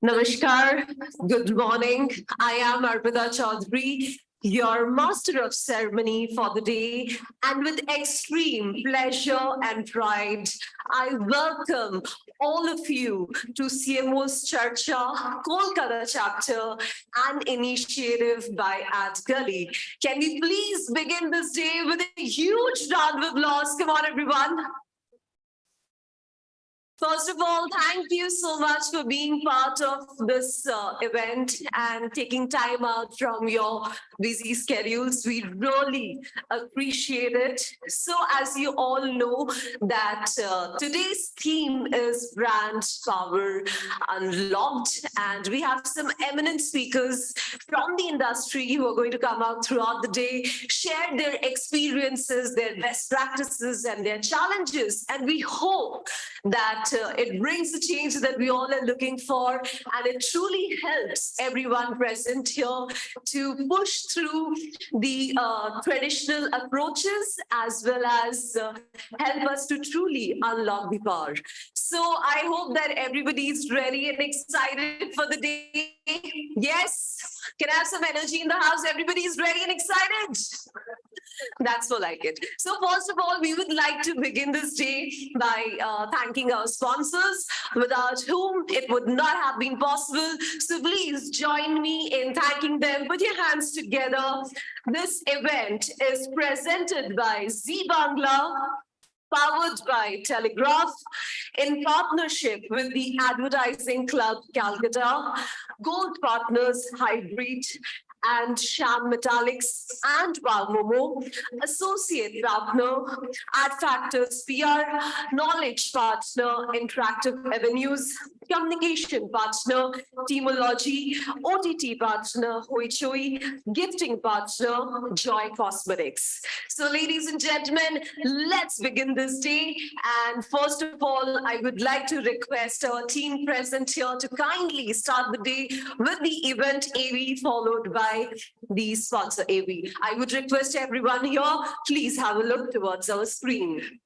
Namaskar, good morning. I am Arpita Chaudhary, your master of ceremony for the day, and with extreme pleasure and pride, I welcome all of you to CMOs Charcha, Kolkata chapter, an initiative by Gully. Can we please begin this day with a huge round of applause? Come on, everyone. First of all, thank you so much for being part of this event and taking time out from your busy schedules. We really appreciate it. So as you all know that today's theme is brand power unlocked, and we have some eminent speakers from the industry who are going to come out throughout the day, share their experiences, their best practices and their challenges. And we hope that it brings the change that we all are looking for, and it truly helps everyone present here to push through the traditional approaches as well as help us to truly unlock the power. So I hope that everybody is ready and excited for the day. Yes, can I have some energy in the house? Everybody is ready and excited. That's so like it. So first of all, we would like to begin this day by thanking our sponsors, without whom it would not have been possible. So please join me in thanking them. Put your hands together. This event is presented by Z Bangla, powered by Telegraph, in partnership with the Advertising Club Calcutta, Gold Partners Hybrid, and Sham Metallics and Momo, associate partner, Ad Factors PR, knowledge partner, Interactive Avenues, communication partner, Teamology, OTT partner, Hoichoi, gifting partner, Joy Cosmetics. So ladies and gentlemen, let's begin this day. And first of all, I would like to request our team present here to kindly start the day with the event AV, followed by the sponsor AV. I would request everyone here, please have a look towards our screen.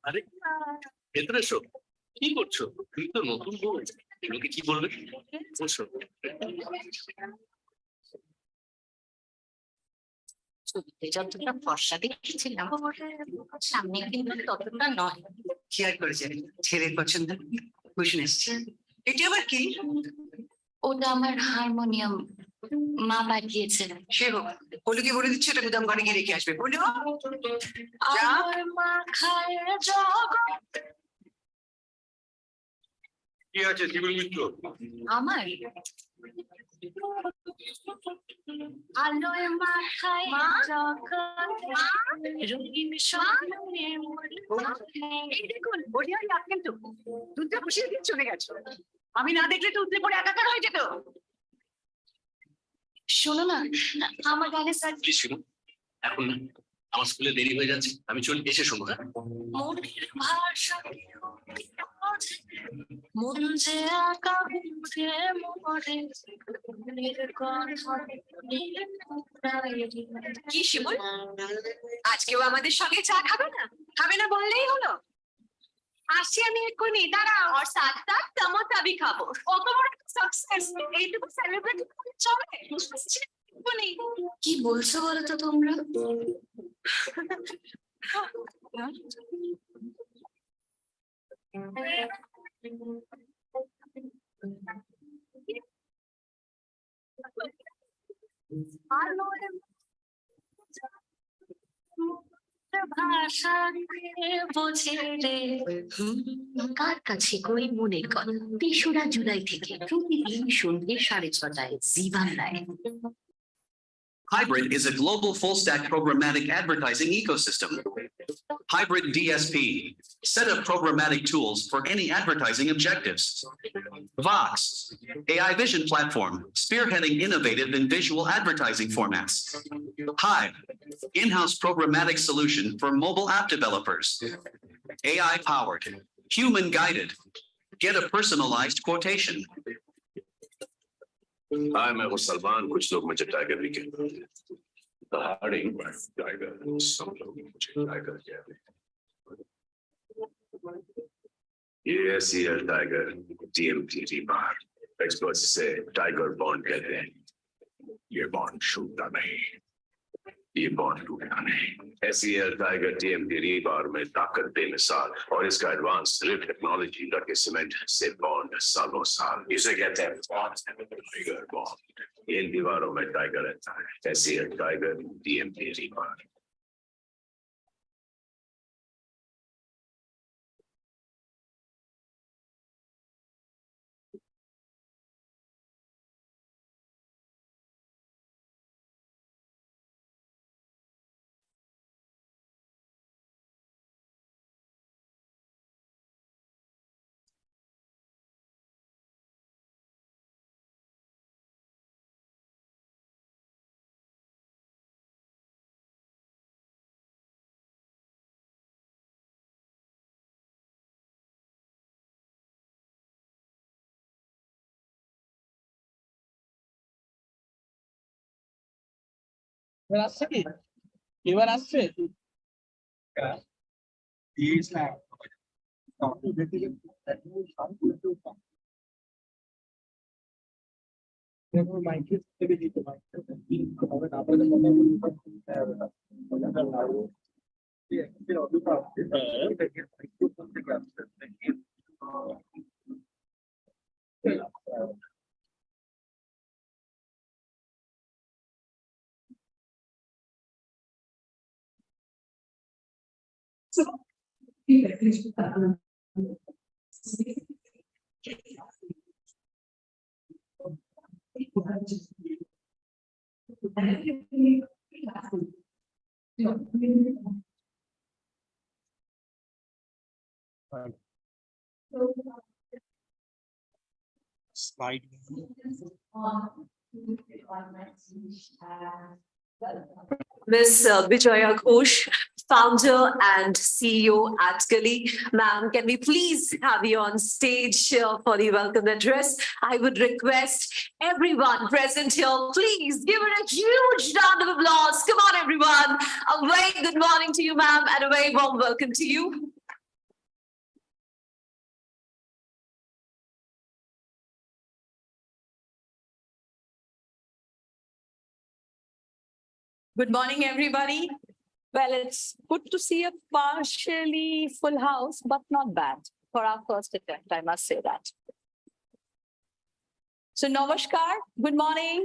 আরে ভেতরে এসো, কি করছো? তুমি তো নতুন বউ, লোকে কি বলবে? বসো। ছবিতে যতটা ফর্সা দেখেছিলাম সামনে কিন্তু ততটা নয়। কি আর করেছে, ছেলের পছন্দ কুশন এসছে। এটা আবার কি? ওটা আমার হারমোনিয়াম, মা পাঠিয়েছে। সে হোক, পলুকে বলে দিচ্ছে এটা গুদাম ঘরে গিয়ে রেখে আসবে। বলো আমার মা খায় জগৎ। কি আছে জীবন মিত্র? আমার আলোয় মাথায় জগৎ, রঙিন স্বপ্নের মরি। এই দেখুন, বলি আর রাত কিন্তু দুধটা বসিয়ে দিয়ে চলে গেছো। আমি না দেখলে তো উঠলে পরে একাকার হয়ে যেত। শোনো না, আমার গানে স্যার কি ছিল? এখন না, আমার স্কুলে দেরি হয়ে যাচ্ছে, আমি চলে এসে শোনো। হ্যাঁ, মনের ভাষা মন যে আঁকা বুঝে মরে। কি শিবুল, আজকেও আমাদের সঙ্গে চা খাবে না? খাবে না বললেই হলো। আসছি আমি এক্ষুনি, দাঁড়াও। আর সাথ সাথ টমেটো भी খাবো। কত বড় সাকসেস, এইটুকু সেলিব্রেট করে চলে। কি বলছো বলো তো তোমরা? বোঝে রে কার কাছে কই মনের কথা ৩রা জুলাই থেকে প্রতিদিন সন্ধ্যে ৬:৩০ জি বাংলায়। Hybrid is a global full-stack programmatic advertising ecosystem. Hybrid DSP, set of programmatic tools for any advertising objectives. Vox, AI vision platform, spearheading innovative and visual advertising formats. Hive, in-house programmatic solution for mobile app developers. AI-powered, human-guided, get a personalized quotation. Hi, मैं हूँ सलमान कुछ लोग मुझे tiger भी कहते हैं The harding tiger सब लोग मुझे टाइगर कहते हैं ये SEL टाइगर TMT रिबार एक्सपर्ट्स से टाइगर बॉन्ड कहते हैं ये बॉन्ड छूटता नहीं ये बॉन्ड टूटता नहीं SEL टाइगर TMT रिबार में ताकत बेमिसाल और इसका एडवांस रिप टेक्नोलॉजी लगे सीमेंट से बॉन्ड सालों साल इसे कहते हैं टाइगर बॉन्ड इन दीवारों में टाइगर रहता है SEL टाइगर TMT रिबार এবার আসছে কি এবার আসছে মাইকে থেকে দিতে পারে আপনাদের slide Ms. Vijaya Ghosh, founder and CEO at Gully. Ma'am, can we please have you on stage for the welcome address? I would request everyone present here, please give it a huge round of applause. Come on, everyone. A very good morning to you, ma'am, and a very warm welcome to you. Good morning, everybody. Well, it's good to see a partially full house, but not bad for our first attempt, I must say that. So, Namaskar, good morning,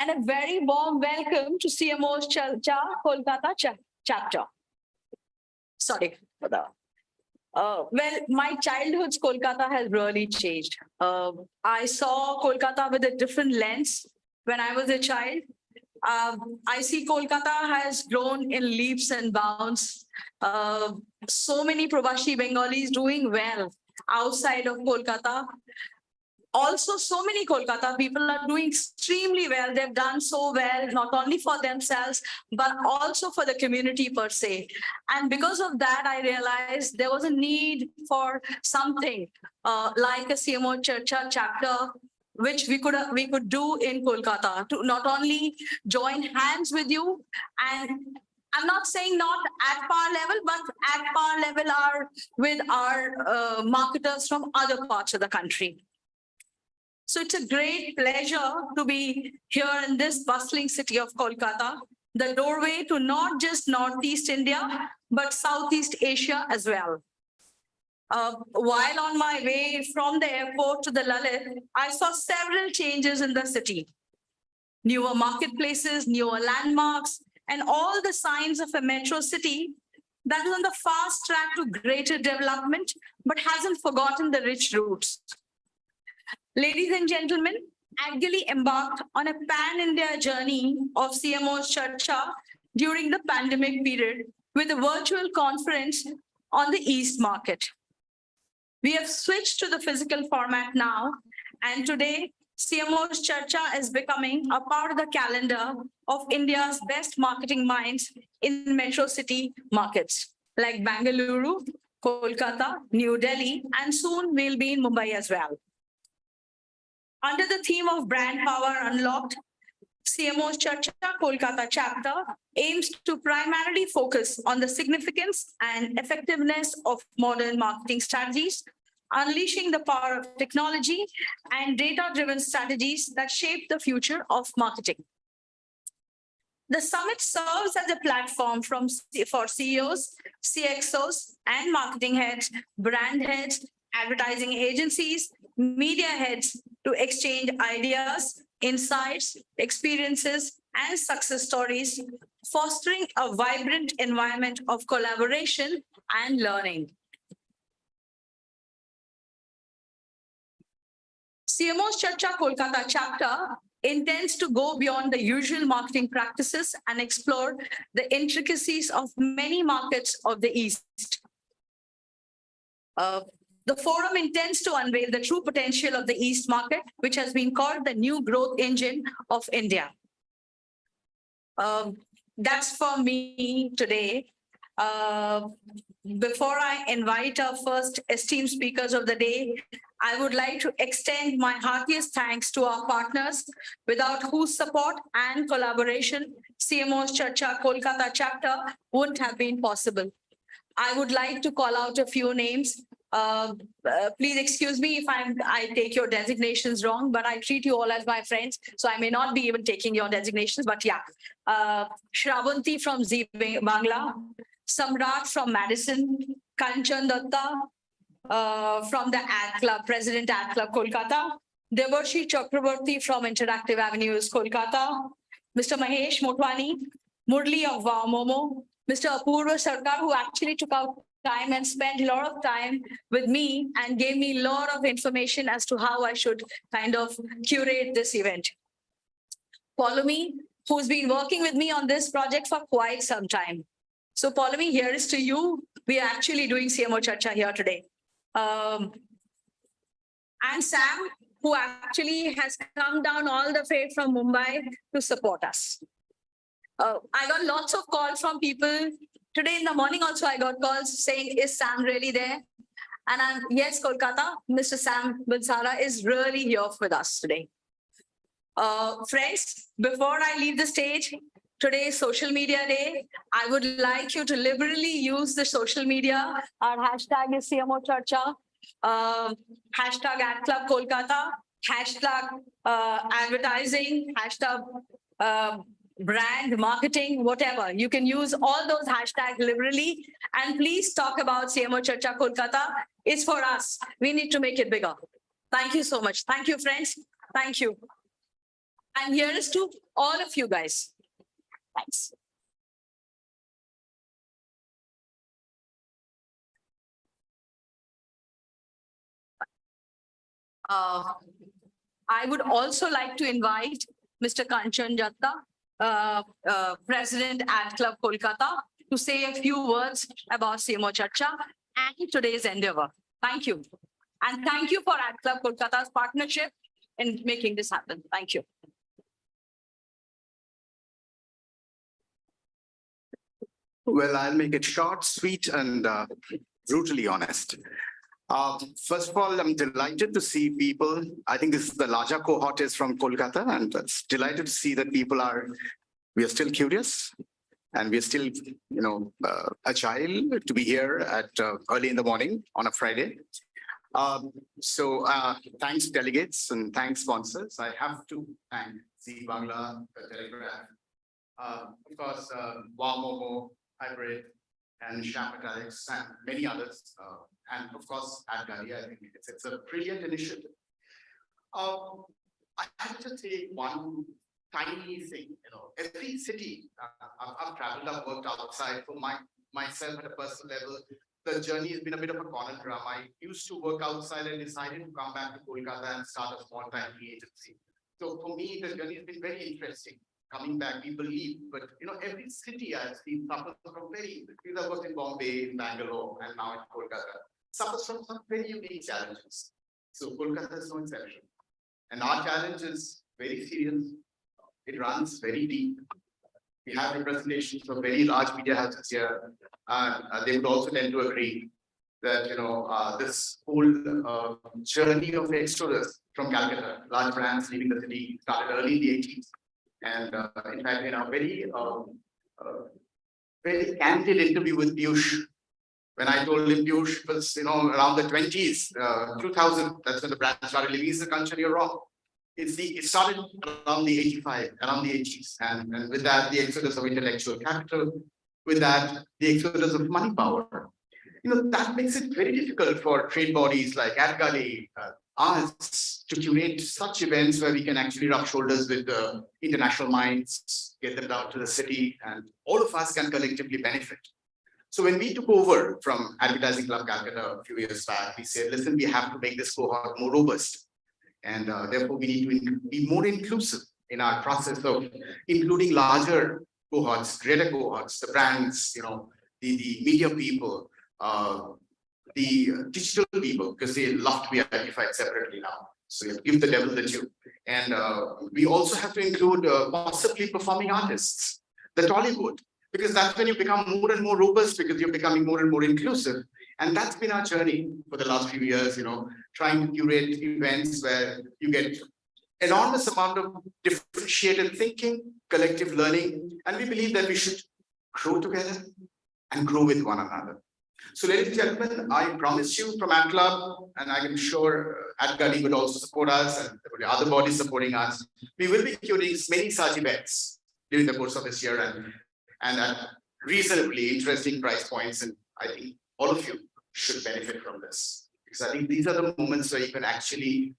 and a very warm welcome to CMOs Charcha, Kolkata chapter. Sorry for the. Well, my childhood's Kolkata has really changed. I saw Kolkata with a different lens when I was a child. I see Kolkata has grown in leaps and bounds. So many Provashi Bengalis doing well outside of Kolkata. Also, so many Kolkata people are doing extremely well. They've done so well, not only for themselves, but also for the community per se. And because of that, I realized there was a need for something like a CMO Charcha chapter, which we could do in Kolkata to not only join hands with you, and I'm not saying not at par level, but at par level are with our marketers from other parts of the country. So it's a great pleasure to be here in this bustling city of Kolkata, the doorway to not just Northeast India, but Southeast Asia as well. While on my way from the airport to the Lalit, I saw several changes in the city. Newer marketplaces, newer landmarks, and all the signs of a metro city that is on the fast track to greater development, but hasn't forgotten the rich roots. Ladies and gentlemen, Agili embarked on a pan-India journey of CMOs Charcha during the pandemic period with a virtual conference on the East market. We have switched to the physical format now, and today CMOs Charcha is becoming a part of the calendar of India's best marketing minds in metro city markets like Bangalore, Kolkata, New Delhi, and soon we'll be in Mumbai as well. Under the theme of Brand Power Unlocked, CMO's Charcha Kolkata chapter aims to primarily focus on the significance and effectiveness of modern marketing strategies, unleashing the power of technology and data-driven strategies that shape the future of marketing. The summit serves as a platform for CEOs, CXOs, and marketing heads, brand heads, advertising agencies, media heads to exchange ideas, insights, experiences, and success stories, fostering a vibrant environment of collaboration and learning. CMO's Charcha Kolkata chapter intends to go beyond the usual marketing practices and explore the intricacies of many markets of the East. The forum intends to unveil the true potential of the East market, which has been called the new growth engine of India. That's for me today. Before I invite our first esteemed speakers of the day, I would like to extend my heartiest thanks to our partners, without whose support and collaboration, CMO's Charcha Kolkata chapter wouldn't have been possible. I would like to call out a few names. Please excuse me if I take your designations wrong, but I treat you all as my friends, so I may not be even taking your designations, but yeah. Shravanti from Zee Bangla, Samrat from Madison, Kanchan Datta from the Ad Club, President Ad Club Kolkata, Devarshi Chakraborty from Interactive Avenues Kolkata, Mr. Mahesh Motwani, Murli of Wow Momo, Mr. Apurva Sarkar, who actually took out time and spent a lot of time with me and gave me a lot of information as to how I should kind of curate this event. Paulomi, who's been working with me on this project for quite some time. So Paulomi, here is to you. We are actually doing CMO Charcha here today. And Sam, who actually has come down all the way from Mumbai to support us. I got lots of calls from people. Today in the morning also, I got calls saying, is Sam really there? And yes, Kolkata, Mr. Sam Bansara is really here with us today. Friends, before I leave the stage, today is Social Media Day. I would like you to liberally use the social media. Our hashtag is CMO Charcha, hashtag Ad Club Kolkata, hashtag advertising, hashtag brand, marketing, whatever. You can use all those hashtags liberally. And please talk about CMO Charcha Kolkata. It's for us. We need to make it bigger. Thank you so much. Thank you, friends. Thank you. And here is to all of you guys. Thanks. I would also like to invite Mr. Kanchan Datta, President Ad Club Kolkata, to say a few words about CMO Charcha and today's endeavor. Thank you. And thank you for Ad Club Kolkata's partnership in making this happen. Thank you. Well, I'll make it short, sweet, and brutally honest. First of all, I'm delighted to see people. I think this is the larger cohort is from Kolkata, and it's delighted to see that we are still curious, and we are still, agile to be here at early in the morning on a Friday. So thanks delegates and thanks sponsors. I have to thank Zee Bangla, the Telegraph, of course, Wow Momo, Hybrid, and Shapatix, and many others, and of course, Adgali. I think it's a brilliant initiative. I have to say one tiny thing. Every city I've traveled, I've worked outside. For myself at a personal level, the journey has been a bit of a conundrum. I used to work outside and decided to come back to Kolkata and start a small time agency. So for me, the journey has been very interesting. Coming back, people leave, but every city I've seen suffers from because I was in Bombay, in Bangalore, and now in Kolkata, suffers from some very unique challenges. So Kolkata is no exception. And our challenge is very serious. It runs very deep. We have representations of very large media houses here. They would also tend to agree that this whole journey of exodus from Calcutta, large brands leaving the city, started early in the 80s. And in fact, in a very candid interview with Piyush, when I told him Piyush was around the 20s, 2000, that's when the brand started leaving the country, you're wrong. It started around the 85, around the 80s. And with that, the exodus of intellectual capital, with that, the exodus of money power. That makes it very difficult for trade bodies like AdGully, us to curate such events where we can actually rub shoulders with the international minds, get them down to the city, and all of us can collectively benefit. So when we took over from Advertising Club Calcutta a few years back, we said, listen, we have to make this cohort more robust. And therefore, we need to be more inclusive in our process of including larger cohorts, greater cohorts, the brands, the media people, the digital people, because they love to be identified separately now. So you give the devil the due. And we also have to include possibly performing artists, the Tollywood, because that's when you become more and more robust, because you're becoming more and more inclusive. And that's been our journey for the last few years, trying to curate events where you get enormous amount of differentiated thinking, collective learning, and we believe that we should grow together and grow with one another. So ladies and gentlemen, I promise you from Ad Club, and I'm sure AdGully would also support us and there will be other bodies supporting us. We will be curating many such events during the course of this year and at reasonably interesting price points. And I think all of you should benefit from this, because I think these are the moments where you can actually,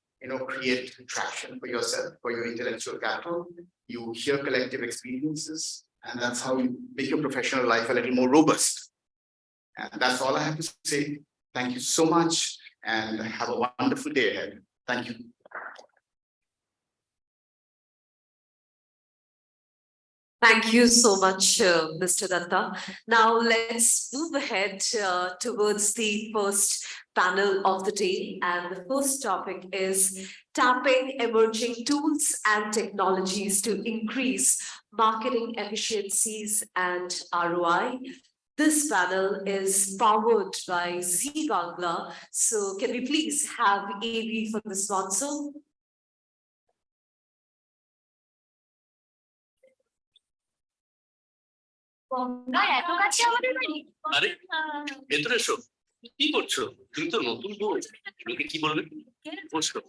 create traction for yourself, for your intellectual capital. You hear collective experiences, and that's how you make your professional life a little more robust. And that's all I have to say. Thank you so much, and have a wonderful day ahead. Thank you. Thank you so much, Mr. Datta. Now let's move ahead towards the first panel of the day. And the first topic is tapping emerging tools and technologies to increase marketing efficiencies and ROI. This panel is powered by Zee Bangla. So can we please have AV for the sponsor? এত কাছে আমাদের বাড়ি আরে ভেতরে এসো, কি করছো? তুমি তো নতুন বউ, লোকে কি বলবে? বসো।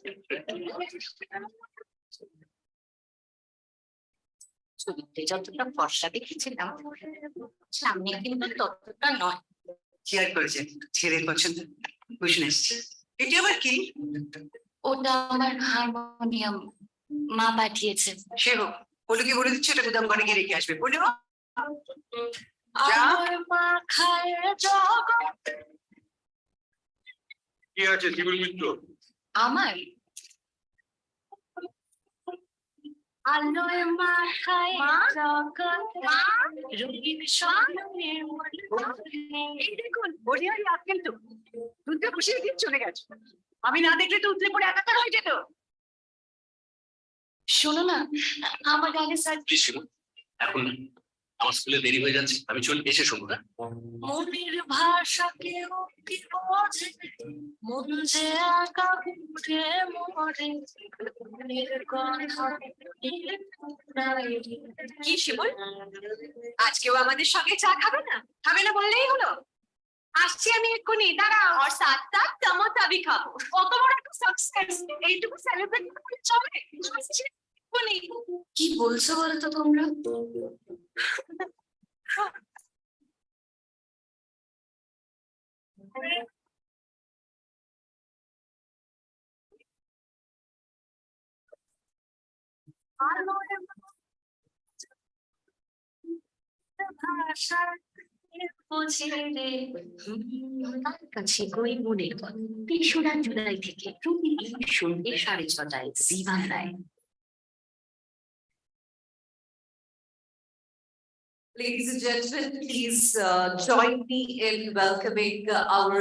ছবিতে যতটা ফর্সা দেখেছিলাম সামনে কিন্তু ততটা নয়। শেয়ার করেছেন ছেলের পছন্দ বুঝে এসছে। এটি আবার কি? ওটা আমার হারমোনিয়াম, মা পাঠিয়েছে। সে হোক, পলুকে বলে দিচ্ছে এটা গুদাম ঘরে গিয়ে রেখে আসবে। পলু কি আছে জীবন মিত্র? আমার আলোয় মাখায় রঙিন স্বপ্নের এই দেখুন বড়িয়ারি আজকাল তো দুধে বসিয়ে দিয়ে চলে গেছে। আমি না দেখলে তো উতলে পড়ে একাকার হয়ে যেত। শোনো না, আমার গানে স্যার প্লিজ শিমু, এখন না, আমার স্কুলে দেরি হয়ে যাচ্ছে, আমি এসে শুনবো না। মনের ভাষা কেউ কি বোঝে, মন যে একা ঘুরে মরে মনের কথা কি শিবুল, আজকেও আমাদের সঙ্গে চা খাবে না? খাবে না বললেই হলো। আসছি আমি এক্ষুনি, দাঁড়াও। আর সাথ সাথ তমোতা ভি খাবো। কত বড় একটা সাকসেস, এইটুকু সেলিব্রেট করে চলে। আসছি এক্ষুনি। কি বলছো বলো তো তোমরা? ভাষা তার কাছে কই মনের কথা ৩রা জুলাই থেকে প্রতিদিন সন্ধ্যে ৬:৩০ জি বাংলায়। Ladies and gentlemen, please join me in welcoming our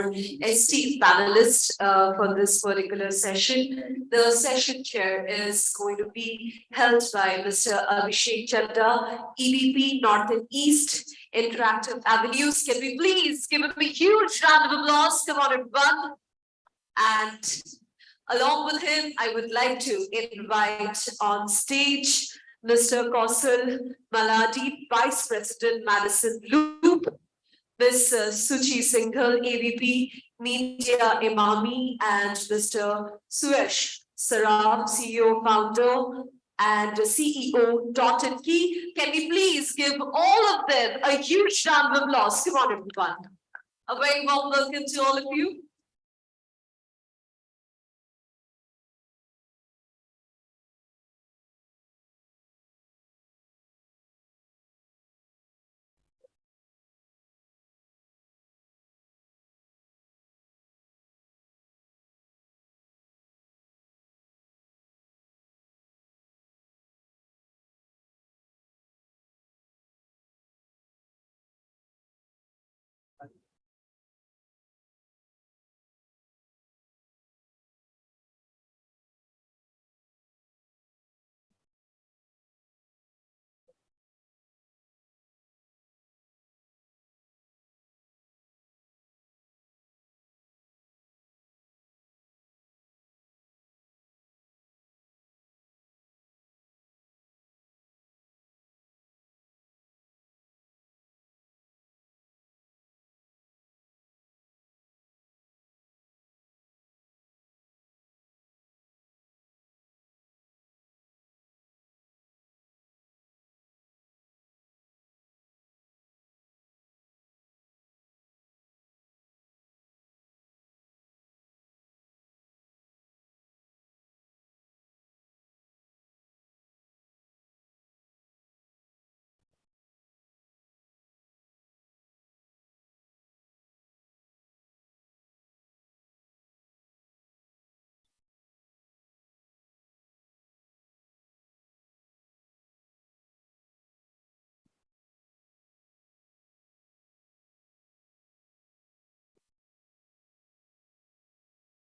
esteemed panelists for this particular session. The session chair is going to be held by Mr. Abhishek Chadda, EVP North and East Interactive Avenues. Can we please give him a huge round of applause? Come on, everyone. And along with him, I would like to invite on stage Mr. Kaushal Maladi, Vice President, Madison Loop, Ms. Suchi Singhal, AVP, Media Imami, and Mr. Suresh Saraf, CEO, founder, and CEO, Dot and Key. Can we please give all of them a huge round of applause? Come on, everyone. A very warm welcome to all of you.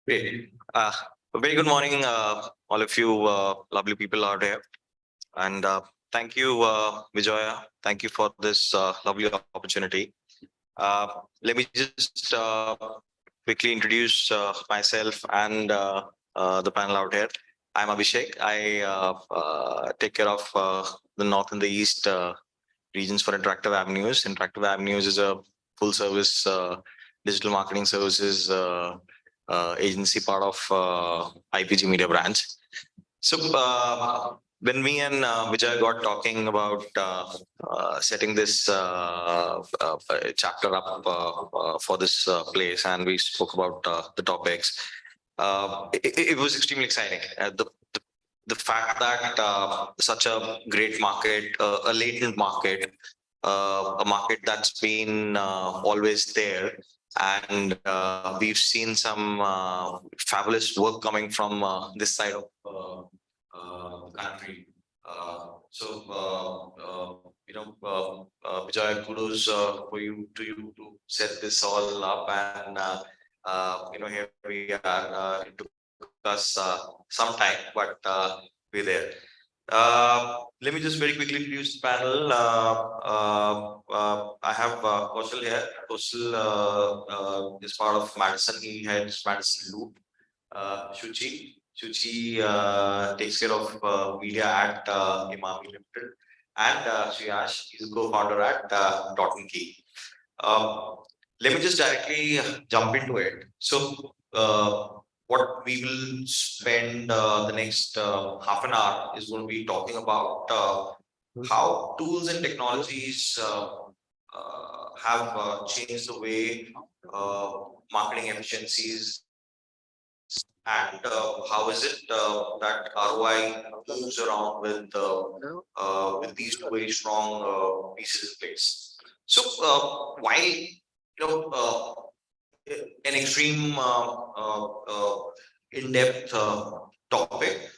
Great. Very good morning, all of you lovely people out there. And thank you, Vijaya. Thank you for this lovely opportunity. Let me just quickly introduce myself and the panel out here. I'm Abhishek. I take care of the North and the East regions for Interactive Avenues. Interactive Avenues is a full service digital marketing services agency, part of IPG Media branch. So when me and Vijay got talking about setting this chapter up for this place, and we spoke about the topics, it was extremely exciting. The fact that such a great market, a latent market, a market that's been always there, and we've seen some fabulous work coming from this side of the country. Vijay, kudos for you to set this all up, and here we are. It took us some time, but we're there. Let me just very quickly introduce the panel. I have Kaushal here. Kaushal is part of Madison. He heads Madison Loop. Shuchi takes care of media at Imami Limited. And Suyash is a co-founder at Dot and Key. Let me just directly jump into it. So what we will spend the next half an hour is going to be talking about how tools and technologies have changed the way marketing efficiencies, and how is it that ROI moves around with these two very strong pieces in place. So while an extreme in-depth topic,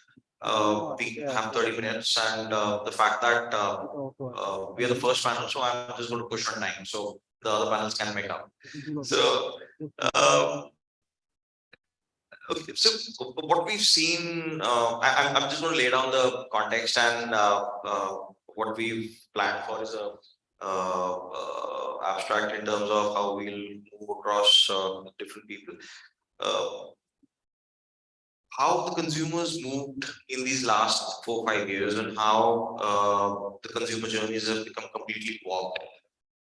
we have 30 minutes, and the fact that we are the first panel, so I'm just going to push on time, so the other panels can make up. So, okay, so what we've seen, I'm just going to lay down the context, and what we've planned for is a abstract in terms of how we'll move across different people. How the consumers moved in these last 4-5 years, and how the consumer journeys have become completely warped.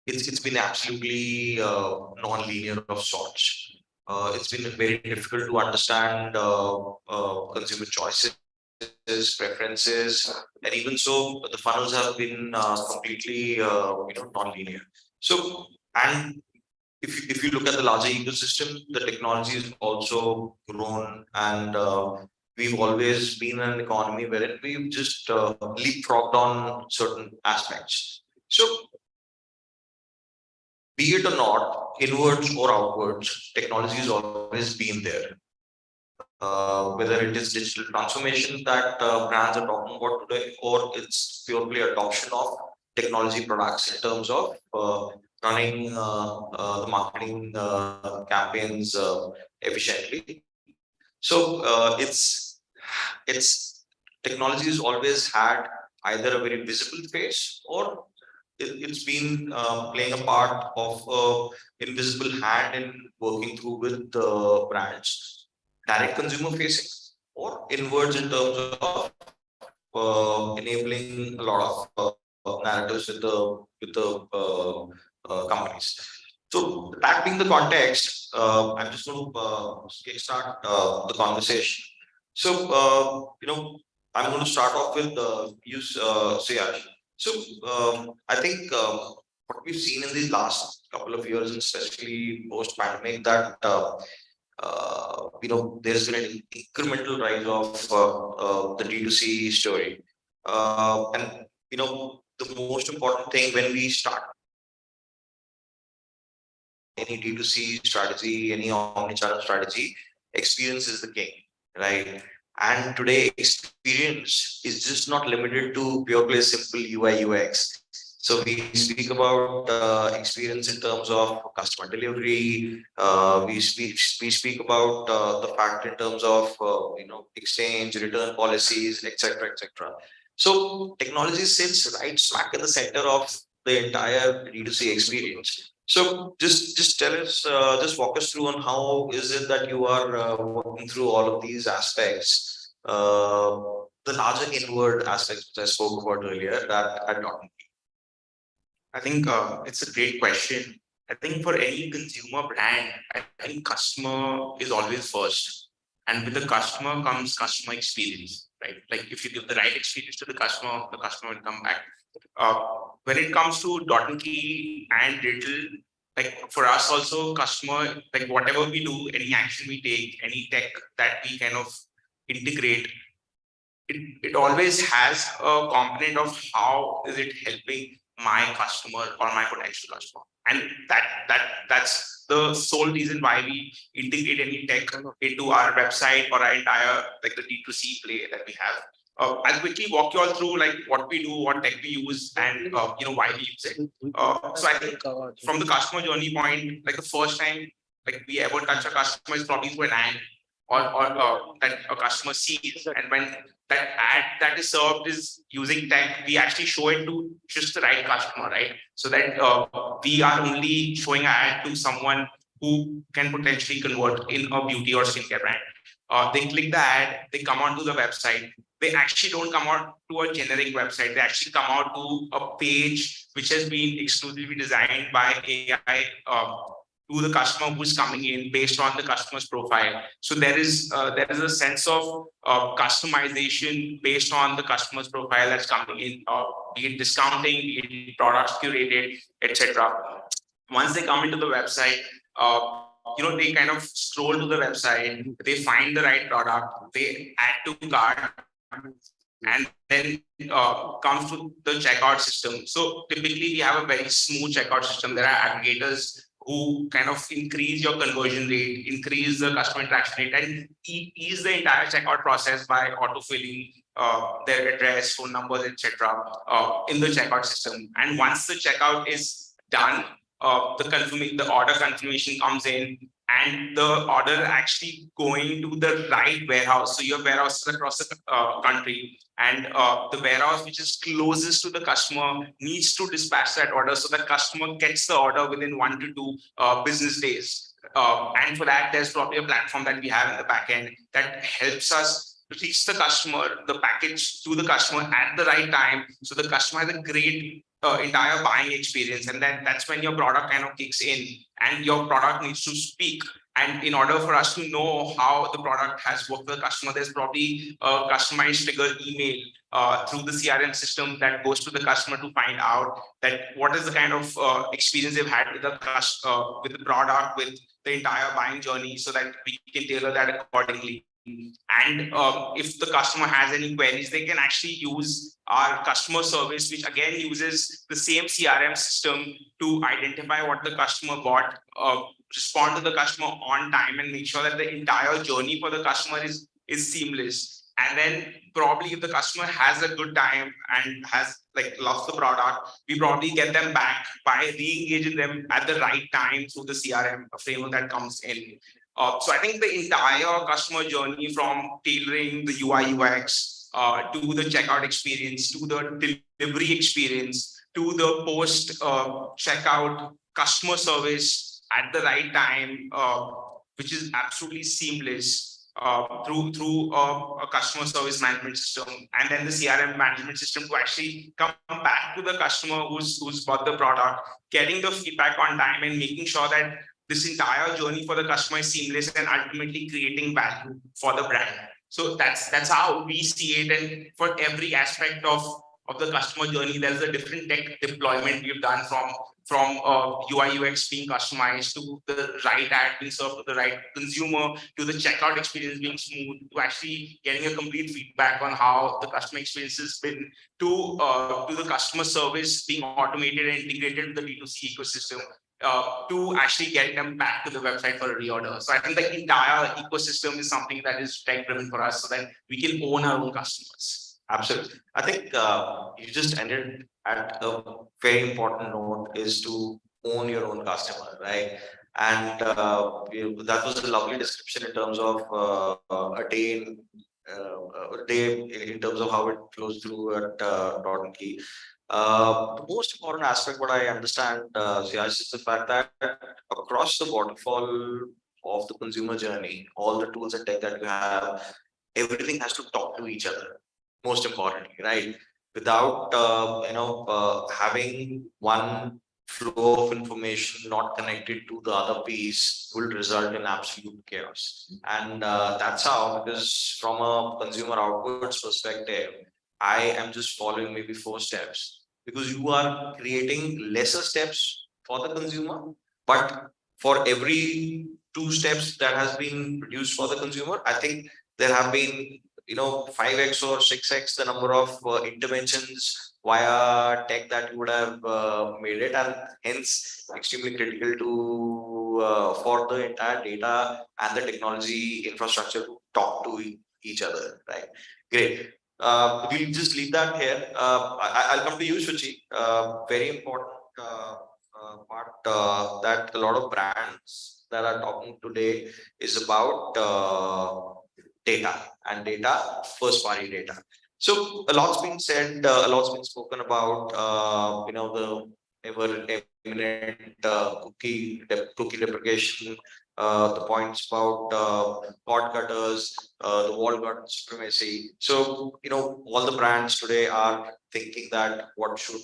It's been absolutely non-linear of sorts. It's been very difficult to understand consumer choices, preferences, and even so, the funnels have been completely non-linear. So, and if you look at the larger ecosystem, the technology has also grown, and we've always been an economy wherein we've just leapfrogged on certain aspects. So, be it or not, inwards or outwards, technology has always been there. Whether it is digital transformation that brands are talking about today, or it's purely adoption of technology products in terms of running the marketing campaigns efficiently. So it's technology has always had either a very visible face, or it's been playing a part of invisible hand in working through with the brands, direct consumer facing or inwards in terms of enabling a lot of narratives with the companies. So that being the context, I'm just going to start the conversation. So I'm going to start off with use Siyash. So I think what we've seen in these last couple of years, especially post-pandemic, that there's been an incremental rise of the D2C story, and the most important thing when we start any D2C strategy, any omnichannel strategy, experience is the king, right? And today, experience is just not limited to purely simple UI UX. So we speak about experience in terms of customer delivery. We speak about the fact in terms of exchange, return policies, etc., etc. So technology sits right smack in the center of the entire D2C experience. So just tell us, just walk us through on how is it that you are working through all of these aspects, the larger inward aspects which I spoke about earlier that had not. I think it's a great question. I think for any consumer brand, I think customer is always first. And with the customer comes customer experience, right? Like if you give the right experience to the customer will come back. When it comes to Dot & Key and digital, like for us also customer, like whatever we do, any action we take, any tech that we kind of integrate, it always has a component of how is it helping my customer or my potential customer, and that's the sole reason why we integrate any tech into our website or our entire like the D2C play that we have. I'll quickly walk you all through like what we do, what tech we use, and why we use it. So I think from the customer journey point, like the first time like we ever touch a customer is probably through an ad or that a customer sees, and when that ad that is served is using tech, we actually show it to just the right customer, right? So that we are only showing an ad to someone who can potentially convert in a beauty or skincare brand. They click the ad, they come onto the website. They actually don't come out to a generic website. They actually come out to a page which has been exclusively designed by AI to the customer who's coming in based on the customer's profile. So there is a sense of customization based on the customer's profile that's coming in, be it discounting, be it products curated, etc. Once they come into the website, they kind of scroll to the website, they find the right product, they add to cart, and then comes to the checkout system. So typically we have a very smooth checkout system. There are aggregators who kind of increase your conversion rate, increase the customer interaction rate, and ease the entire checkout process by auto-filling their address, phone numbers, etc. In the checkout system. And once the checkout is done, the order confirmation comes in, and the order actually going to the right warehouse. So your warehouse is across the country, and the warehouse which is closest to the customer needs to dispatch that order, so the customer gets the order within 1 to 2 business days. And for that, there's probably a platform that we have in the back end that helps us reach the customer, the package to the customer at the right time, so the customer has a great entire buying experience. And then that's when your product kind of kicks in, and your product needs to speak. And in order for us to know how the product has worked for the customer, there's probably a customized trigger email through the CRM system that goes to the customer to find out that what is the kind of experience they've had with the product, with the entire buying journey, so that we can tailor that accordingly. And if the customer has any queries, they can actually use our customer service, which again uses the same CRM system to identify what the customer bought, respond to the customer on time, and make sure that the entire journey for the customer is seamless. And then probably if the customer has a good time and has lost the product, we probably get them back by re-engaging them at the right time through the CRM framework that comes in. So I think the entire customer journey, from tailoring the UI UX to the checkout experience, to the delivery experience, to the post checkout customer service at the right time, which is absolutely seamless through a customer service management system, and then the CRM management system to actually come back to the customer who's bought the product, getting the feedback on time, and making sure that this entire journey for the customer is seamless, and ultimately creating value for the brand. So that's how we see it. And for every aspect of the customer journey, there's a different tech deployment we've done, from UI UX being customized, to the right ad being served to the right consumer, to the checkout experience being smooth, to actually getting a complete feedback on how the customer experience has been, to the customer service being automated and integrated with the D2C ecosystem, to actually getting them back to the website for a reorder. So I think the entire ecosystem is something that is tech driven for us, so that we can own our own customers. Absolutely. I think you just ended at a very important note, is to own your own customer, right? And that was a lovely description in terms of a day in terms of how it flows through at Dot & Key. The most important aspect, what I understand, Siyash, is the fact that across the waterfall of the consumer journey, all the tools and tech that you have, everything has to talk to each other. Most importantly, right? Without having one flow of information not connected to the other piece will result in absolute chaos. And that's how, because from a consumer outputs perspective, I am just following maybe 4 steps, because you are creating lesser steps for the consumer, but for every 2 steps that has been produced for the consumer, I think there have been 5x or 6x the number of interventions via tech that you would have made it, and hence extremely critical to for the entire data and the technology infrastructure to talk to each other, right? Great. We'll just leave that here. I'll come to you, Shuchi. Very important part that a lot of brands that are talking today is about data, and data, first party data. So a lot's been said, a lot's been spoken about, the ever imminent cookie deprecation, the points about cord cutters, the walled garden supremacy. So, all the brands today are thinking that what should,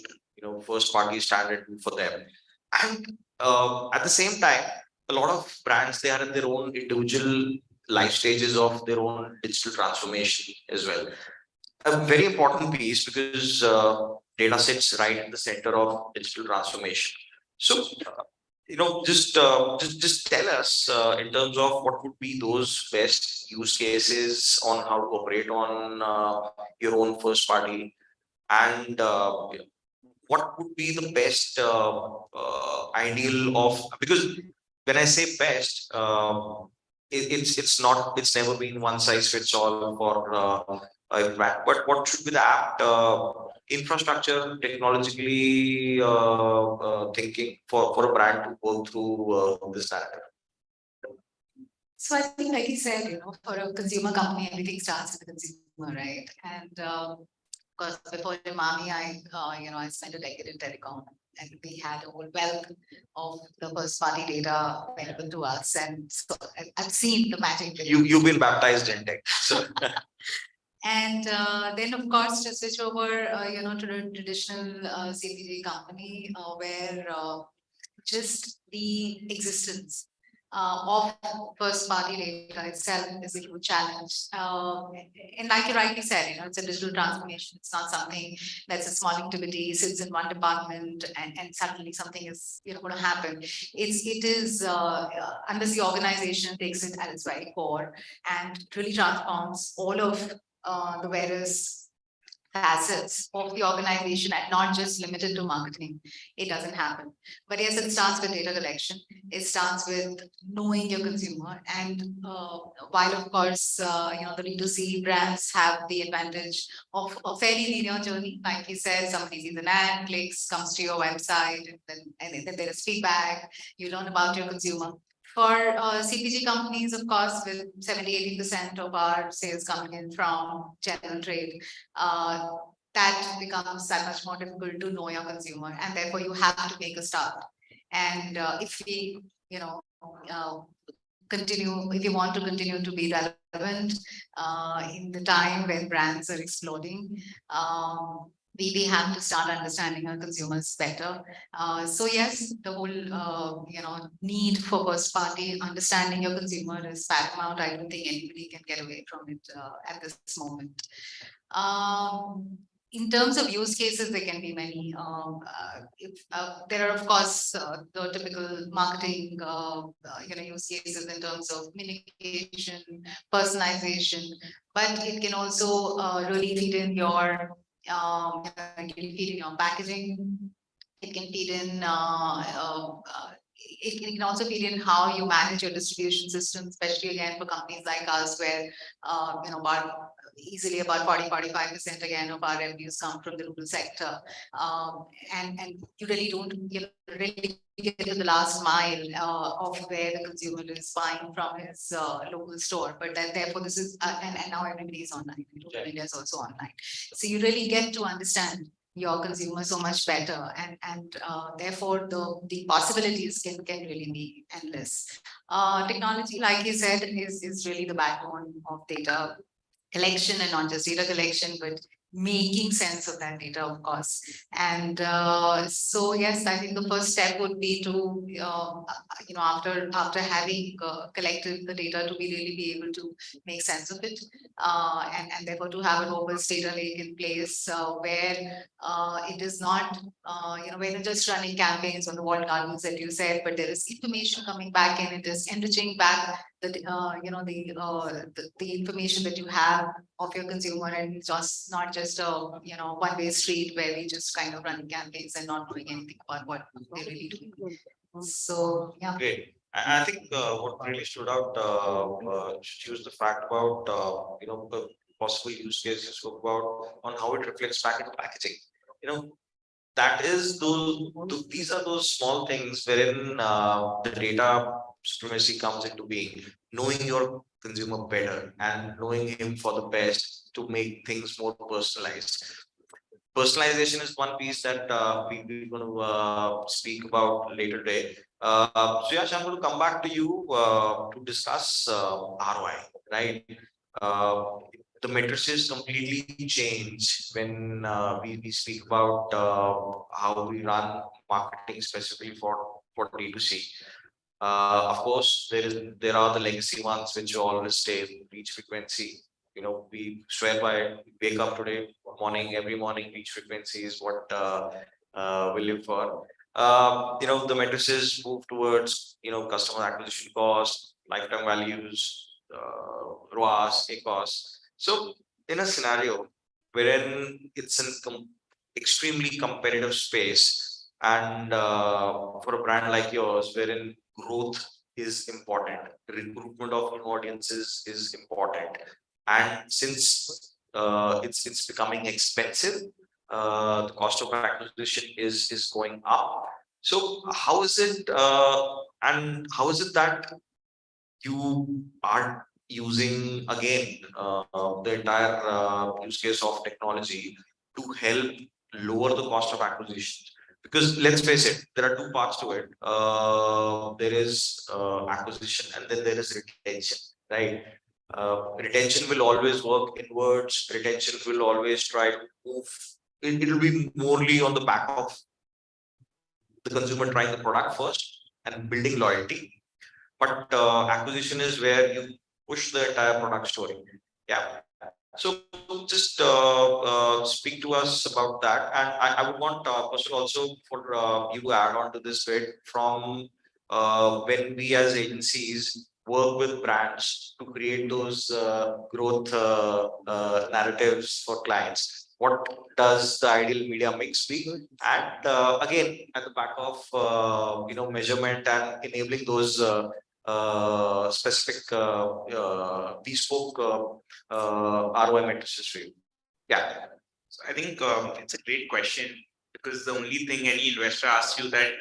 first party standard do for them. And at the same time, a lot of brands, they are in their own individual life stages of their own digital transformation as well. A very important piece, because data sits right in the center of digital transformation. So just tell us in terms of what would be those best use cases on how to operate on your own first party, and what would be the best ideal of, because when I say best, it's never been one size fits all for a brand. But what should be the apt infrastructure technologically thinking for a brand to go through this narrative? So I think, like you said, for a consumer company, everything starts with the consumer, right? And because before Imami, I spent a decade in telecom, and we had a whole wealth of the first party data available to us. And so I've seen the magic. You've been baptized in tech, so. And then, of course, to switch over, to the traditional CPG company, where just the existence of first party data itself is a huge challenge. And like you rightly said, it's a digital transformation. It's not something that's a small activity, sits in one department, and suddenly something is going to happen. It is unless the organization takes it at its very core and really transforms all of the various facets of the organization and not just limited to marketing. It doesn't happen. But yes, it starts with data collection. It starts with knowing your consumer. And while of course, the B2C brands have the advantage of a fairly linear journey, like you said, somebody sees an ad, clicks, comes to your website, and then there is feedback. You learn about your consumer. For CPG companies, of course, with 70-80% of our sales coming in from general trade, that becomes that much more difficult to know your consumer, and therefore you have to make a start. And if we, continue, if you want to continue to be relevant in the time when brands are exploding, we have to start understanding our consumers better. So yes, the whole need for first party understanding your consumer is paramount. I don't think anybody can get away from it at this moment. In terms of use cases, there can be many. There are, of course, the typical marketing, use cases in terms of communication, personalization, but it can also really feed in your packaging. It can feed in. It can also feed in how you manage your distribution system, especially again for companies like us, where easily about 40-45% again of our revenues come from the rural sector, and you really don't really get to the last mile of where the consumer is buying from his local store. But then therefore this is and now everybody is online. India is also online, so you really get to understand your consumer so much better, and therefore the possibilities can really be endless. Technology, like you said, is really the backbone of data collection, and not just data collection, but making sense of that data, of course. And so yes, I think the first step would be to after having collected the data, to really be able to make sense of it, and therefore to have a robust data lake in place where it is not when you're just running campaigns on the walled gardens that you said, but there is information coming back in. It is enriching back the information that you have of your consumer, and just not just a one-way street where we just kind of running campaigns and not knowing anything about what they're really doing. So yeah. Great. I think what really stood out, choose the fact about the possible use cases you spoke about on how it reflects back into packaging. That is these are those small things wherein the data supremacy comes into being. Knowing your consumer better and knowing him for the best to make things more personalized. Personalization is one piece that we're going to speak about later today. So Yash, I'm going to come back to you to discuss ROI, right? The matrices completely change when we speak about how we run marketing specifically for D2C. Of course, there are the legacy ones which always stay, reach frequency. We swear by it. We wake up today morning, every morning, reach frequency is what we live for. The matrices move towards, customer acquisition cost, lifetime values, ROAS, ACOS. So in a scenario wherein it's an extremely competitive space, and for a brand like yours, wherein growth is important, recruitment of new audiences is important, and since it's becoming expensive, the cost of acquisition is going up. So how is it, and how is it that you are using again the entire use case of technology to help lower the cost of acquisition? Because let's face it, there are two parts to it. There is acquisition, and then there is retention, right? Retention will always work inwards. Retention will always try to move. It'll be morely on the back of the consumer trying the product first and building loyalty. But acquisition is where you push the entire product story. Yeah. So just speak to us about that. And I would want Kaushal also for you to add on to this bit from when we as agencies work with brands to create those growth narratives for clients. What does the ideal media mix be? And again, at the back of measurement and enabling those specific bespoke ROI matrices for you. Yeah. So I think it's a great question, because the only thing any investor asks you that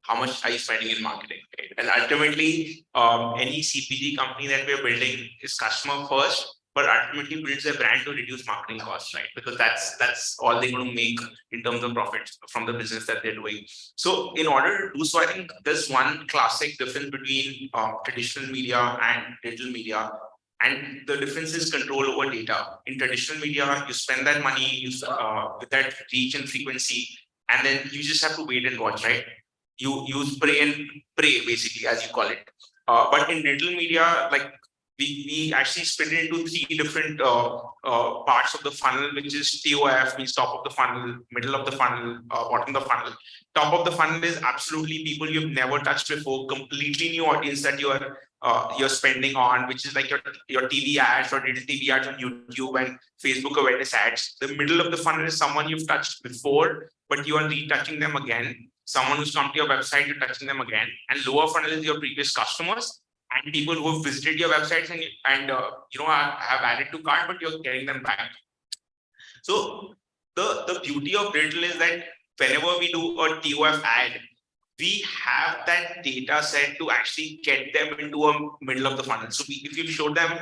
how much are you spending in marketing, right? And ultimately, any CPG company that we're building is customer first, but ultimately builds a brand to reduce marketing costs, right? Because that's all they're going to make in terms of profits from the business that they're doing. So in order to do so, I think there's one classic difference between traditional media and digital media. And the difference is control over data. In traditional media, you spend that money with that reach and frequency, and then you just have to wait and watch, right? You spray and pray, basically, as you call it. But in digital media, like we actually split it into three different parts of the funnel, which is TOF, means top of the funnel, middle of the funnel, bottom of the funnel. Top of the funnel is absolutely people you've never touched before, completely new audience that you're spending on, which is like your TV ads or digital TV ads on YouTube and Facebook awareness ads. The middle of the funnel is someone you've touched before, but you are retouching them again. Someone who's come to your website, you're touching them again. And lower funnel is your previous customers and people who have visited your websites and have added to cart, but you're getting them back. So the beauty of digital is that whenever we do a TOF ad, we have that data set to actually get them into a middle of the funnel. So if you show them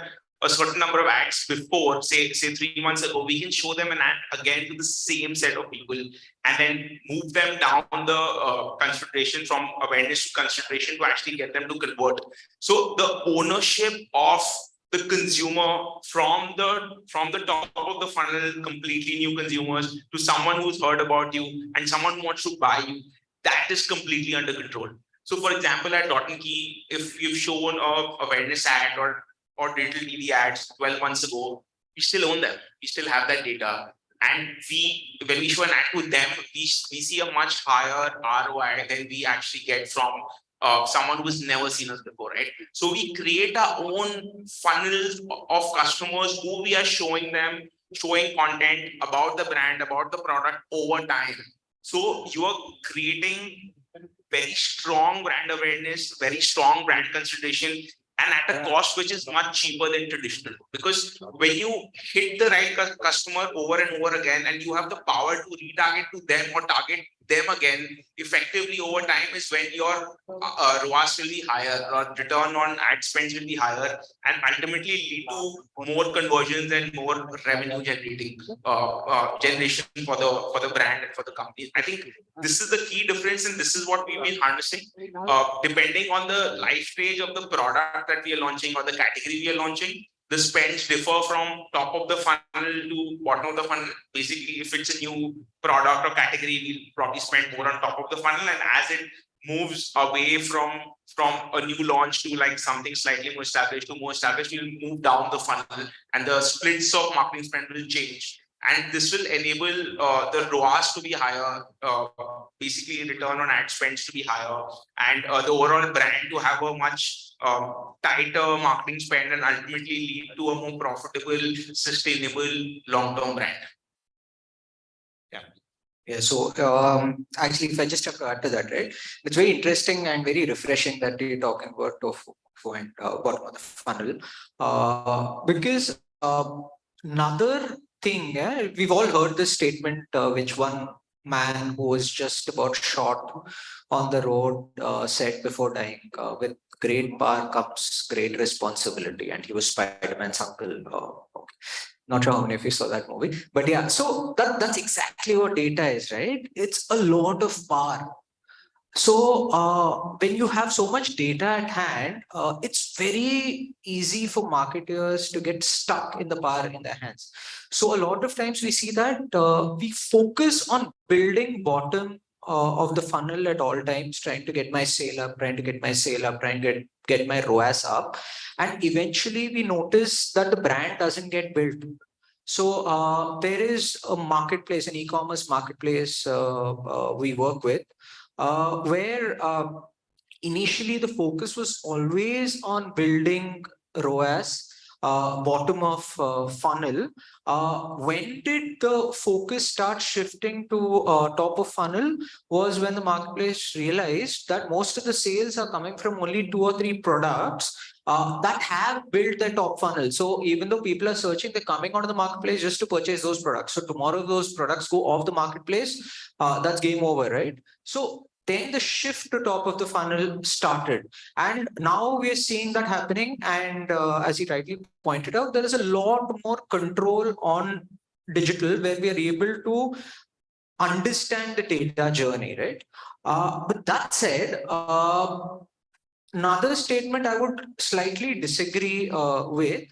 a certain number of ads before, say 3 months ago, we can show them an ad again to the same set of people and then move them down the consideration from awareness to consideration to actually get them to convert. So the ownership of the consumer from the top of the funnel, completely new consumers, to someone who's heard about you and someone who wants to buy you, that is completely under control. So for example, at Dot & Key, if you've shown a awareness ad or digital TV ads 12 months ago, we still own them. We still have that data. And when we show an ad to them, we see a much higher ROI than we actually get from someone who's never seen us before, right? So we create our own funnels of customers who we are showing content about the brand, about the product over time. So you are creating very strong brand awareness, very strong brand consideration, and at a cost which is much cheaper than traditional. Because when you hit the right customer over and over again, and you have the power to retarget to them or target them again effectively over time, is when your ROAS will be higher, or return on ad spends will be higher, and ultimately lead to more conversions and more revenue generating generation for the brand and for the company. I think this is the key difference, and this is what we've been harnessing. Depending on the life stage of the product that we are launching or the category we are launching, the spends differ from top of the funnel to bottom of the funnel. Basically, if it's a new product or category, we'll probably spend more on top of the funnel, and as it moves away from a new launch to like something slightly more established to more established, we'll move down the funnel, and the splits of marketing spend will change. And this will enable the ROAS to be higher, basically return on ad spends to be higher, and the overall brand to have a much tighter marketing spend and ultimately lead to a more profitable, sustainable long-term brand. Yeah, so actually, if I just have to add to that, right, it's very interesting and very refreshing that you're talking about tofu and bottom of the funnel, because another thing, yeah, we've all heard this statement, which one man who was just about shot on the road said before dying, with great power comes great responsibility, and he was Spider-Man's uncle. Not sure how many of you saw that movie, but yeah, so that's exactly what data is, right? It's a lot of power. So when you have so much data at hand, it's very easy for marketers to get stuck in the power in their hands. So a lot of times we see that we focus on building bottom of the funnel at all times, trying to get my sale up, trying to get my sale up, trying to get my ROAS up. And eventually we notice that the brand doesn't get built. So there is a marketplace, an e-commerce marketplace we work with, where initially the focus was always on building ROAS, bottom of funnel. When did the focus start shifting to top of funnel was when the marketplace realized that most of the sales are coming from only 2 or 3 products that have built the top funnel. So even though people are searching, they're coming onto the marketplace just to purchase those products. So tomorrow those products go off the marketplace, that's game over, right? So then the shift to top of the funnel started. And now we're seeing that happening. And as you rightly pointed out, there is a lot more control on digital where we are able to understand the data journey, right? But that said, another statement I would slightly disagree with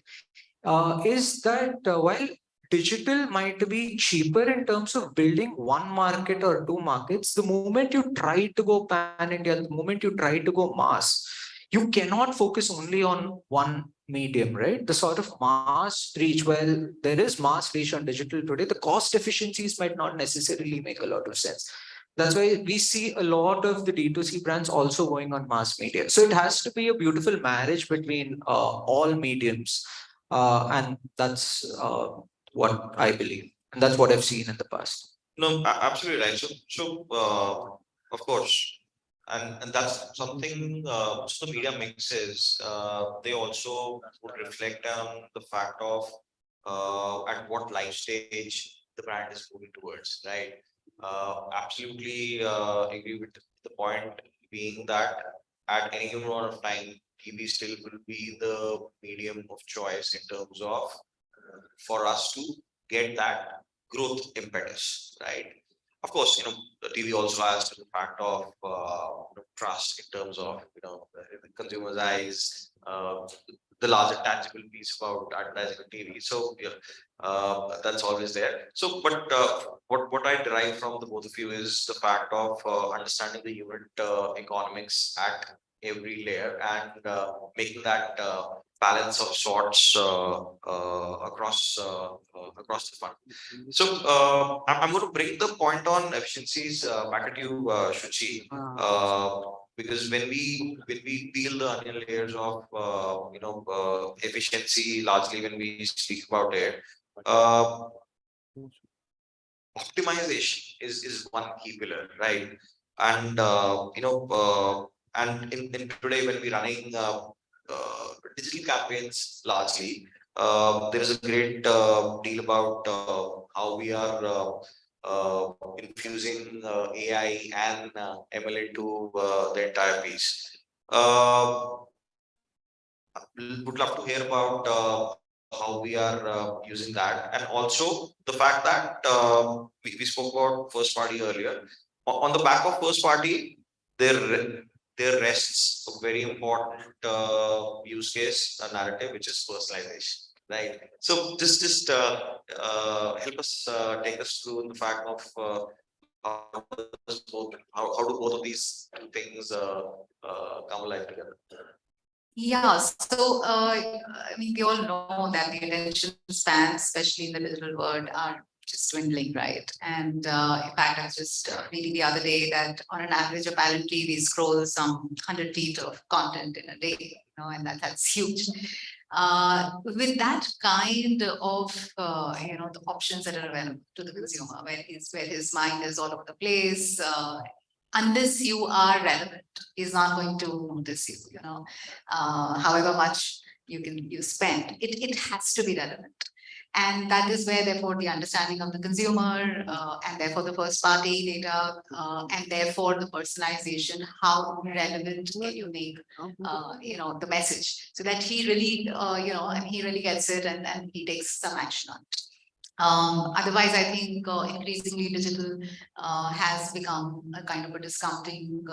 is that while digital might be cheaper in terms of building one market or 2 markets, the moment you try to go pan-India, the moment you try to go mass, you cannot focus only on one medium, right? The sort of mass reach, well, there is mass reach on digital today, the cost efficiencies might not necessarily make a lot of sense. That's why we see a lot of the D2C brands also going on mass media. So it has to be a beautiful marriage between all mediums. And that's what I believe. And that's what I've seen in the past. No, absolutely right. Of course, and that's something. So the media mixes. They also would reflect on the fact of at what life stage the brand is moving towards, right? Absolutely agree with the point being that at any given point of time, TV still will be the medium of choice in terms of for us to get that growth impetus, right? Of course, the TV also has the fact of trust in terms of the consumer's eyes, the larger tangible piece about advertising on TV. So yeah, that's always there. So, but what I derive from the both of you is the fact of understanding the unit economics at every layer and making that balance of sorts across the fund. So I'm going to bring the point on efficiencies back at you, Shuchi, because when we peel the onion layers of efficiency, largely when we speak about it, optimization is one key pillar, right? And and in today when we're running digital campaigns largely, there is a great deal about how we are infusing AI and ML into the entire piece. Would love to hear about how we are using that, and also the fact that we spoke about first party earlier. On the back of first party, there rests a very important use case, a narrative, which is personalization, right? So just help us take us through the fact of how do both of these two things come alive together? Yeah, so I mean, we all know that the attention spans, especially in the digital world, are just dwindling, right? And in fact, I was just reading the other day that on an average, apparently, we scroll some 100 feet of content in a day, and that's huge. With that kind of the options that are available to the consumer, where his mind is all over the place, unless you are relevant, he's not going to notice you. However much you spend, it has to be relevant. And that is where, therefore, the understanding of the consumer, and therefore the first party data, and therefore the personalization, how relevant can you make, the message, so that he really, and he really gets it, and he takes some action on it. Otherwise, I think increasingly digital has become a kind of a discounting,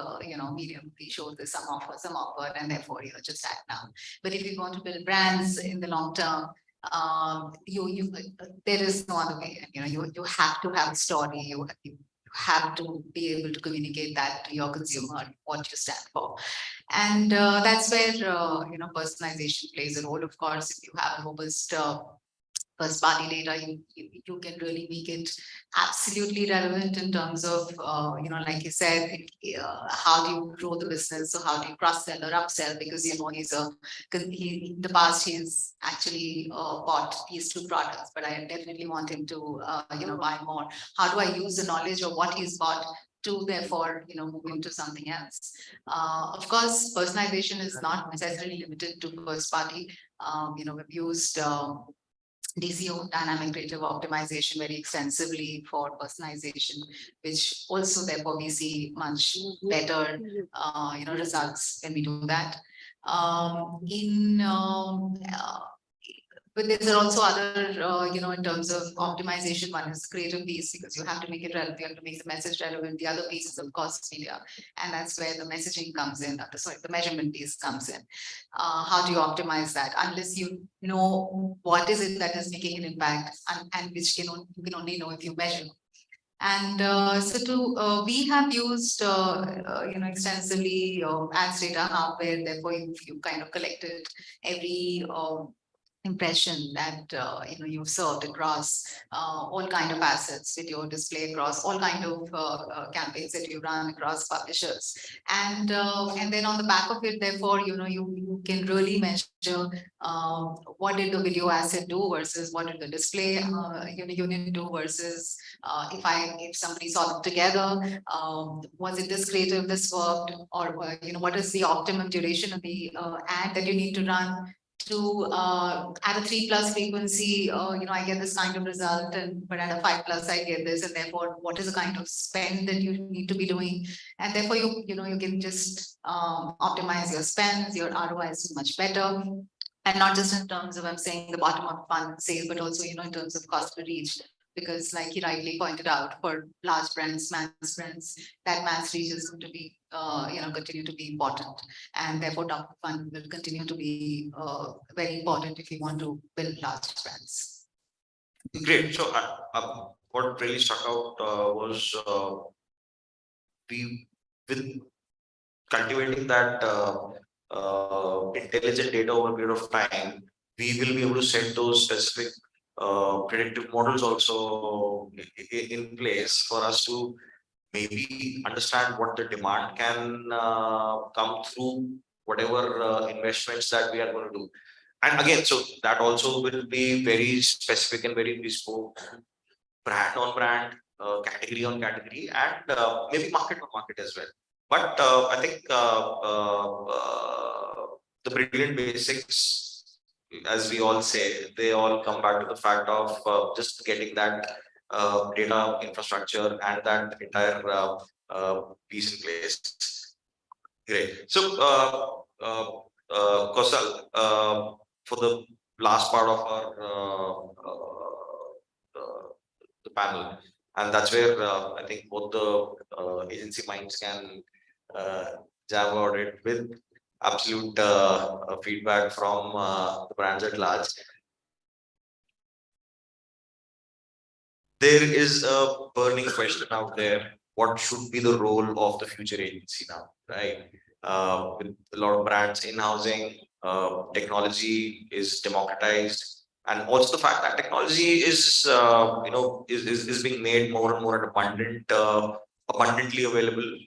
medium. We show this some offer, and therefore, just act now. But if you want to build brands in the long term, there is no other way. You have to have a story. You have to be able to communicate that to your consumer, what you stand for. And that's where, personalization plays a role. Of course, if you have robust first party data, you can really make it absolutely relevant in terms of, like you said, how do you grow the business? So how do you cross sell or upsell? Because, in the past, he's actually bought these two products, but I definitely want him to, buy more. How do I use the knowledge of what he's bought to therefore, move into something else? Of course, personalization is not necessarily limited to first party. We've used DCO, dynamic creative optimization, very extensively for personalization, which also therefore we see much better, results when we do that. But there's also other, in terms of optimization. One is creative piece, because you have to make it relevant, you have to make the message relevant. The other piece is, of course, media, and that's where the messaging comes in. The measurement piece comes in. How do you optimize that? Unless you know what is it that is making an impact, and which you can only know if you measure. And we have used, extensively ads data, where therefore you kind of collected every impression that you've served across all kind of assets, video display across all kind of campaigns that you run across publishers, and then on the back of it, therefore, you can really measure what did the video asset do versus what did the display unit do versus if somebody saw them together, was it this creative, this worked, or what is the optimum duration of the ad that you need to run to at a 3+ frequency, I get this kind of result, but at a 5+ I get this, and therefore what is the kind of spend that you need to be doing, and therefore you can just optimize your spends. Your ROI is much better, and not just in terms of, I'm saying, the bottom of funnel sale, but also in terms of cost per reach. Because, like he rightly pointed out, for large brands, mass brands, that mass reach is going to be, continue to be important, and therefore top of funnel will continue to be very important if you want to build large brands. Great. So, what really stuck out was with cultivating that intelligent data over a period of time, we will be able to set those specific predictive models also in place for us to maybe understand what the demand can come through whatever investments that we are going to do. And again, so that also will be very specific and very bespoke, brand on brand, category on category, and maybe market on market as well. But I think the brilliant basics, as we all say, they all come back to the fact of just getting that data infrastructure and that entire piece in place. Great. So, Kausal, for the last part of our the panel, and that's where I think both the agency minds can jam about it with absolute feedback from the brands at large. There is a burning question out there: what should be the role of the future agency now, right? With a lot of brands in-housing, technology is democratized. And also the fact that technology is, is being made more and more abundantly available.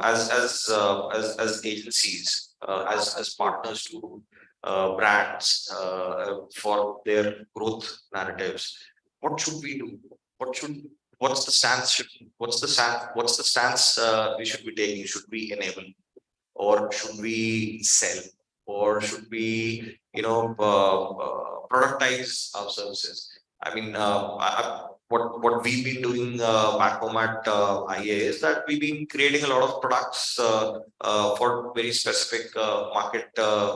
As agencies, as partners to brands for their growth narratives, what should we do? What's the stance? What's the stance we should be taking? Should we enable, or should we sell, or should we, productize our services? I mean, what we've been doing back home at IA is that we've been creating a lot of products for very specific market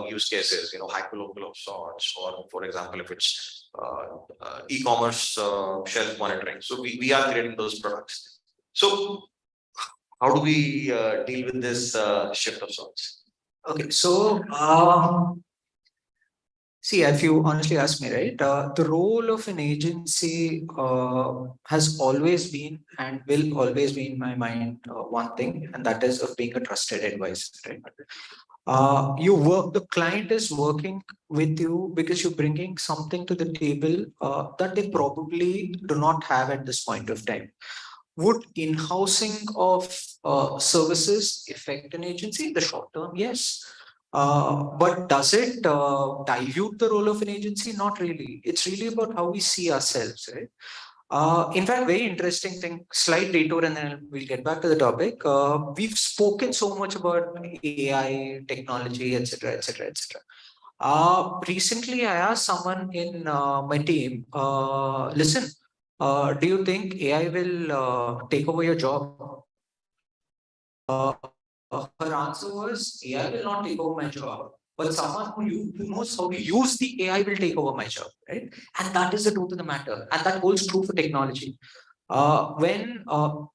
use cases, hyperlocal of sorts, or for example, if it's e-commerce shelf monitoring. So we are creating those products. So how do we deal with this shift of sorts? Okay, so see, if you honestly ask me, right, the role of an agency has always been and will always be in my mind one thing, and that is of being a trusted advisor, right? The client is working with you because you're bringing something to the table that they probably do not have at this point of time. Would in-housing of services affect an agency in the short term? Yes. But does it dilute the role of an agency? Not really. It's really about how we see ourselves, right? In fact, very interesting thing, slight detour, and then we'll get back to the topic. We've spoken so much about AI, technology, etc., etc., etc. Recently, I asked someone in my team, listen, do you think AI will take over your job? Her answer was, AI will not take over my job, but someone who knows how to use the AI will take over my job, right? And that is the truth of the matter. And that holds true for technology. When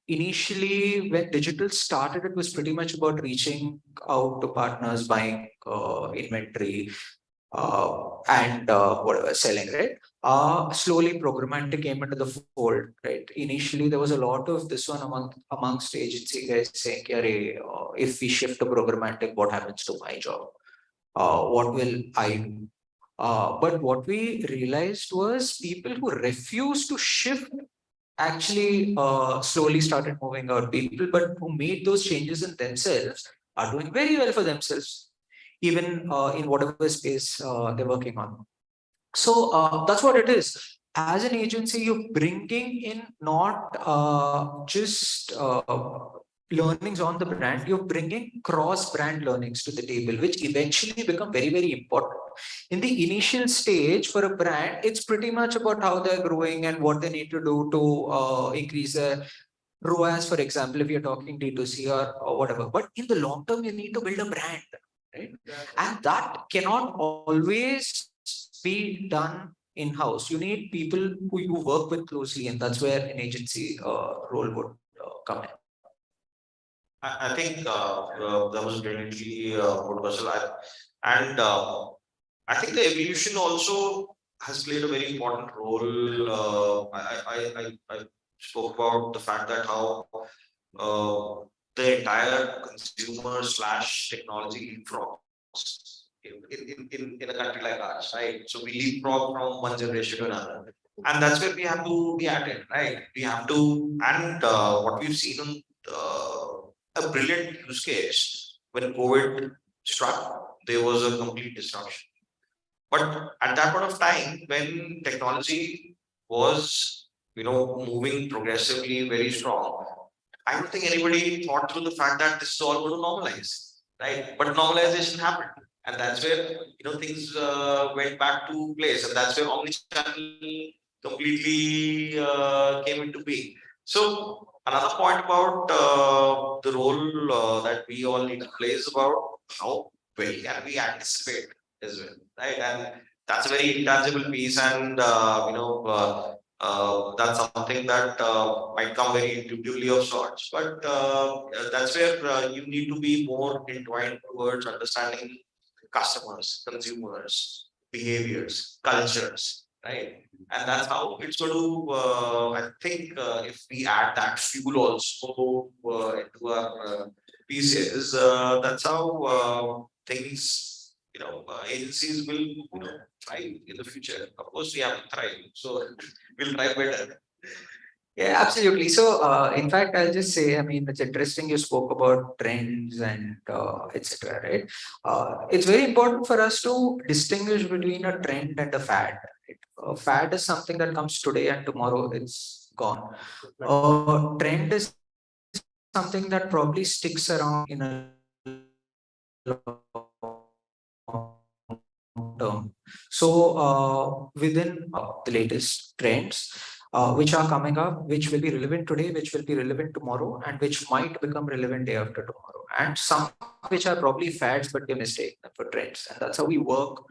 initially, when digital started, it was pretty much about reaching out to partners, buying inventory, and whatever, selling, right? Slowly programmatic came into the fold, right? Initially, there was a lot of this one amongst agency guys saying, if we shift to programmatic, what happens to my job? What will I do? But what we realized was people who refused to shift actually slowly started moving out. People, but who made those changes in themselves are doing very well for themselves, even in whatever space they're working on. So that's what it is. As an agency, you're bringing in not just learnings on the brand, you're bringing cross-brand learnings to the table, which eventually become very, very important. In the initial stage for a brand, it's pretty much about how they're growing and what they need to do to increase their ROAS, for example, if you're talking D2C or whatever. But in the long term, you need to build a brand, right? And that cannot always be done in-house. You need people who you work with closely, and that's where an agency role would come in. I think that was brilliantly put, Vatsal. And I think the evolution also has played a very important role. I spoke about the fact that how the entire consumer slash technology leapfrogs in a country like ours, right? So we leapfrog from one generation to another. And that's where we have to be at it, right? We have to, and what we've seen on a brilliant use case when COVID struck, there was a complete disruption. But at that point of time, when technology was, moving progressively very strong, I don't think anybody thought through the fact that this is all going to normalize, right? But normalization happened, and that's where things went back to place, and that's where omnichannel completely came into being. So another point about the role that we all need to play is about how well can we anticipate as well, right? And that's a very intangible piece, and that's something that might come very intuitively of sorts. But that's where you need to be more entwined towards understanding customers, consumers, behaviors, cultures, right? And that's how it's going to, I think, if we add that fuel also into our pieces, that's how things, agencies will thrive in the future. Of course, we have to thrive, so we'll thrive better. Yeah, absolutely. So, in fact, I'll just say, I mean, it's interesting you spoke about trends and etc. Right? It's very important for us to distinguish between a trend and a fad. Right? A fad is something that comes today and tomorrow it's gone. Trend is something that probably sticks around in a long term. So, within the latest trends, which are coming up, which will be relevant today, which will be relevant tomorrow, and which might become relevant day after tomorrow. And some which are probably fads, but we mistake them for trends. And that's how we work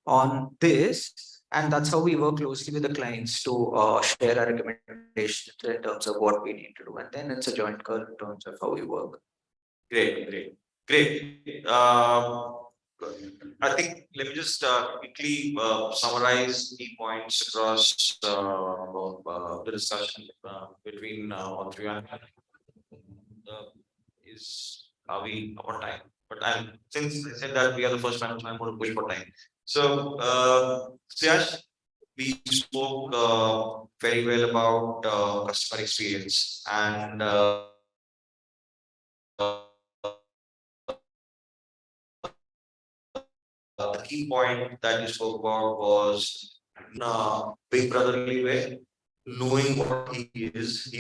on this. And that's how we work closely with the clients to share our recommendations in terms of what we need to do. And then it's a joint call in terms of how we work. Great. I think let me just quickly summarize key points across the discussion between all three. Are we on time? But since I said that we are the first panel, I'm going to push for time. So, Siyash, we spoke very well about customer experience and the key point that you spoke about was in a big brotherly way, knowing what he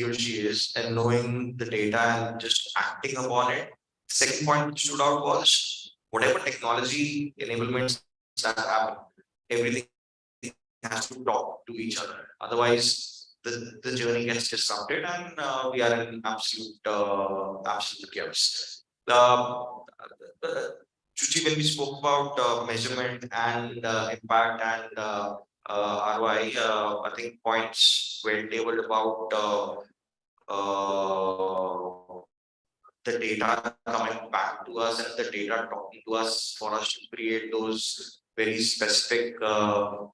or she is, and knowing the data and just acting upon it. Second point that stood out was whatever technology enablements that happen, everything has to talk to each other. Otherwise, the journey gets disrupted and we are in absolute chaos. Chuchi, when we spoke about measurement and impact and ROI, I think points were tabled about the data coming back to us and the data talking to us for us to create those very specific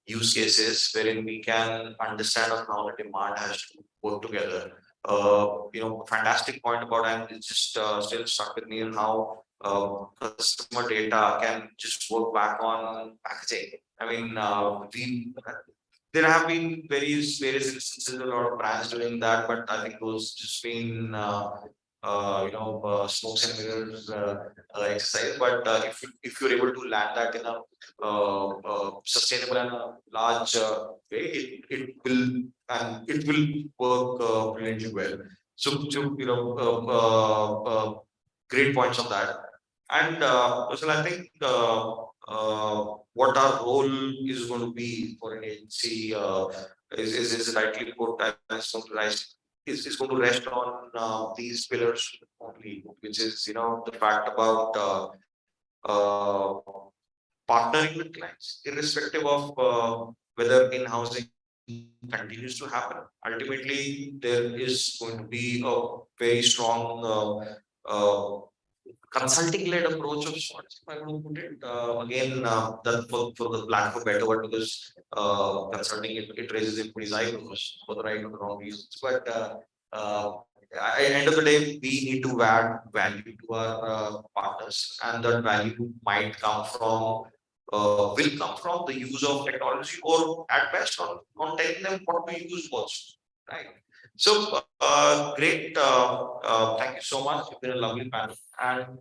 use cases wherein we can understand on how the demand has to work together. Fantastic point about, and it's just still stuck with me on how customer data can just work back on packaging. I mean, there have been various instances, a lot of brands doing that, but I think those just been smokes and mirrors exercise. But if you're able to land that in a sustainable and a large way, it will work brilliantly well. So great points on that. And so I think what our role is going to be for an agency is rightly put as summarized. Is going to rest on these pillars only, which is the fact about partnering with clients, irrespective of whether in-housing continues to happen. Ultimately, there is going to be a very strong consulting-led approach of sorts, if I want to put it. Again, that for the lack of a better word, because consulting it raises everybody's eyebrows for the right or the wrong reasons. But at the end of the day, we need to add value to our partners, and that value might come from will come from the use of technology, or at best on telling them what to use most, right? So great. Thank you so much. It's been a lovely panel. And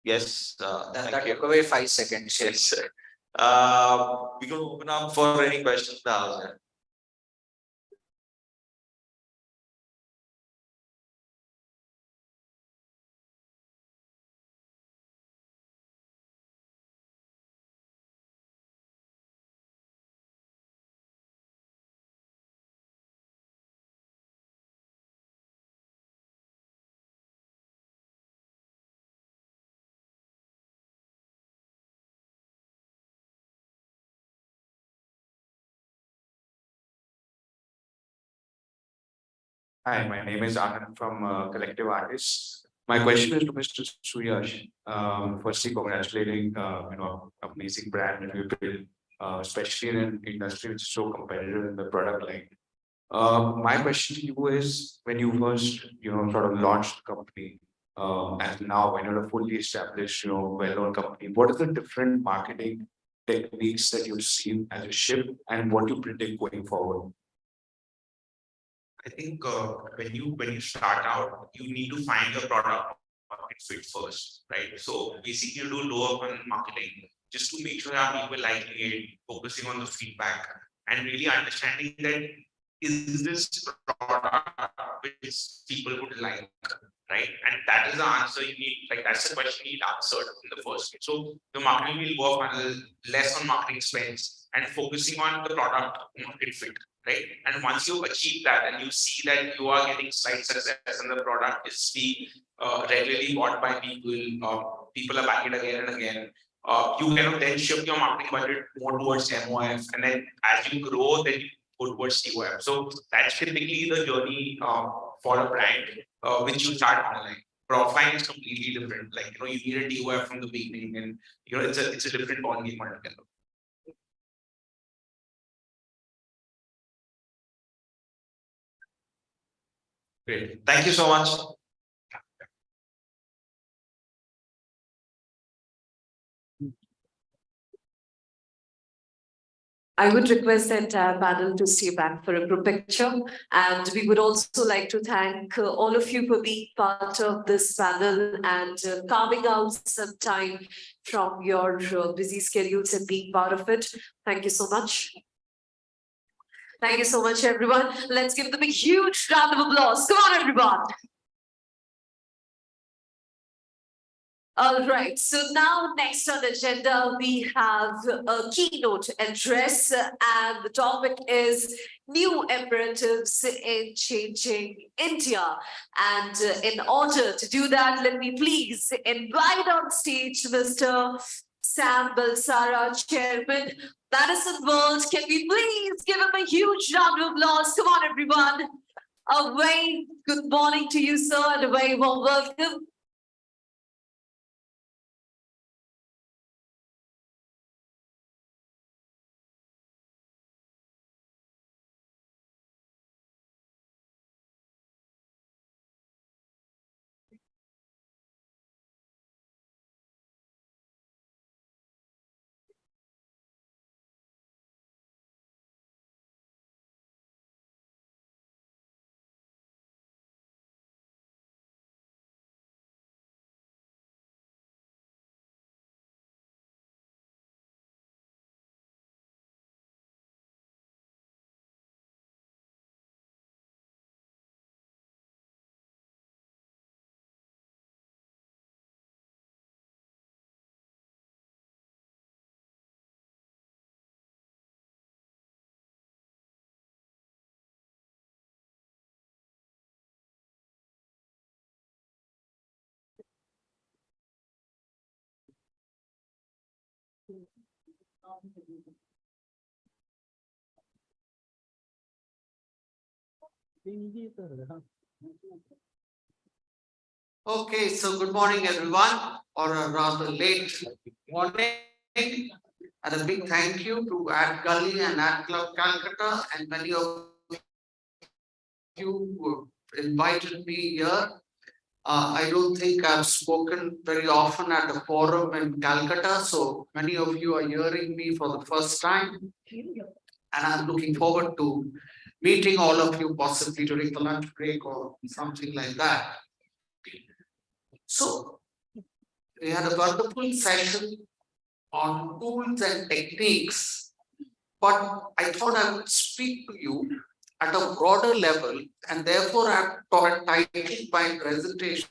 yes, That took away 5 seconds. yes. We can open up for any questions now. Hi, my name is Anand from Collective Artists. My question is to Mr. Suyash. Firstly, congratulating amazing brand that you built, especially in an industry which is so competitive in the product line. My question to you is, when you first sort of launched the company, And now when you're a fully established, well-known company, what are the different marketing techniques that you've seen as a shift and what you predict going forward? I think when you start out, you need to find the product market fit first, right? So basically, you do low up on marketing just to make sure that people liking it, focusing on the feedback, and really understanding that is this product which people would like, right? And that is the answer you need. Like that's the question you need answered in the first place. So the marketing will work on less on marketing spends and focusing on the product market fit, right? And once you achieve that and you see that you are getting slight success and the product is being regularly bought by people, people are buying it again and again. You kind of then shift your marketing budget more towards MOF, and then as you grow, then you go towards TOF. So that's typically the journey for a brand, which you start online. But offline is completely different. Like you need a TOF from the beginning, and it's a different ball game altogether. Great. Thank you so much. I would request the entire panel to stay back for a group picture. And we would also like to thank all of you for being part of this panel and carving out some time from your busy schedules and being part of it. Thank you so much. Thank you so much, everyone. Let's give them a huge round of applause. Come on, everyone. All right, so now next on the agenda, we have a keynote address, and the topic is new imperatives in changing India. And in order to do that, let me please invite on stage Mr. Sam Balsara, Chairman, Madison World. Can we please give him a huge round of applause? Come on, everyone. A very good morning to you, sir, and a very warm welcome. Okay, so good morning, everyone, or a rather late morning. And a big thank you to Ad Gully and Ad Club Calcutta and many of you who invited me here. I don't think I've spoken very often at a forum in Calcutta, so many of you are hearing me for the first time. And I'm looking forward to meeting all of you possibly during the lunch break or something like that. So we had a wonderful session on tools and techniques, but I thought I would speak to you at a broader level, and therefore I've titled my presentation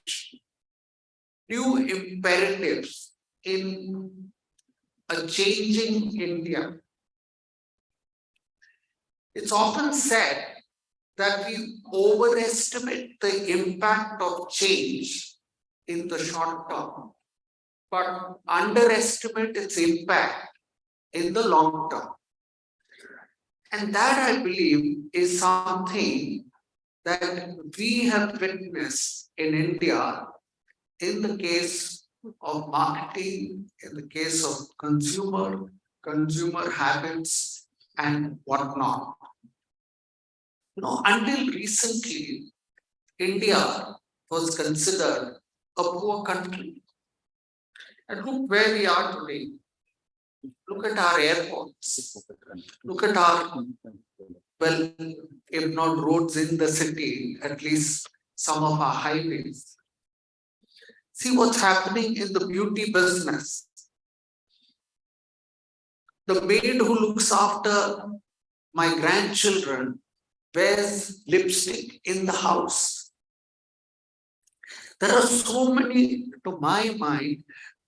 New Imperatives in a Changing India. It's often said that we overestimate the impact of change in the short term, but underestimate its impact in the long term. And that, I believe, is something that we have witnessed in India in the case of marketing, in the case of consumer habits and whatnot. Until recently, India was considered a poor country. And look where we are today. Look at our airports. Look at our, well, if not roads in the city, at least some of our highways. See what's happening in the beauty business. The maid who looks after my grandchildren wears lipstick in the house. There are so many, to my mind,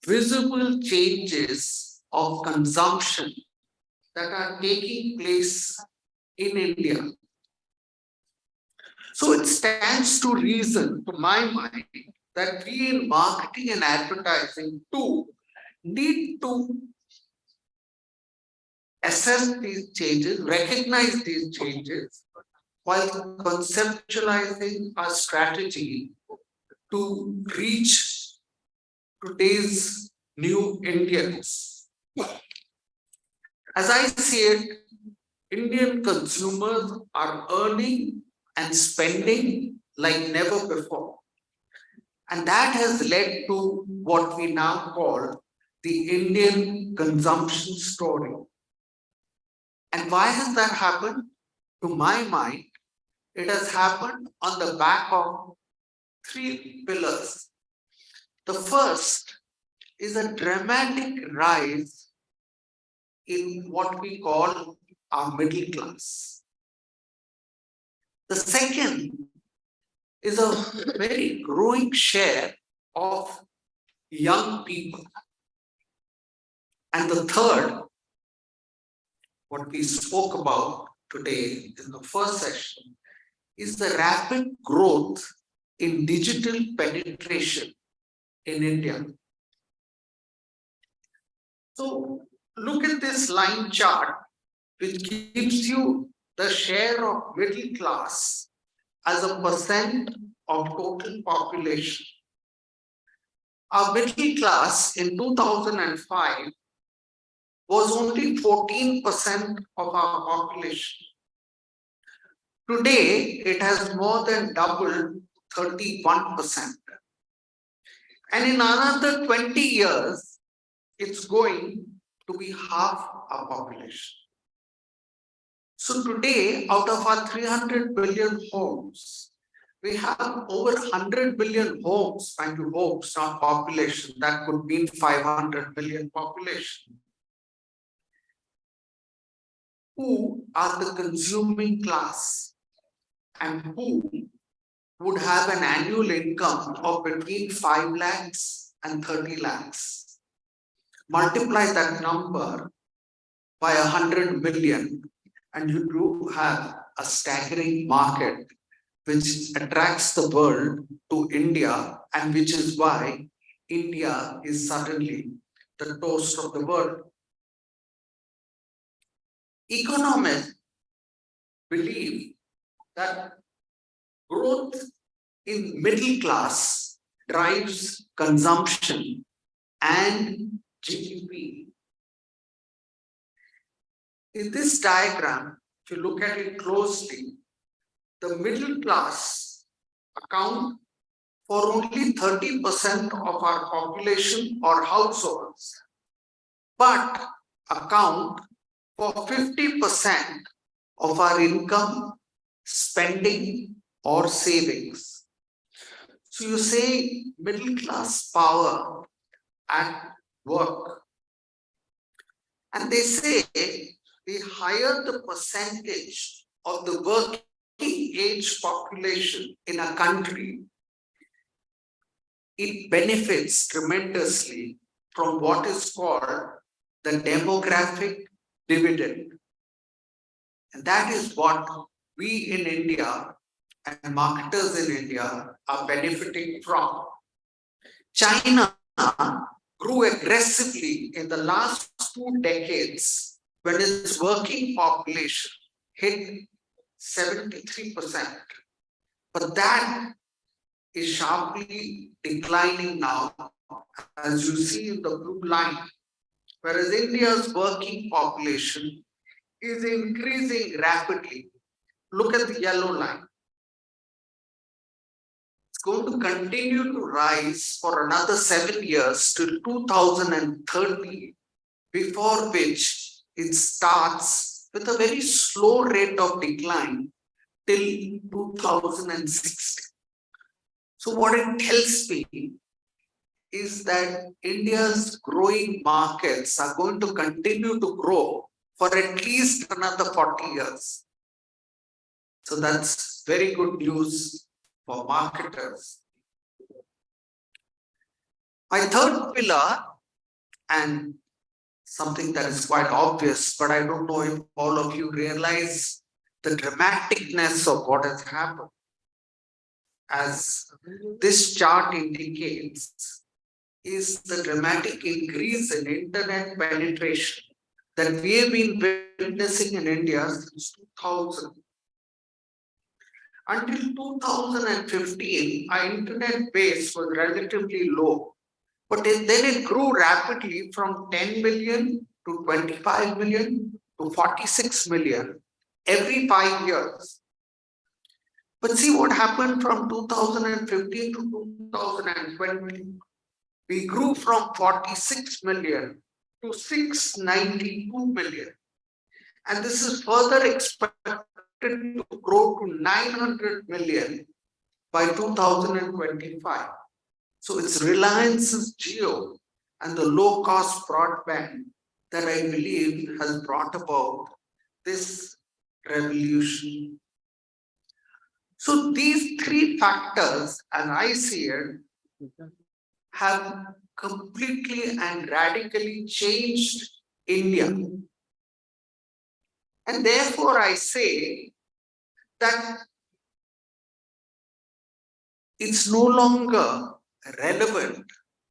visible changes of consumption that are taking place in India. So it stands to reason, to my mind, that we in marketing and advertising too need to assess these changes, recognize these changes, while conceptualizing our strategy to reach today's new Indians. As I see it, Indian consumers are earning and spending like never before. And that has led to what we now call the Indian consumption story. And why has that happened? To my mind, it has happened on the back of three pillars. The first is a dramatic rise in what we call our middle class. The second is a very growing share of young people. And the third, what we spoke about today in the first session, is the rapid growth in digital penetration in India. So look at this line chart, which gives you the share of middle class as a percent of total population. Our middle class in 2005 was only 14% of our population. Today, it has more than doubled, 31%. And in another 20 years, it's going to be half our population. So today, out of our 300 billion homes, we have over 100 billion homes, mind you, homes, not population. That could mean 500 million population. Who are the consuming class and who would have an annual income of between 5 lakhs and 30 lakhs. Multiply that number by 100 million and you do have a staggering market which attracts the world to India, and which is why India is suddenly the toast of the world. Economists believe that growth in middle class drives consumption and GDP. In this diagram, if you look at it closely, the middle class account for only 30% of our population or households, but account for 50% of our income, spending, or savings. So you say middle class power at work. And they say the higher the percentage of the working age population in a country, it benefits tremendously from what is called the demographic dividend. And that is what we in India and marketers in India are benefiting from. China grew aggressively in the last 2 decades when its working population hit 73%. But that is sharply declining now, as you see in the blue line, whereas India's working population is increasing rapidly. Look at the yellow line. going to continue to rise for another 7 years till 2030, before which it starts with a very slow rate of decline till 2060. So what it tells me is that India's growing markets are going to continue to grow for at least another 40 years. So that's very good news for marketers. My third pillar, and something that is quite obvious, but I don't know if all of you realize the dramaticness of what has happened. As this chart indicates, is the dramatic increase in internet penetration that we have been witnessing in India since 2000. Until 2015, our internet base was relatively low, but then it grew rapidly from 10 million to 25 million to 46 million every 5 years. But see what happened from 2015 to 2020. We grew from 46 million to 692 million. And this is further expected to grow to 900 million by 2025. So it's Reliance's Jio and the low-cost broadband that I believe has brought about this revolution. So these three factors, as I see it, have completely and radically changed India. And therefore I say that it's no longer relevant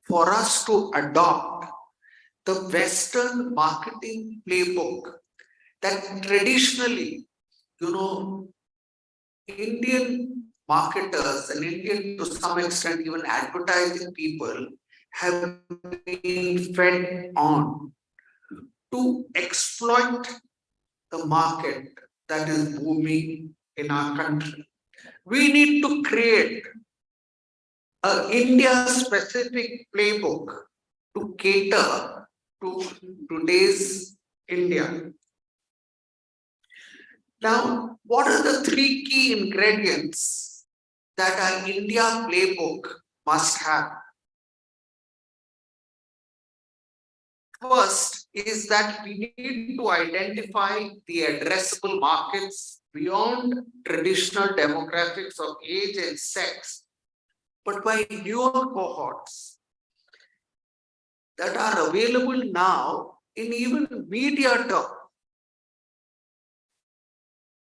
for us to adopt the Western marketing playbook that traditionally, Indian marketers and Indian, to some extent, even advertising people have been fed on to exploit the market that is booming in our country. We need to create an India-specific playbook to cater to today's India. Now, what are the three key ingredients that our India playbook must have? First is that we need to identify the addressable markets beyond traditional demographics of age and sex, but by newer cohorts that are available now in even media term.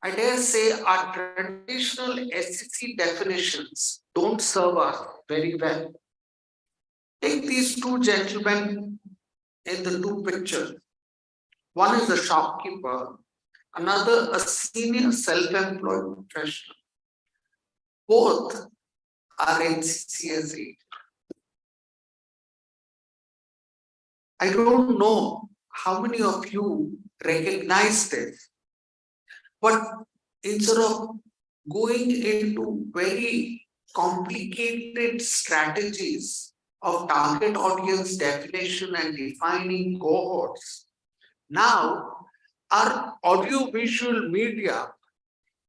I dare say our traditional SEC definitions don't serve us very well. Take these two gentlemen in the two pictures. One is a shopkeeper, another a senior self-employed professional. Both are NCCS 8. I don't know how many of you recognize this, but instead of going into very complicated strategies of target audience definition and defining cohorts, now our audiovisual media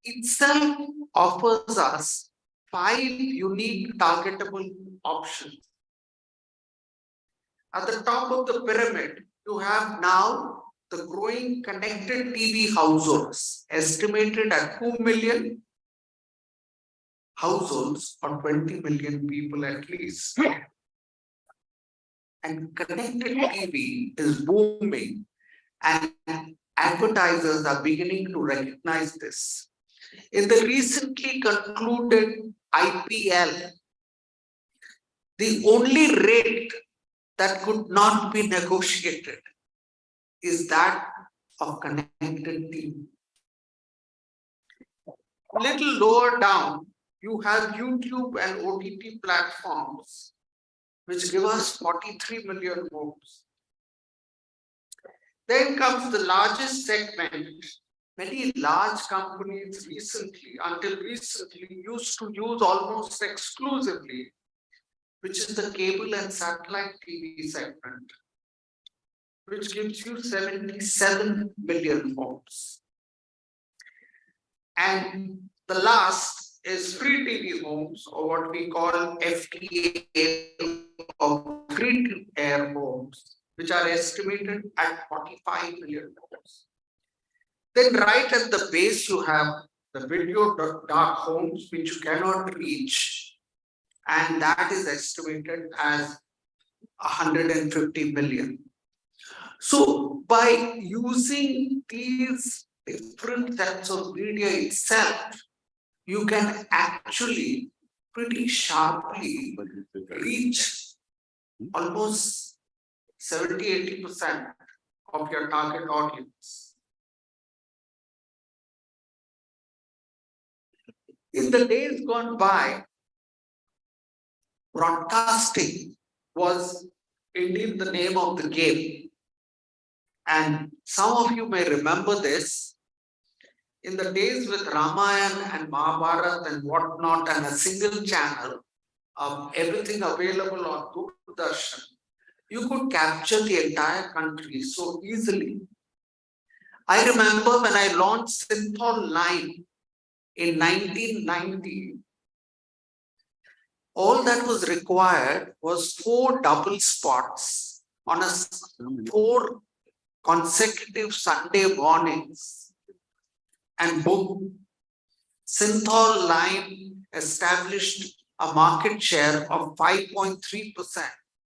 itself offers us 5 unique targetable options. At the top of the pyramid, you have now the growing connected TV households, estimated at 2 million households or 20 million people at least. And connected TV is booming, and advertisers are beginning to recognize this. In the recently concluded IPL, the only rate that could not be negotiated is that of connected TV. A little lower down, you have YouTube and OTT platforms, which give us 43 million homes. Then comes the largest segment, many large companies recently, until recently, used to use almost exclusively, which is the cable and satellite TV segment, which gives you 77 million homes. And the last is free TV homes, or what we call FTA, or free to air homes, which are estimated at 45 million homes. Then right at the base, you have the video dark homes, which you cannot reach, and that is estimated as 150 million. So by using these different sets of media itself, you can actually pretty sharply reach almost 70–80% of your target audience. In the days gone by, broadcasting was indeed the name of the game. And some of you may remember this. In the days with Ramayana and Mahabharata and whatnot, and a single channel of everything available on Doordarshan, you could capture the entire country so easily. I remember when I launched Synthol 9 in 1990, all that was required was 4 double spots on 4 consecutive Sunday mornings, and boom, Synthol 9 established a market share of 5.3%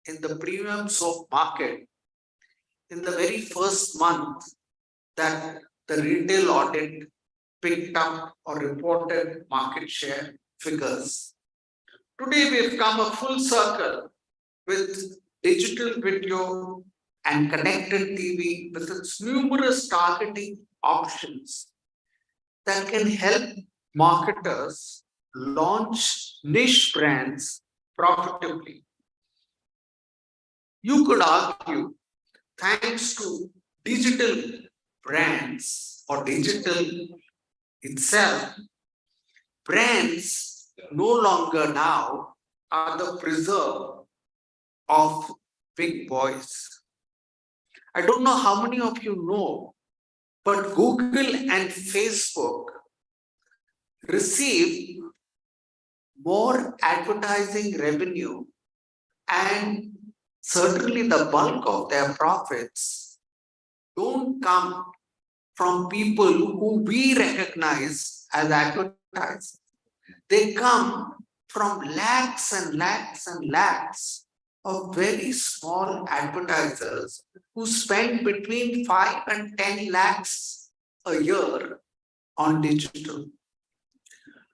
in the premium soap market in the very first month that the retail audit picked up or reported market share figures. Today we've come a full circle with digital video and connected TV with its numerous targeting options that can help marketers launch niche brands profitably. You could argue, thanks to digital brands or digital itself, brands no longer now are the preserve of big boys. I don't know how many of you know, but Google and Facebook receive more advertising revenue, and certainly the bulk of their profits don't come from people who we recognize as advertisers. They come from lakhs and lakhs and lakhs of very small advertisers who spend between 5 and 10 lakhs a year on digital.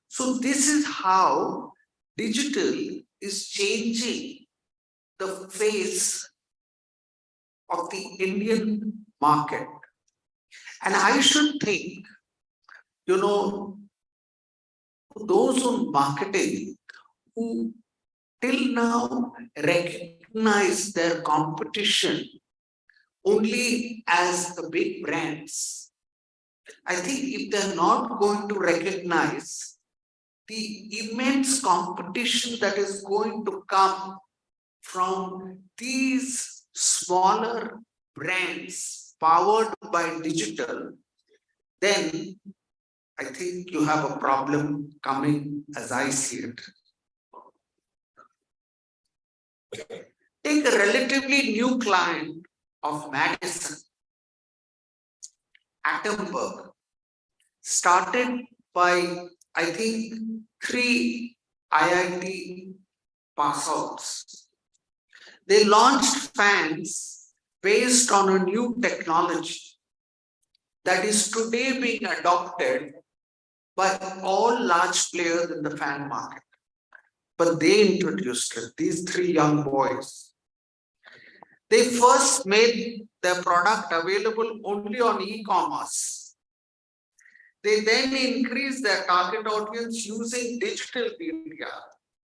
So this is how digital is changing the face of the Indian market. And I should think, those on marketing who till now recognize their competition only as the big brands, I think if they're not going to recognize the immense competition that is going to come from these smaller brands powered by digital, then I think you have a problem coming as I see it. Take a relatively new client of Madison, Attenborough, started by, I think, 3 IIT pass-outs. They launched fans based on a new technology that is today being adopted by all large players in the fan market. But they introduced it, these 3 young boys. They first made their product available only on e-commerce. They then increased their target audience using digital media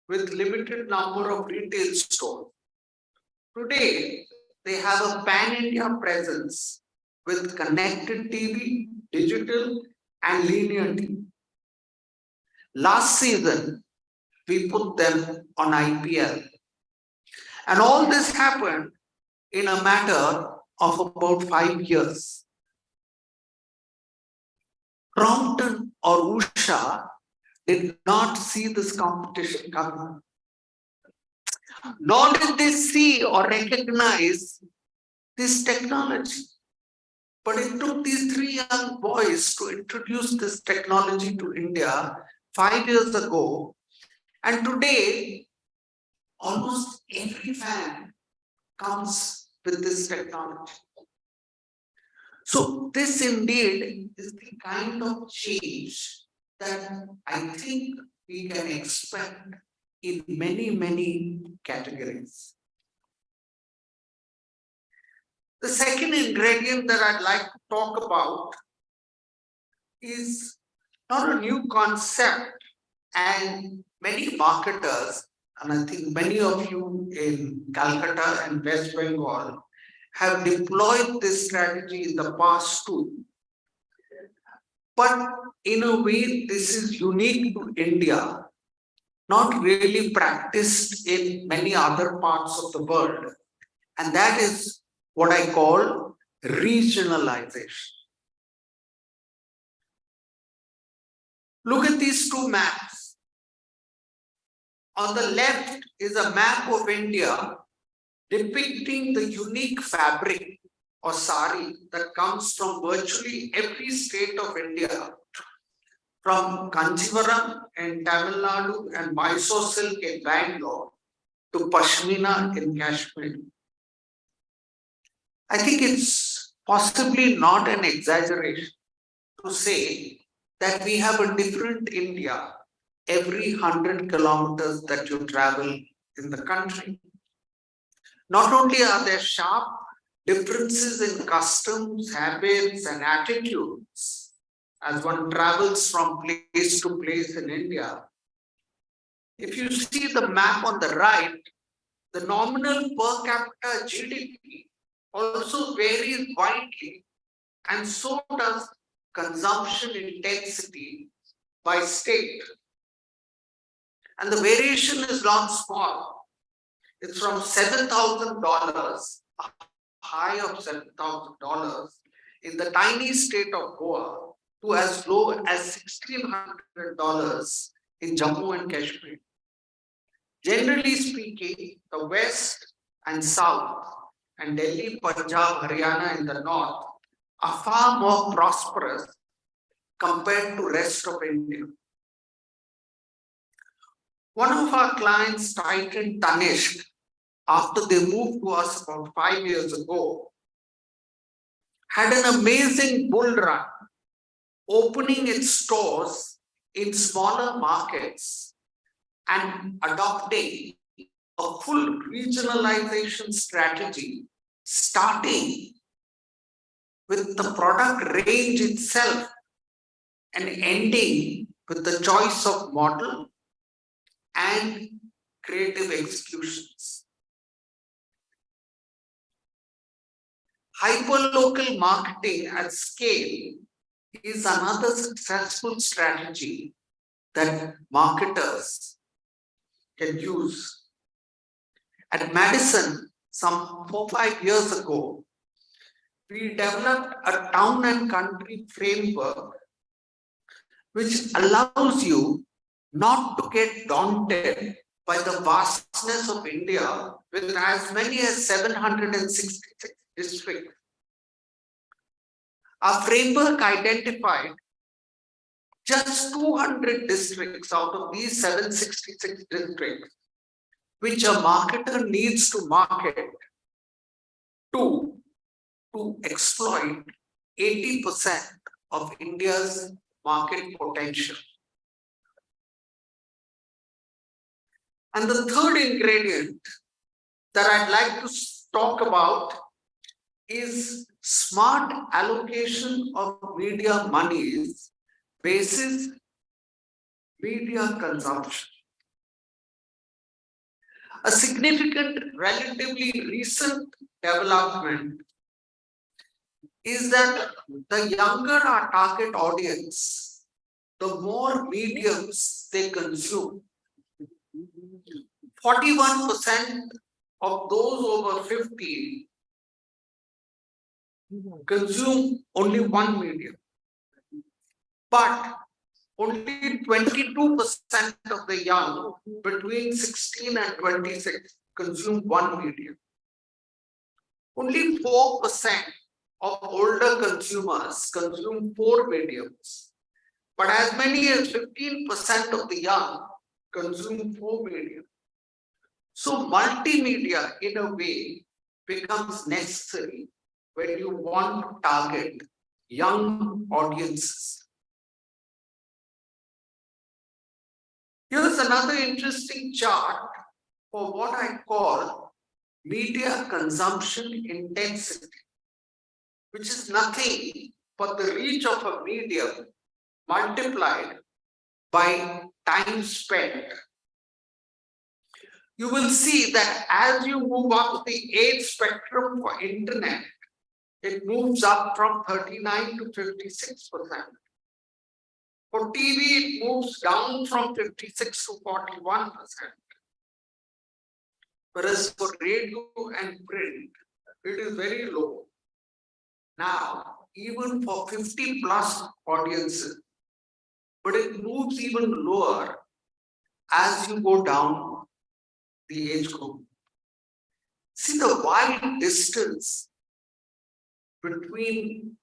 with limited number of retail stores. Today, they have a pan-India presence with connected TV digital, and linear TV. Last season, we put them on IPL. And all this happened in a matter of about 5 years. Crompton or Usha did not see this competition coming. Nor did they see or recognize this technology. But it took these 3 young boys to introduce this technology to India 5 years ago. And today, almost every fan comes with this technology. So this indeed is the kind of change that I think we can expect in many, many categories. The second ingredient that I'd like to talk about is not a new concept, and many marketers, and I think many of you in Calcutta and West Bengal have deployed this strategy in the past too. But in a way, this is unique to India, not really practiced in many other parts of the world. And that is what I call regionalization. Look at these 2 maps. On the left is a map of India depicting the unique fabric or sari that comes from virtually every state of India, from Kanchivaram in Tamil Nadu and Mysore silk in Bangalore to Pashmina in Kashmir. I think it's possibly not an exaggeration to say that we have a different India every 100 kilometers that you travel in the country. Not only are there sharp differences in customs, habits, and attitudes as one travels from place to place in India. If you see the map on the right, the nominal per capita GDP also varies widely, and so does consumption intensity by state. And the variation is not small. It's from $7,000, a high of $7,000 in the tiny state of Goa, to as low as $1,600 in Jammu and Kashmir. Generally speaking, the West and South and Delhi, Punjab, Haryana in the North are far more prosperous compared to rest of India. One of our clients, Titan Tanishq, after they moved to us about 5 years ago, had an amazing bull run, opening its stores in smaller markets and adopting a full regionalization strategy, starting with the product range itself and ending with the choice of model and creative executions. Hyperlocal marketing at scale is another successful strategy that marketers can use. At Madison, some 4 or 5 years ago, we developed a town and country framework which allows you not to get daunted by the vastness of India with as many as 766 districts. Our framework identified just 200 districts out of these 766 districts, which a marketer needs to market to exploit 80% of India's market potential. And the third ingredient that I'd like to talk about is smart allocation of media monies basis media consumption. A significant, relatively recent development is that the younger our target audience, the more mediums they consume. 41% of those over 50 consume only one medium. But only 22% of the young between 16 and 26 consume one medium. Only 4% of older consumers consume 4 mediums, but as many as 15% of the young consume 4 mediums. So multimedia in a way becomes necessary when you want to target young audiences. Here's another interesting chart for what I call media consumption intensity, which is nothing but the reach of a medium multiplied by time spent. You will see that as you move up the age spectrum for internet, it moves up from 39 to 56%. For TV, it moves down from 56 to 41%. Whereas for radio and print, it is very low. Now, even for 50 plus audiences, but it moves even lower as you go down the age group. See the wide distance between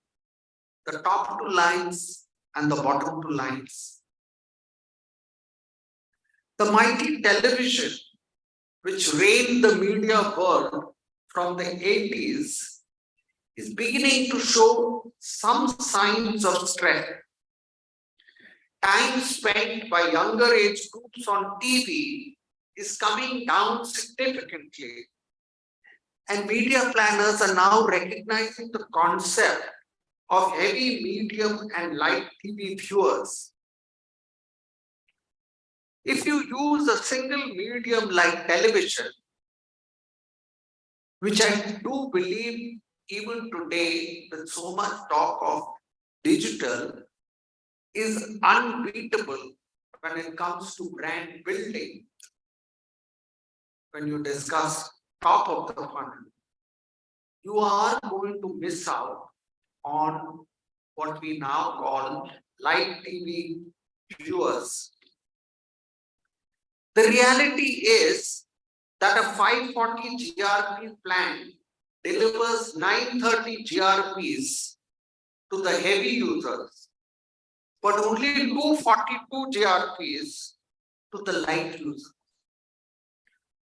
the top 2 lines and the bottom 2 lines. The mighty television, which reigned the media world from the 80s, is beginning to show some signs of strength. Time spent by younger age groups on TV is coming down significantly. And media planners are now recognizing the concept of heavy, medium, and light TV viewers. If you use a single medium like television, which I do believe even today, with so much talk of digital, is unbeatable when it comes to brand building. When you discuss top of the funnel, you are going to miss out on what we now call light TV viewers. The reality is that a 540 GRP plan delivers 930 GRPs to the heavy users, but only 242 GRPs to the light users.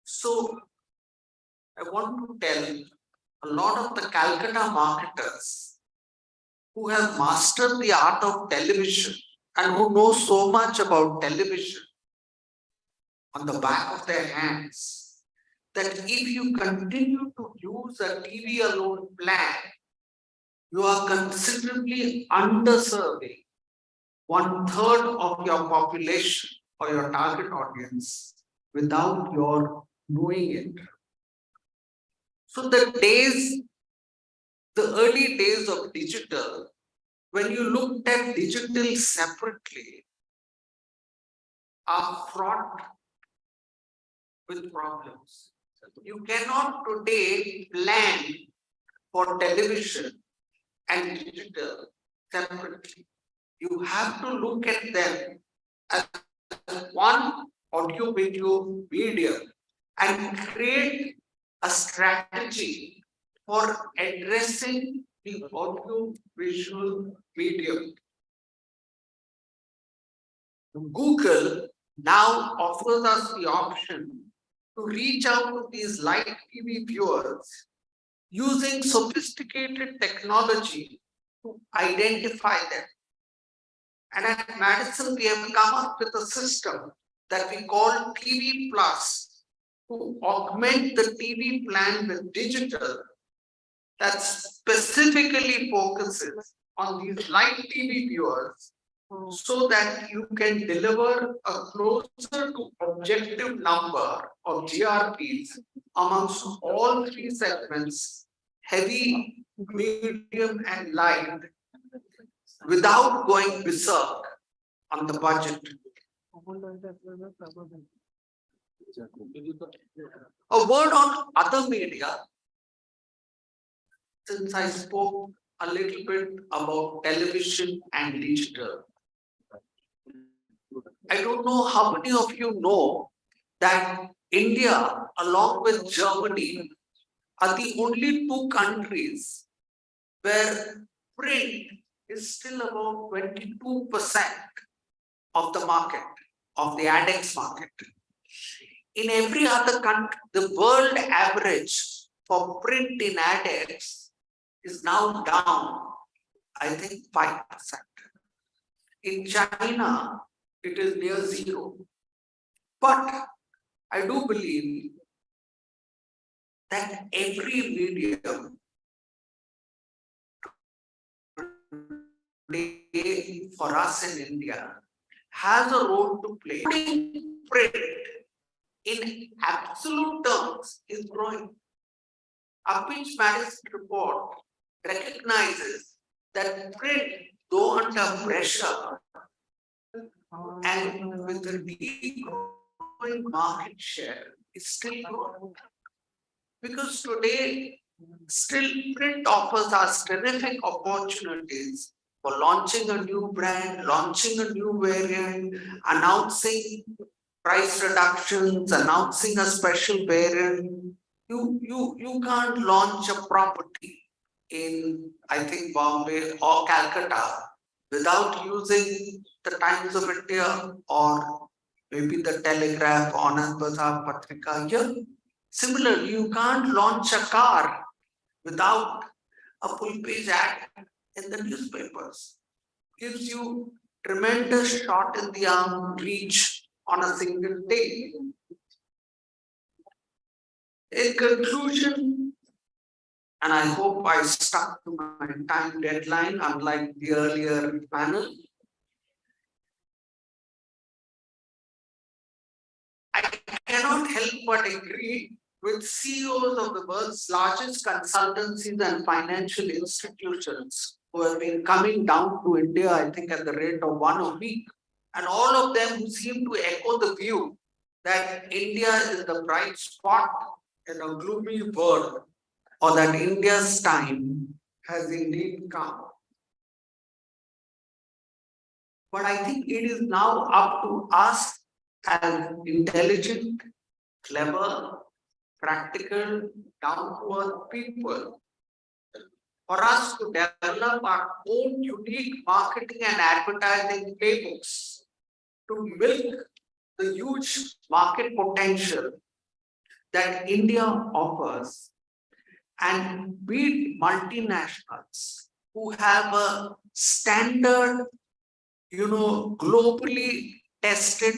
So I want to tell a lot of the Calcutta marketers who have mastered the art of television and who know so much about television on the back of their hands, that if you continue to use a TV alone plan, you are considerably underserving 1/3 of your population or your target audience without your knowing it. So the early days of digital, when you looked at digital separately, are fraught with problems. You cannot today plan for television and digital separately. You have to look at them as one audio-video medium and create a strategy for addressing the audio-visual medium. Google now offers us the option to reach out to these live TV viewers using sophisticated technology to identify them. And at Madison, we have come up with a system that we call TV Plus to augment the TV plan with digital that specifically focuses on these live TV viewers so that you can deliver a closer to objective number of GRPs amongst all 3 segments: heavy, medium, and light without going berserk on the budget. A word on other media, since I spoke a little bit about television and digital. I don't know how many of you know that India, along with Germany, are the only two countries where print is still about 22% of the market, of the ADEX market. In every other country, the world average for print in ADEX is now down, I think 5%. In China, it is near zero. But I do believe that every medium today for us in India has a role to play. Print in absolute terms is growing. A Pinch Madison report recognizes that print, though under pressure and with a degrowing market share, is still growing. Because today, still print offers us terrific opportunities for launching a new brand, launching a new variant, announcing price reductions, announcing a special variant. You can't launch a property in, I think, Bombay or Calcutta without using the Times of India or maybe the Telegraph, Anand Bazar, Patrika here. Similarly, you can't launch a car without a full-page ad in the newspapers. Gives you tremendous shot in the arm reach on a single day. In conclusion, and I hope I stuck to my time deadline, unlike the earlier panel, I cannot help but agree with CEOs of the world's largest consultancies and financial institutions who have been coming down to India, I think, at the rate of one a week. And all of them who seem to echo the view that India is the bright spot in a gloomy world, or that India's time has indeed come. But I think it is now up to us as intelligent, clever, practical, down-to-earth people for us to develop our own unique marketing and advertising playbooks to milk the huge market potential that India offers and beat multinationals who have a standard, globally tested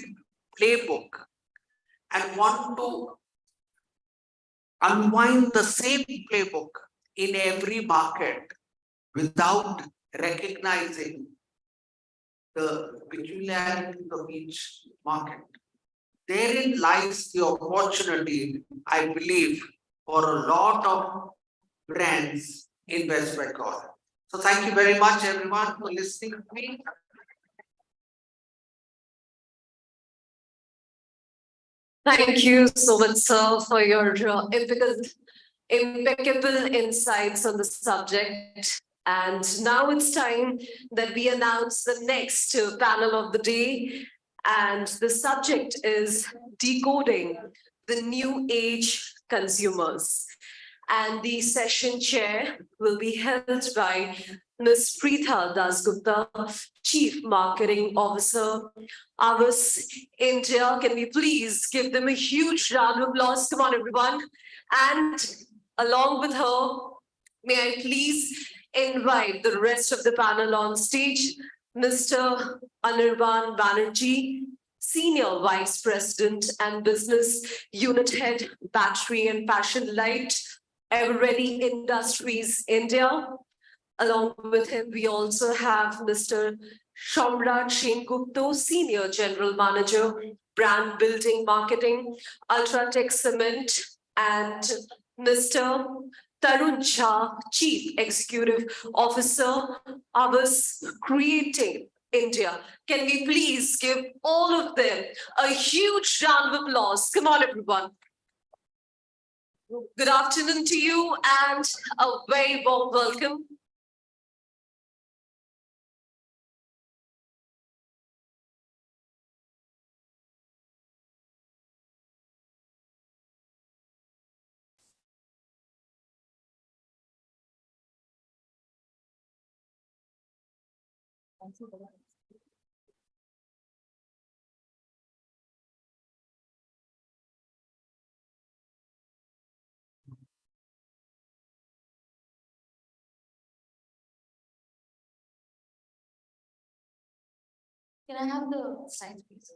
playbook and want to unwind the same playbook in every market without recognizing the peculiarities of each market. Therein lies the opportunity, I believe, for a lot of brands in West Bengal. So thank you very much, everyone, for listening to me. Thank you so much, sir, for your impeccable insights on the subject. And now it's time that we announce the next panel of the day. And the subject is decoding the new age consumers. And the session chair will be held by Ms. Preetha Dasgupta, Chief Marketing Officer, Avis India. Can we please give them a huge round of applause? Come on, everyone. And along with her, may I please invite the rest of the panel on stage, Mr. Anirban Banerjee, Senior Vice President and Business Unit Head, Battery and Fashion Light, Everready Industries India. Along with him, we also have Mr. Shamrat Sengupta, Senior General Manager, Brand Building Marketing, Ultratech Cement, and Mr. Tarun Jha, Chief Executive Officer, ours Creating India. Can we please give all of them a huge round of applause? Come on, everyone. Good afternoon to you and a very warm welcome. Can I have the slides, please?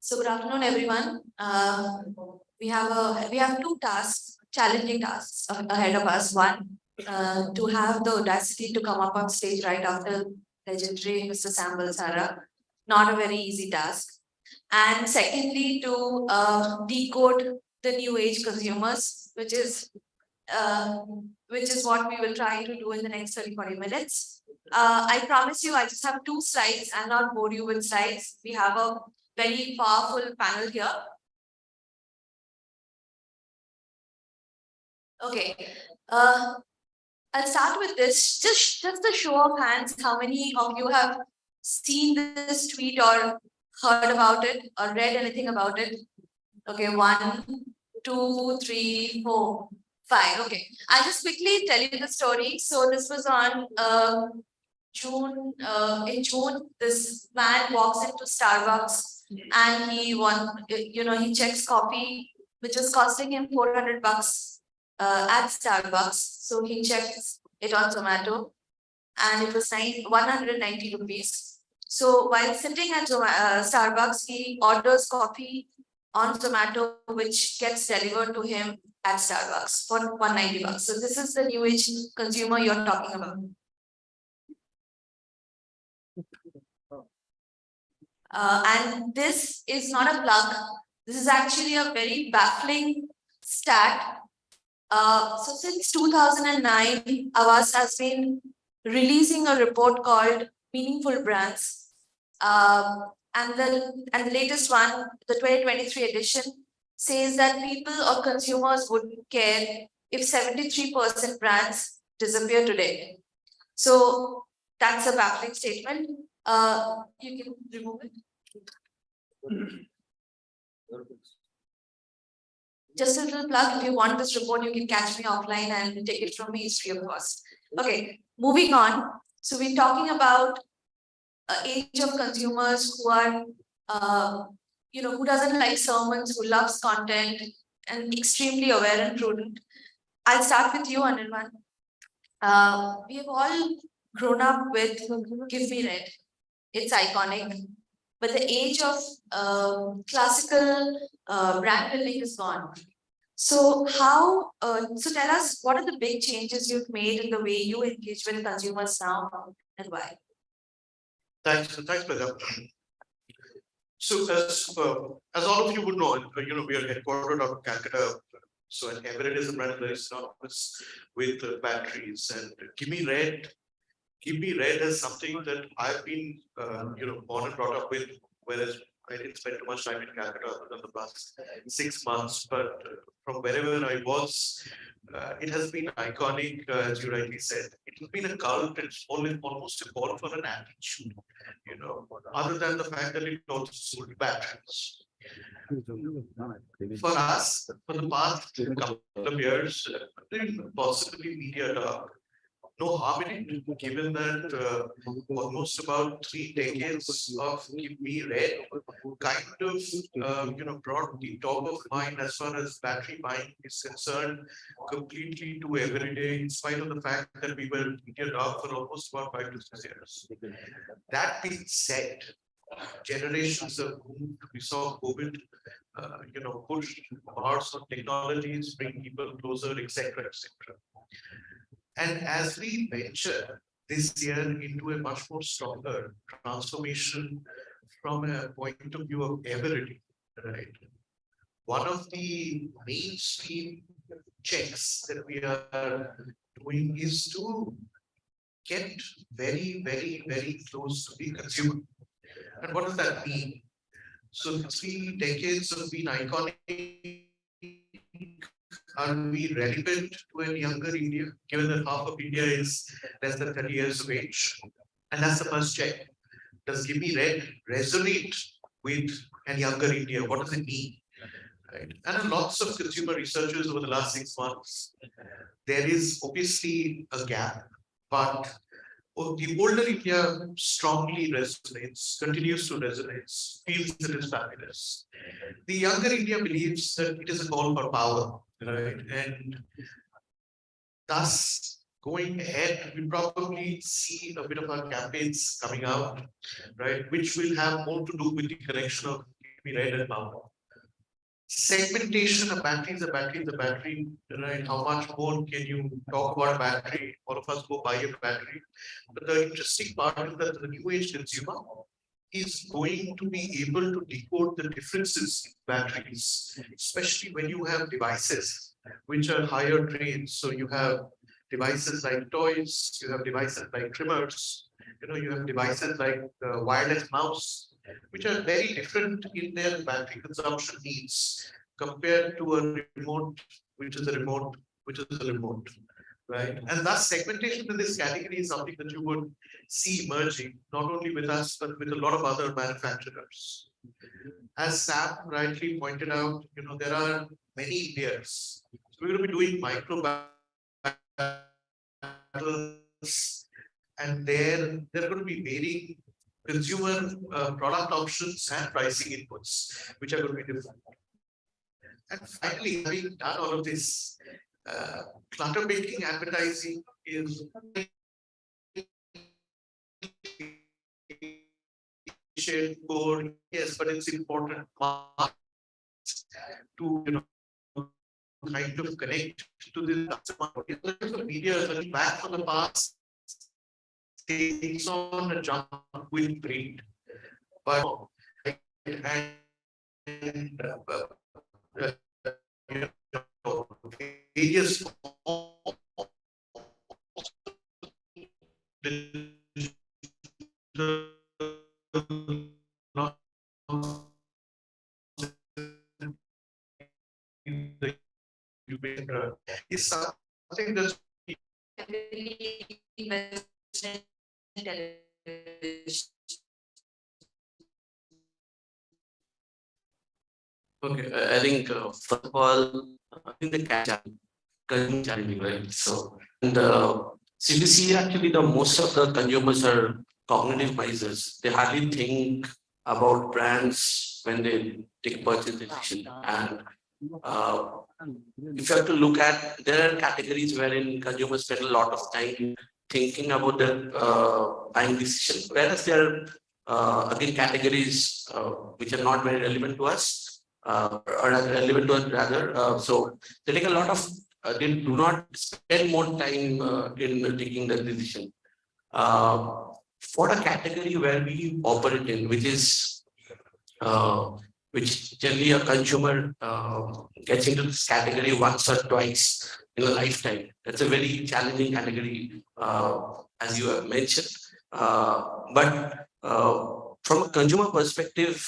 So good afternoon, everyone. We have two tasks, challenging tasks ahead of us. One, to have the audacity to come up on stage right after legendary Mr. Sam Balsara. Not a very easy task. And secondly, to decode the new age consumers, which is what we will try to do in the next 30-40 minutes. I promise you, I just have 2 slides. I'll not bore you with slides. We have a very powerful panel here. Okay, I'll start with this. Just a show of hands. How many of you have seen this tweet or heard about it or read anything about it? Okay, 1, 2, 3, 4, 5. Okay, I'll just quickly tell you the story. So this was on June. In June, this man walks into Starbucks and he checks coffee, which was costing him $400 at Starbucks. So he checks it on Zomato, and it was 190 rupees. So while sitting at Starbucks, he orders coffee on Zomato, which gets delivered to him at Starbucks for $190. So this is the new age consumer you're talking about. And this is not a plug. This is actually a very baffling stat. So since 2009, Avas has been releasing a report called Meaningful Brands. And the latest one, the 2023 edition, says that people or consumers wouldn't care if 73% brands disappear today. So that's a baffling statement. You can remove it. Just a little plug, if you want this report, you can catch me offline and take it from me, it's free of cost. Okay, moving on. So we're talking about an age of consumers who are, who doesn't like sermons, who loves content and extremely aware and prudent. I'll start with you, Anirban. We have all grown up with Give Me Red. It's iconic. But the age of classical brand building is gone. So so tell us, what are the big changes you've made in the way you engage with consumers now and why? Thanks, Pradha. So as all of you would know, we are headquartered out of Calcutta. So Everett is a brand very synonymous with batteries, and Give Me Red is something that I've been, born and brought up with, whereas I didn't spend too much time in Calcutta other than the past 6 months. But from wherever I was, it has been iconic, as you rightly said. It has been a cult. It's almost evolved for an attitude, other than the fact that it also sold batteries. For us, for the past couple of years, possibly media dark, no harm in it, given that almost about 3 decades of Keep Me Red kind of brought the top of mind as far as battery buying is concerned completely to every day, in spite of the fact that we were India dark for almost about 5 to 6 years. That being said, generations have moved. We saw COVID, push bars of technologies, bring people closer, etc., etc. And as we venture this year into a much more stronger transformation from a point of view of everyday, right? One of the mainstream checks that we are doing is to get very, very, very close to the consumer. And what does that mean? So 3 decades of being iconic, are we relevant to a younger India, given that half of India is less than 30 years of age? And that's the first check. Does Give Me Red resonate with a younger India? What does it mean? Right. And lots of consumer researchers over the last 6 months, there is obviously a gap, but the older India strongly resonates, continues to resonate, feels it is fabulous. The younger India believes that it is a call for power, right? And thus, going ahead, we probably see a bit of our campaigns coming out, right? Which will have more to do with the connection of Give Me Red and power. Segmentation of battery is a battery is a battery, right? How much more can you talk about a battery? All of us go buy a battery. But the interesting part is that the new age consumer is going to be able to decode the differences in batteries, especially when you have devices which are higher trained. So you have devices like toys, you have devices like trimmers, you have devices like the wireless mouse, which are very different in their battery consumption needs compared to a remote, which is a remote, right? And thus segmentation in this category is something that you would see emerging, not only with us, but with a lot of other manufacturers. As Sam rightly pointed out, there are many layers. So we're going to be doing micro battles, and there are going to be varying consumer product options and pricing inputs, which are going to be different. And finally, having done all of this, clutter making advertising is core, yes, but it's important to kind of connect to the customer. Media is back from the past. Takes on a jump with print, but various is something that's Okay, I think first of all, I think the challenging, right? So, and so you see, actually, the most of the consumers are cognitive misers. They hardly think about brands when they take purchase decision. And if you have to look at, there are categories wherein consumers spend a lot of time thinking about their buying decision, whereas there are again categories which are not very relevant to us. Or relevant to us rather. So they take a lot of, they do not spend more time in taking the decision. For a category where we operate in, which is, which generally a consumer gets into this category once or twice in a lifetime. That's a very challenging category, as you have mentioned. But from a consumer perspective,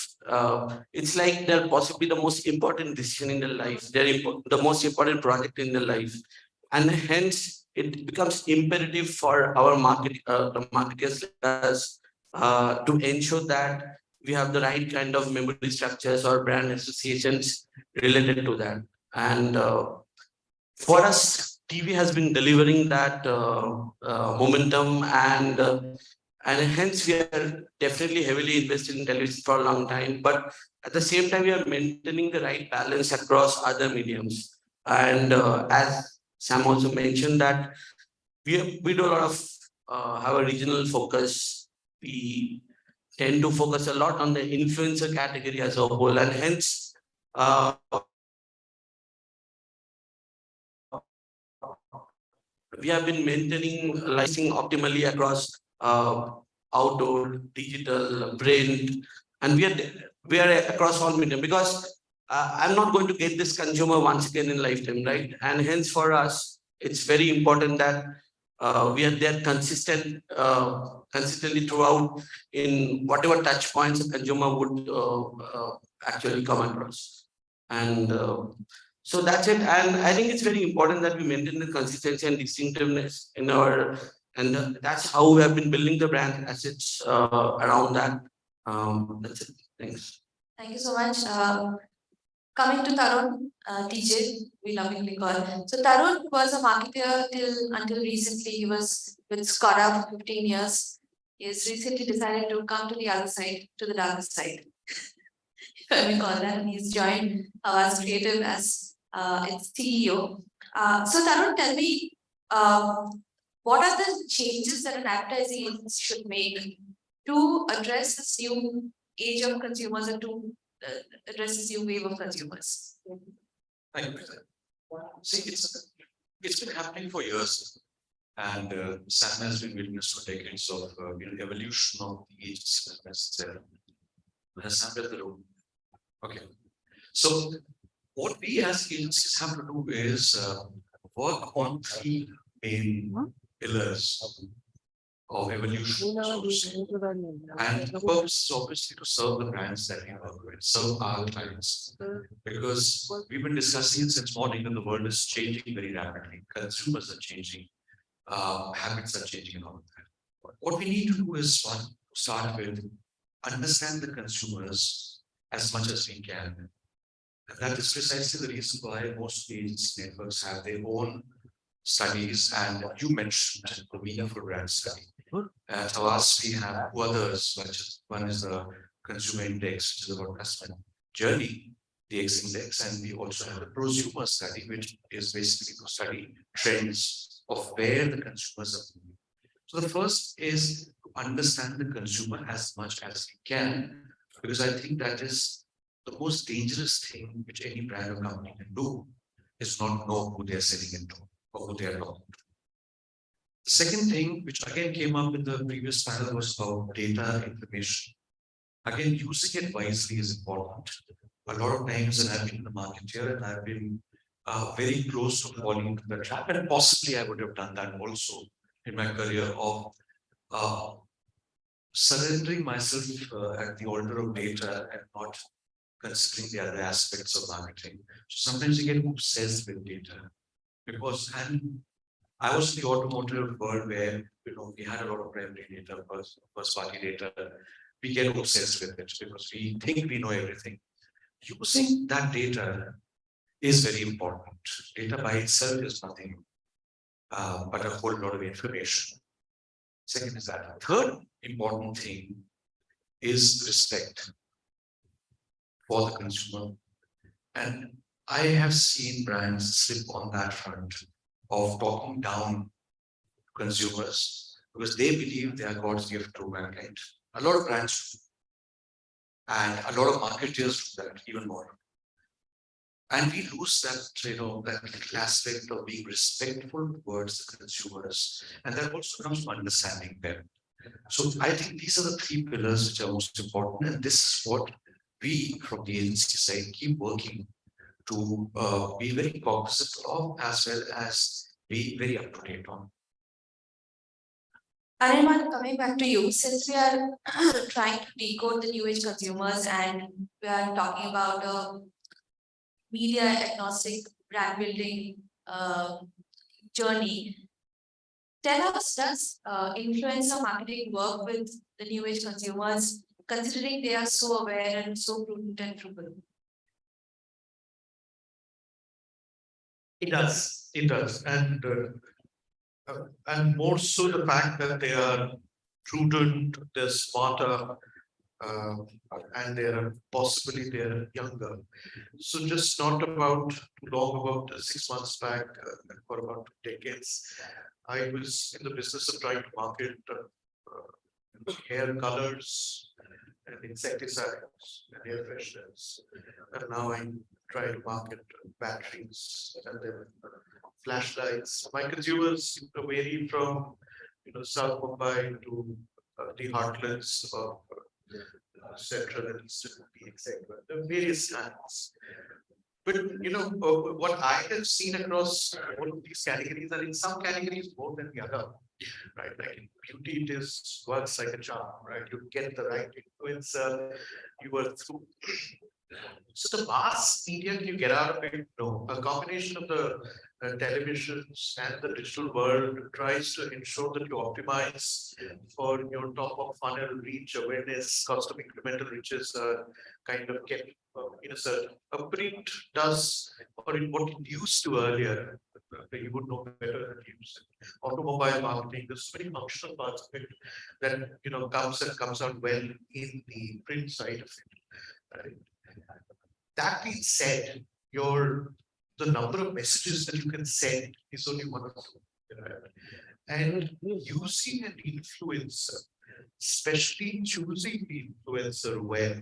it's like they're possibly the most important decision in their life. They're the most important project in their life, and hence it becomes imperative for our the marketers to ensure that we have the right kind of memory structures or brand associations related to that. And for us, TV has been delivering that momentum, and hence we are definitely heavily invested in television for a long time. But at the same time, we are maintaining the right balance across other mediums. And as Sam also mentioned that we do a lot of have a regional focus. We tend to focus a lot on the influencer category as a whole, and hence we have been maintaining licensing optimally across outdoor, digital, print, and we are across all medium, because I'm not going to get this consumer once again in lifetime, right? And hence for us, it's very important that we are there consistently throughout in whatever touch points a consumer would actually come across. And so that's it. And I think it's very important that we maintain the consistency and distinctiveness in our, and that's how we have been building the brand assets around that. That's it. Thanks. Thank you so much. Coming to Tarun, TJ, we lovingly call. So Tarun was a marketer until recently. He was with Skoda for 15 years. He has recently decided to come to the other side, to the darker side. If I may call that. And he's joined Avaz Creative as its CEO. So Tarun, tell me, what are the changes that an advertising agency should make to address this new age of consumers and to address this new wave of consumers? Thank you. See, it's been happening for years, and Sam has been witness to decades of evolution of the agency business there. Has Sam read the room? Okay. So what we as agencies have to do is work on three main pillars of evolution, so to say. And the purpose is obviously to serve the brands that we work with, serve our clients. Because we've been discussing it since morning, and the world is changing very rapidly. Consumers are changing, habits are changing, and all of that. What we need to do is one, start with understand the consumers as much as we can. And that is precisely the reason why most agency networks have their own studies, and you mentioned the meaningful brand study. At Avaz, we have two others, one is the consumer index, which is about customer journey, the X index, and we also have the prosumer study, which is basically to study trends of where the consumers are moving. So the first is to understand the consumer as much as we can, because I think that is the most dangerous thing which any brand or company can do, is not know who they are selling into or who they are talking to. The second thing, which again came up in the previous panel, was about data information. Again, using it wisely is important. A lot of times, and I've been in the market here, and I've been very close to falling into the trap, and possibly I would have done that also in my career of surrendering myself at the altar of data and not considering the other aspects of marketing. So sometimes you get obsessed with data, because I was in the automotive world where we had a lot of primary data, first party data. We get obsessed with it because we think we know everything. Using that data is very important. Data by itself is nothing but a whole lot of information. Second is that. Third important thing is respect for the consumer. And I have seen brands slip on that front of talking down consumers because they believe they are God's gift to mankind. A lot of brands do. And a lot of marketers do that even more. And we lose that, that little aspect of being respectful towards the consumers. And that also comes from understanding them. So I think these are the three pillars which are most important. And this is what we from the agency side keep working to be very cognizant of, as well as be very up to date on. Anirban, coming back to you, since we are trying to decode the new age consumers and we are talking about a media agnostic brand building journey, tell us, does influencer marketing work with the new age consumers, considering they are so aware and so prudent and frugal? It does. It does. And more so the fact that they are prudent, they're smarter, uh, and they're younger. So just not about too long, about 6 months back, for about 2 decades, I was in the business of trying to market hair colors and insecticides and air fresheners. And now I try to market batteries and then flashlights. My consumers vary from South Mumbai to the heartlands of Central and Eastern UP, etc. There are various kinds. But what I have seen across all of these categories are in some categories more than the other. Right, like in beauty, it is works like a charm, right? You get the right influencer, you are through. So the mass media, can you get out of it? No, a combination of the televisions and the digital world tries to ensure that you optimize for your top of funnel reach, awareness, cost of incremental reaches are kind of kept in a certain. A print does, or in what it used to earlier, you would know better than use automobile marketing. There's so many functional parts of it that comes out well in the print side of it. Right? That being said, the number of messages that you can send is only one of them. Right? And using an influencer, especially choosing the influencer well,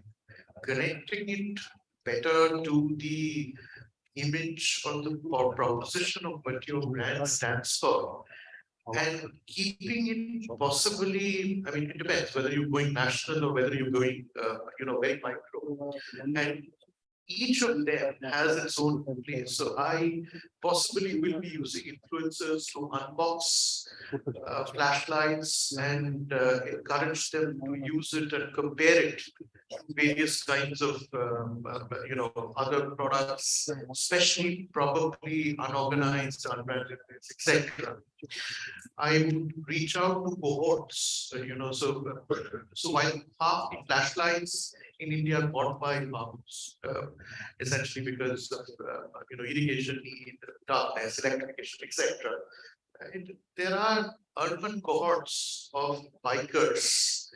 connecting it better to the image or the proposition of what your brand stands for, and keeping it possibly, I mean, it depends whether you're going national or whether you're going, very micro. And each of them has its own place. So I possibly will be using influencers to unbox flashlights and encourage them to use it and compare it to various kinds of other products, especially probably unorganized, unbranded, etc. I would reach out to cohorts, so while half the flashlights in India are bought by farmers, essentially because of irrigation need, darkness, electrification, etc. And there are urban cohorts of bikers,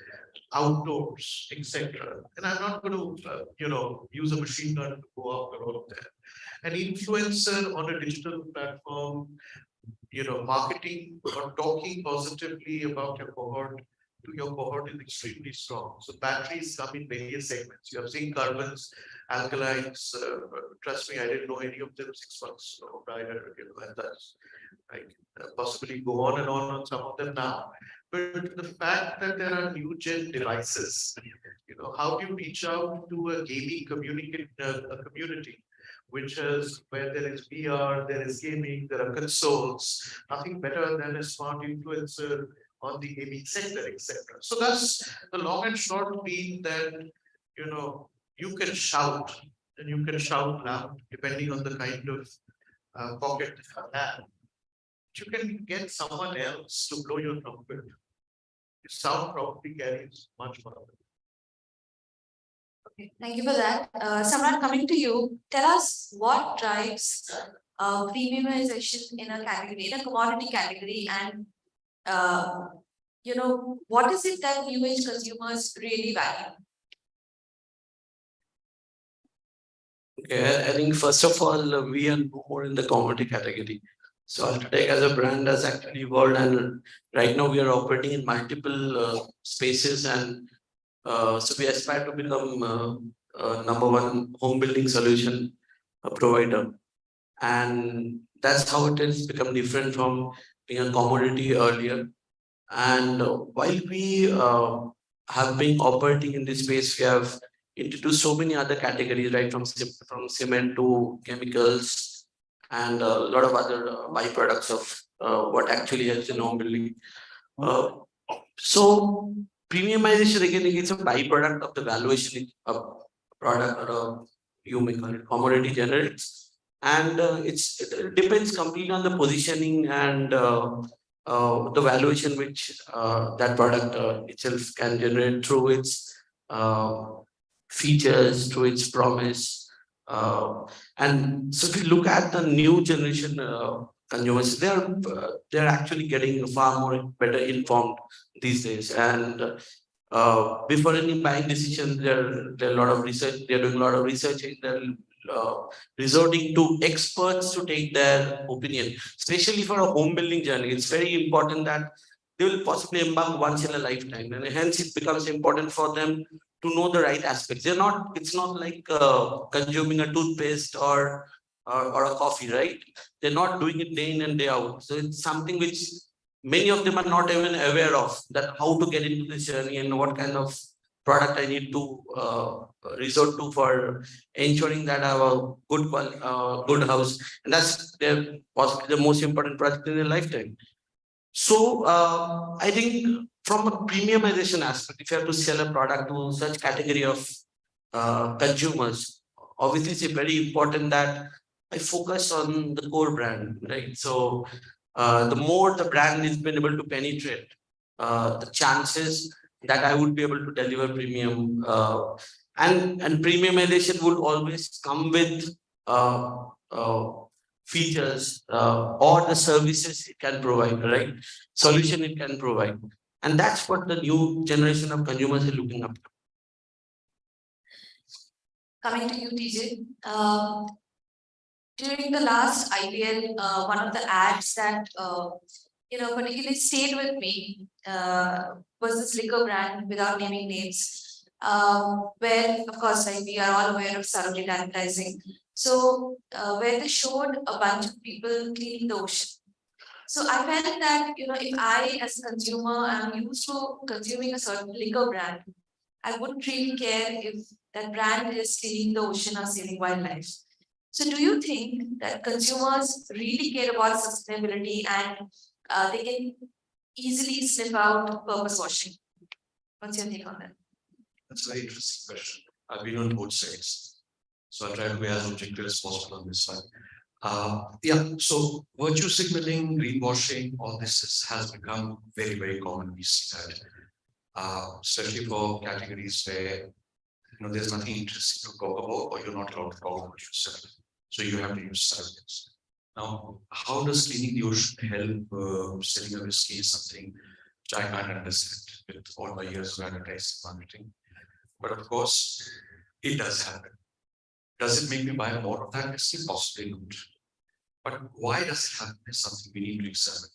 outdoors, etc. And I'm not going to, use a machine gun to go after all of that. An influencer on a digital platform, marketing or talking positively about your cohort to your cohort is extremely strong. So batteries come in various segments. You have zinc, carbons, alkalines. Trust me, I didn't know any of them 6 months prior. And that's possibly go on and on some of them now. But the fact that there are new gen devices, how do you reach out to a gaming community, where there is VR, there is gaming, there are consoles, nothing better than a smart influencer on the gaming sector, etc. So that's the long and short being that, you can shout and you can shout loud depending on the kind of pocket that you have. You can get someone else to blow your trumpet. Sound probably carries much more. Okay, thank you for that. Samrat, coming to you, tell us what drives premiumization in a category, in a commodity category, and what is it that new age consumers really value? Okay, I think first of all, we are more in the commodity category. So Ultratech as a brand has actually evolved, and right now we are operating in multiple spaces, and so we aspire to become number one home building solution provider. And that's how it has become different from being a commodity earlier. And while we have been operating in this space, we have introduced so many other categories, right? From cement to chemicals and a lot of other byproducts of what actually helps in home building. So premiumization, again, it's a byproduct of the valuation of product, or you may call it commodity generics. And it depends completely on the positioning and the valuation which that product itself can generate through its features, through its promise, And so if you look at the new generation consumers, they're actually getting far more better informed these days. And before any buying decision, there are a lot of research. They're doing a lot of researching. They're resorting to experts to take their opinion, especially for a home building journey. It's very important that they will possibly embark once in a lifetime, and hence it becomes important for them to know the right aspects. It's not like consuming a toothpaste or a coffee, right? They're not doing it day in and day out. So it's something which many of them are not even aware of, that how to get into this journey and what kind of product I need to resort to for ensuring that I have a good house. And that's possibly the most important project in their lifetime. So I think from a premiumization aspect, if you have to sell a product to such category of consumers, obviously it's very important that I focus on the core brand, right? So the more the brand is been able to penetrate, the chances that I would be able to deliver premium and premiumization would always come with features or the services it can provide, right? Solution it can provide. And that's what the new generation of consumers are looking up to. Coming to you, TJ. During the last IPL, one of the ads that particularly stayed with me was this liquor brand, without naming names, where, of course, like we are all aware of surrogate advertising. So where they showed a bunch of people cleaning the ocean. So I felt that, if I as a consumer am used to consuming a certain liquor brand, I wouldn't really care if that brand is cleaning the ocean or saving wildlife. So do you think that consumers really care about sustainability and they can easily sniff out purpose washing? What's your take on that? That's a very interesting question. I've been on both sides, so I'll try to be as objective as possible on this one. So virtue signaling, greenwashing, all this has become very, very common. We see that, especially for categories where there's nothing interesting to talk about, or you're not allowed to talk about yourself. So you have to use surrogates. Now, how does cleaning the ocean help selling a whiskey is something which I can't understand with all my years of advertising marketing. But of course, it does happen. Does it make me buy more of that whiskey? Possibly not. But why does it happen is something we need to examine.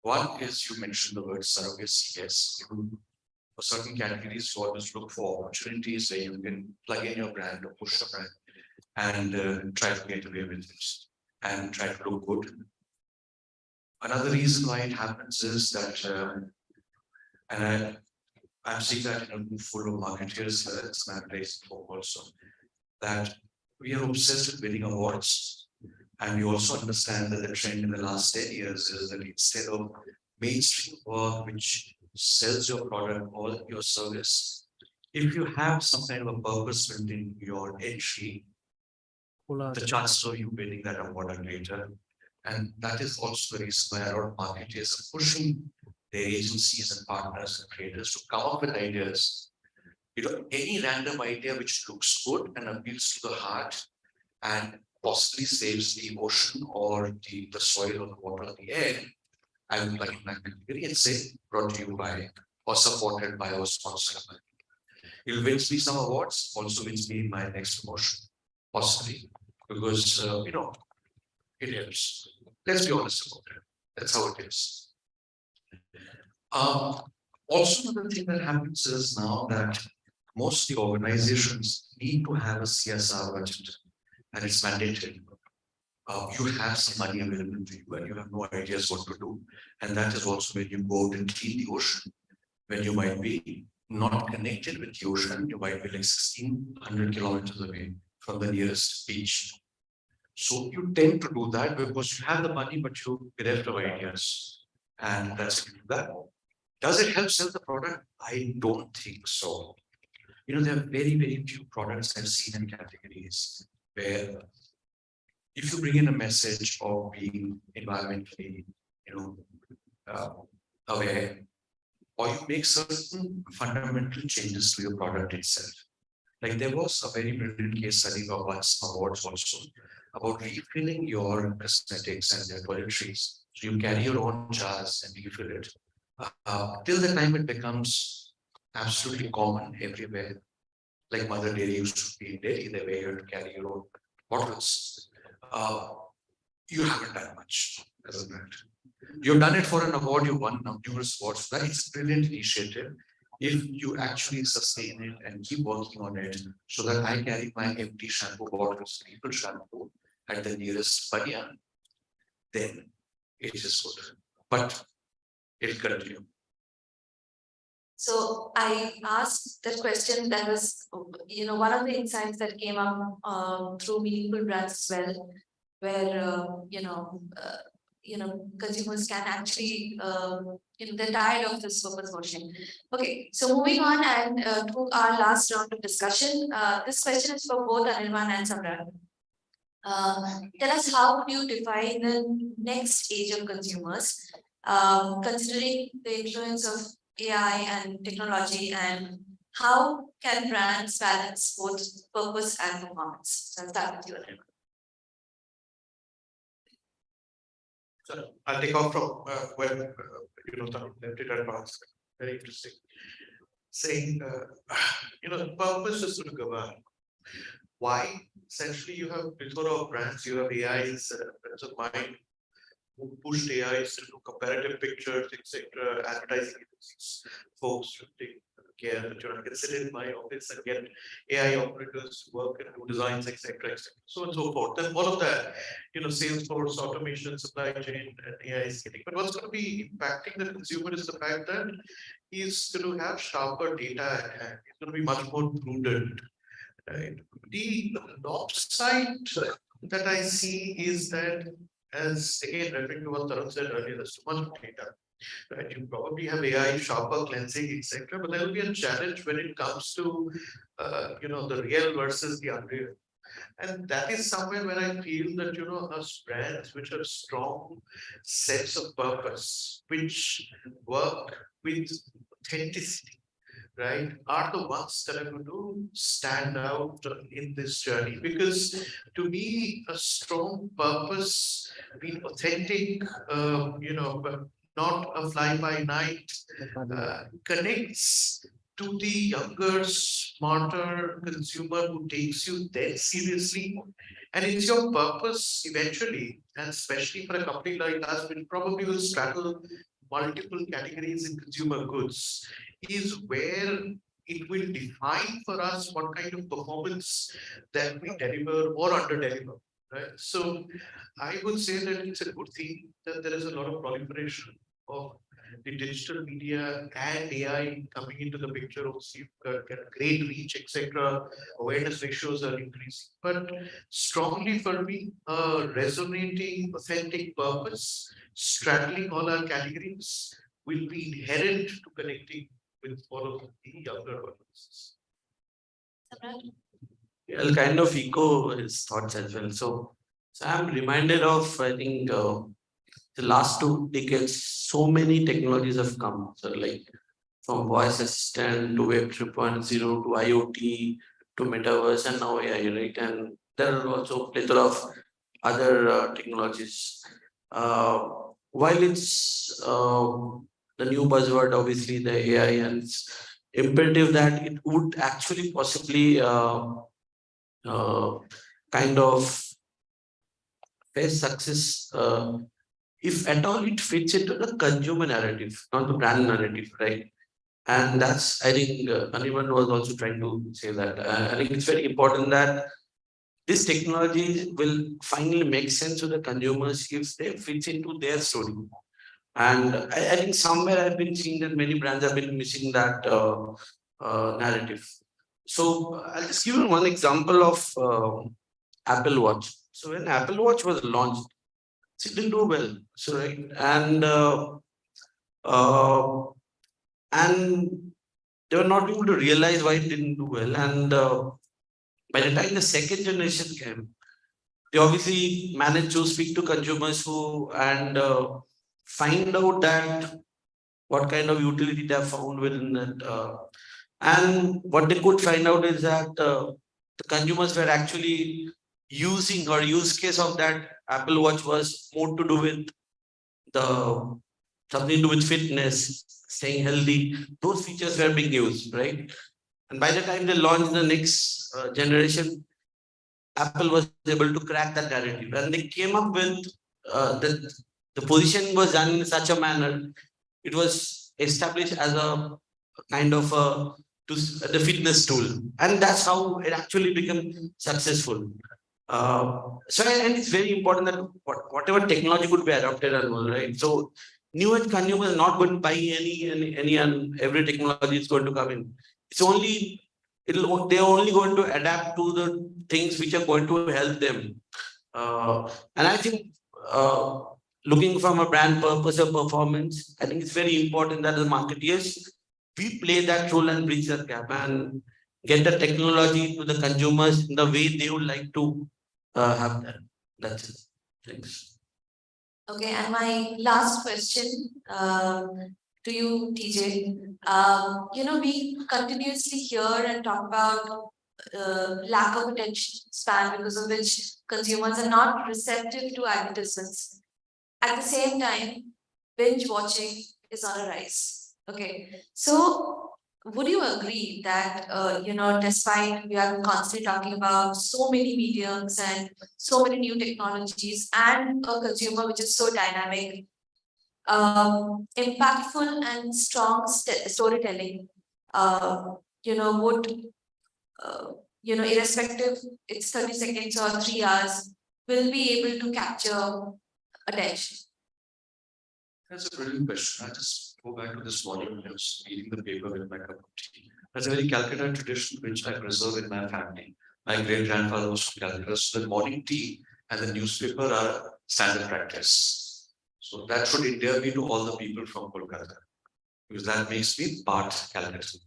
One is, you mentioned the word surrogacy. Yes, for certain categories, you always look for opportunities where you can plug in your brand or push the brand and try to get away with it and try to look good. Another reason why it happens is that, and I'm seeing that in a room full of marketeers, it's an advertising folk also, that we are obsessed with winning awards. And we also understand that the trend in the last 10 years is that instead of mainstream work which sells your product or your service, if you have some kind of a purpose built in your entry, the chances of you winning that award are greater. And that is also the reason why a lot of marketers are pushing their agencies and partners and creators to come up with ideas. Any random idea which looks good and appeals to the heart and possibly saves the ocean or the soil or the water or the air, I would like in that category and say brought to you by or supported by or sponsored by. It wins me some awards, also wins me my next promotion, possibly, because it helps. Let's be honest about it. That's how it is. Also, another thing that happens is now that most of the organizations need to have a CSR budget, and it's mandated. You have some money available to you, and you have no ideas what to do. And that is also when you go out and clean the ocean, when you might be not connected with the ocean, you might be like 1,600 kilometers away from the nearest beach. So you tend to do that because you have the money, but you bereft of ideas. And that's that. Does it help sell the product? I don't think so. There are very, very few products I've seen in categories where if you bring in a message of being environmentally, aware, or you make certain fundamental changes to your product itself, Like there was a very brilliant case study of once awards also about refilling your cosmetics and your toiletries. So you carry your own jars and refill it till the time it becomes absolutely common everywhere. Like Mother Dairy used to be in Delhi, the way you have to carry your own bottles. You haven't done much as a brand. You've done it for an award, you won numerous awards. That's a brilliant initiative. If you actually sustain it and keep working on it, so that I carry my empty shampoo bottles, people shampoo at the nearest Banya, then it is good. But it'll continue. So I asked that question. That was, one of the insights that came up through Meaningful Brands as well, where consumers can actually they're tired of this purpose washing. Okay, so moving on and to our last round of discussion. This question is for both Anirban and Samrat. Tell us, how do you define the next age of consumers, considering the influence of AI and technology, and how can brands balance both purpose and performance? So I'll start with you, Anirban. So I'll take off from where Tarun left it at last. Very interesting. Saying, the purpose is to govern. Why? Essentially, you have plethora of brands, you have AIs, friends of mine who pushed AIs to do comparative pictures, etc., advertising agencies, folks to take care that you're not going to sit in my office and get AI operators to work and do designs, etc., so on and so forth. Then all of that, Salesforce, automation, supply chain, and AI is getting. But what's going to be impacting the consumer is the fact that he's going to have sharper data at hand. He's going to be much more prudent. Right. The upside that I see is that, as again referring to what Tarun said earlier, there's too much data. Right. You probably have AI, sharper cleansing, etc. But there will be a challenge when it comes to the real versus the unreal. And that is somewhere where I feel that us brands which have strong sets of purpose, which work with authenticity, right, are the ones that are going to stand out in this journey. Because to me, a strong purpose, being authentic, not a fly-by-night, connects to the younger, smarter consumer who takes you there seriously. And it's your purpose eventually, and especially for a company like us, which probably will straddle multiple categories in consumer goods, is where it will define for us what kind of performance that we deliver or under-deliver. Right? So I would say that it's a good thing that there is a lot of proliferation of the digital media and AI coming into the picture. Also, you've got great reach, etc. Awareness ratios are increasing. But strongly for me, resonating, authentic purpose, straddling all our categories, will be inherent to connecting with all of the younger audiences. I'll kind of echo his thoughts as well. So I'm reminded of, I think, the last 2 decades, so many technologies have come. So like from voice assistant to Web 3.0 to IoT to metaverse and now AI, right? And there are also plethora of other technologies. While it's the new buzzword, obviously the AI, and it's imperative that it would actually possibly kind of face success if at all it fits into the consumer narrative, not the brand narrative, right? And that's, I think, Anirban was also trying to say that. I think it's very important that this technology will finally make sense to the consumers if they fit into their story. And I think somewhere I've been seeing that many brands have been missing that narrative. So I'll just give you one example of Apple Watch. So when Apple Watch was launched, it didn't do well. So right, and they were not able to realize why it didn't do well. And by the time the second generation came, they obviously managed to speak to consumers who and find out that what kind of utility they have found within that. And what they could find out is that the consumers were actually using or use case of that Apple Watch was more to do with the something to do with fitness, staying healthy. Those features were being used, right? And by the time they launched the next generation, Apple was able to crack that narrative, and they came up with the position was done in such a manner. It was established as a kind of the fitness tool, and that's how it actually became successful. And it's very important that whatever technology could be adopted and all, right? So new age consumers are not going to buy any and every technology is going to come in. It's only they're only going to adapt to the things which are going to help them. And I think looking from a brand purpose or performance, I think it's very important that as marketeers, we play that role and bridge that gap and get the technology to the consumers in the way they would like to have that. That's it. Thanks. Okay, and my last question to you, TJ. We continuously hear and talk about lack of attention span because of which consumers are not receptive to advertisements. At the same time, binge watching is on a rise. Okay, so would you agree that despite we are constantly talking about so many mediums and so many new technologies and a consumer which is so dynamic, impactful and strong storytelling, would irrespective it's 30 seconds or 3 hours, will be able to capture attention? That's a brilliant question. I just go back to this morning when I was reading the paper with my cup of tea. That's a very Calcutta tradition which I preserve in my family. My great grandfather was from Calcutta, so the morning tea and the newspaper are standard practice. So that should endear me to all the people from Kolkata, because that makes me part Calcutta.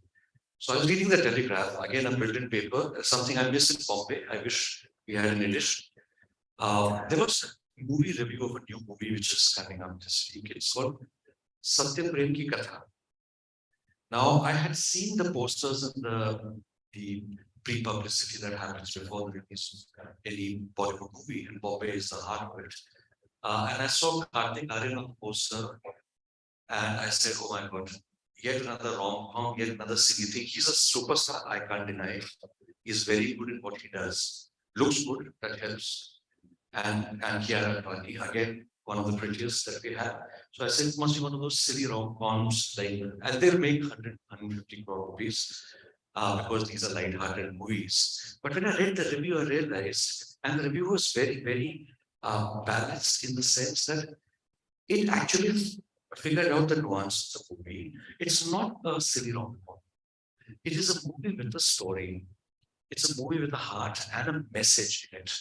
So I was reading the Telegraph, again a built-in paper, something I miss in Bombay. I wish we had an edition. There was a movie review of a new movie which is coming up this week. It's called Satyam Prem Ki Katha. Now, I had seen the posters and the pre-publicity that happens before the release of any Bollywood movie, and Bombay is the heart of it. And I saw Karthik Aryan on the poster, and I said, oh my God, yet another rom-com, yet another silly thing. He's a superstar, I can't deny it. He's very good in what he does. Looks good, that helps. And Kiara Advani, again, one of the prettiest that we have. So I said, it must be one of those silly rom-coms, like, and they'll make 150 crore rupees because these are light-hearted movies. But when I read the review, I realized, and the review was very, very balanced in the sense that it actually figured out the nuances of the movie. It's not a silly rom-com. It is a movie with a story. It's a movie with a heart and a message in it,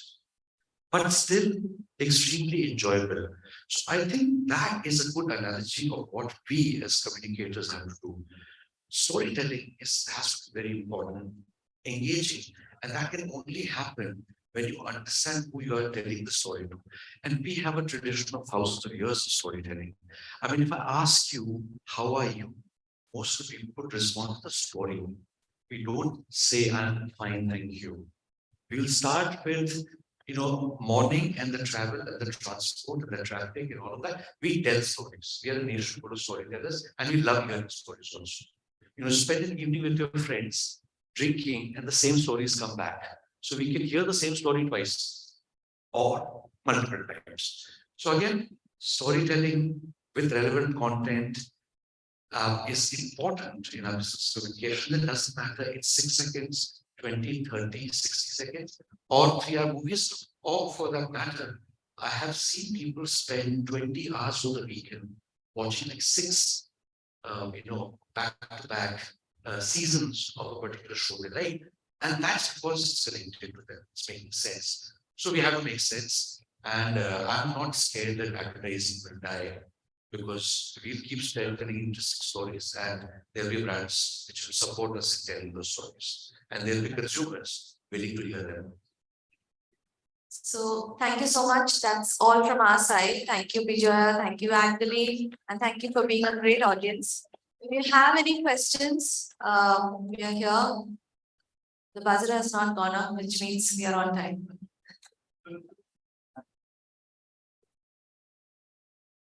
but still extremely enjoyable. So I think that is a good analogy of what we as communicators have to do. Storytelling has to be very important, engaging, and that can only happen when you understand who you are telling the story to. And we have a tradition of thousands of years of storytelling. I mean, if I ask you, how are you? Most of the people would respond to the story. We don't say, I'm fine, thank you. We'll start with, morning and the travel and the transport and the traffic and all of that. We tell stories. We are a nation full of storytellers, and we love hearing stories also. Spend an evening with your friends, drinking, and the same stories come back. So we can hear the same story twice or multiple times. So again, storytelling with relevant content is important in our business communication. It doesn't matter, it's 6 seconds, 20, 30, 60 seconds, or 3-hour movies, or for that matter, I have seen people spend 20 hours on the weekend watching like 6, back-to-back seasons of a particular show they like, and that's because it's connected to them. It's making sense. So we have to make sense, and I'm not scared that advertising will die, because we'll keep telling interesting stories, and there'll be brands which will support us in telling those stories, and there'll be consumers willing to hear them. So thank you so much. That's all from our side. Thank you, Bijoya. Thank you, Anjali. And thank you for being a great audience. If you have any questions, we are here. The buzzer has not gone up, which means we are on time.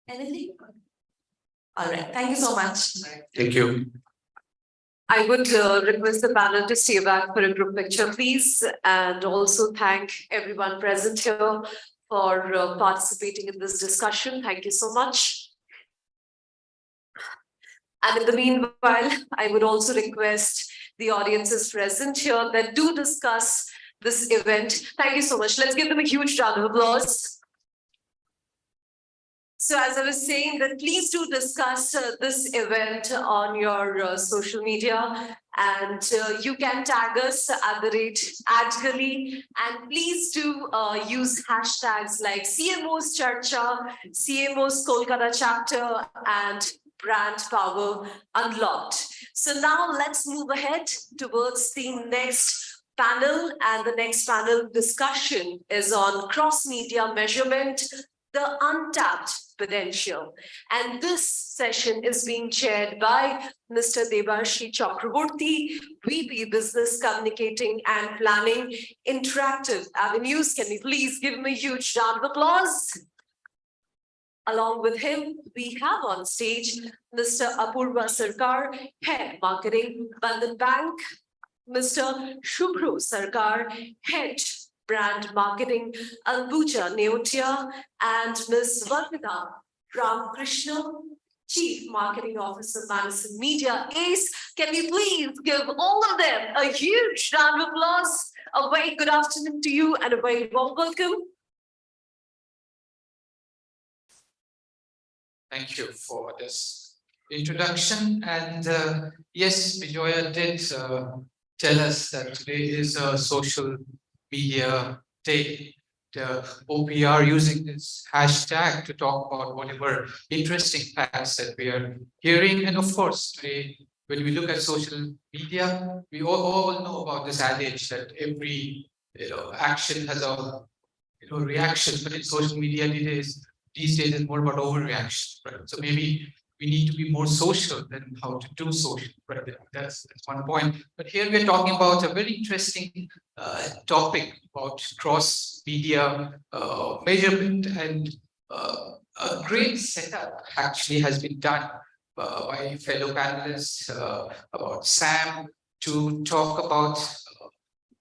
Anything? All right, thank you so much. Thank you. I would request the panel to stay back for a group picture, please, and also thank everyone present here for participating in this discussion. Thank you so much. And in the meanwhile, I would also request the audiences present here that do discuss this event. Thank you so much. Let's give them a huge round of applause. So as I was saying, that please do discuss this event on your social media, and you can tag us at @AdGully, and please do use hashtags like CMOs Charcha, CMOs Kolkata chapter, and Brand Power Unlocked. So now let's move ahead towards the next panel, and the next panel discussion is on cross-media measurement, the untapped potential. And this session is being chaired by Mr. Debanshi Chakraborty, VP Business Communicating and Planning, Interactive Avenues. Can we please give him a huge round of applause? Along with him, we have on stage Mr. Apurva Sarkar, Head Marketing, Bandhan Bank, Mr. Shubhru Sarkar, Head Brand Marketing, Ambuja Neotia, and Ms. Varmita Ramakrishna, Chief Marketing Officer, Madison Media Ace. Can we please give all of them a huge round of applause? A very good afternoon to you and a very warm welcome. Thank you for this introduction. And yes, Vijoya did tell us that today is a social media day. We are using this hashtag to talk about whatever interesting facts that we are hearing. And of course, today, when we look at social media, we all know about this adage that every action has a reaction, but in social media these days is more about overreaction, right? So maybe we need to be more social than how to do social, right? That's one point. But here we're talking about a very interesting topic about cross-media measurement, and a great setup actually has been done by fellow panelists about Sam to talk about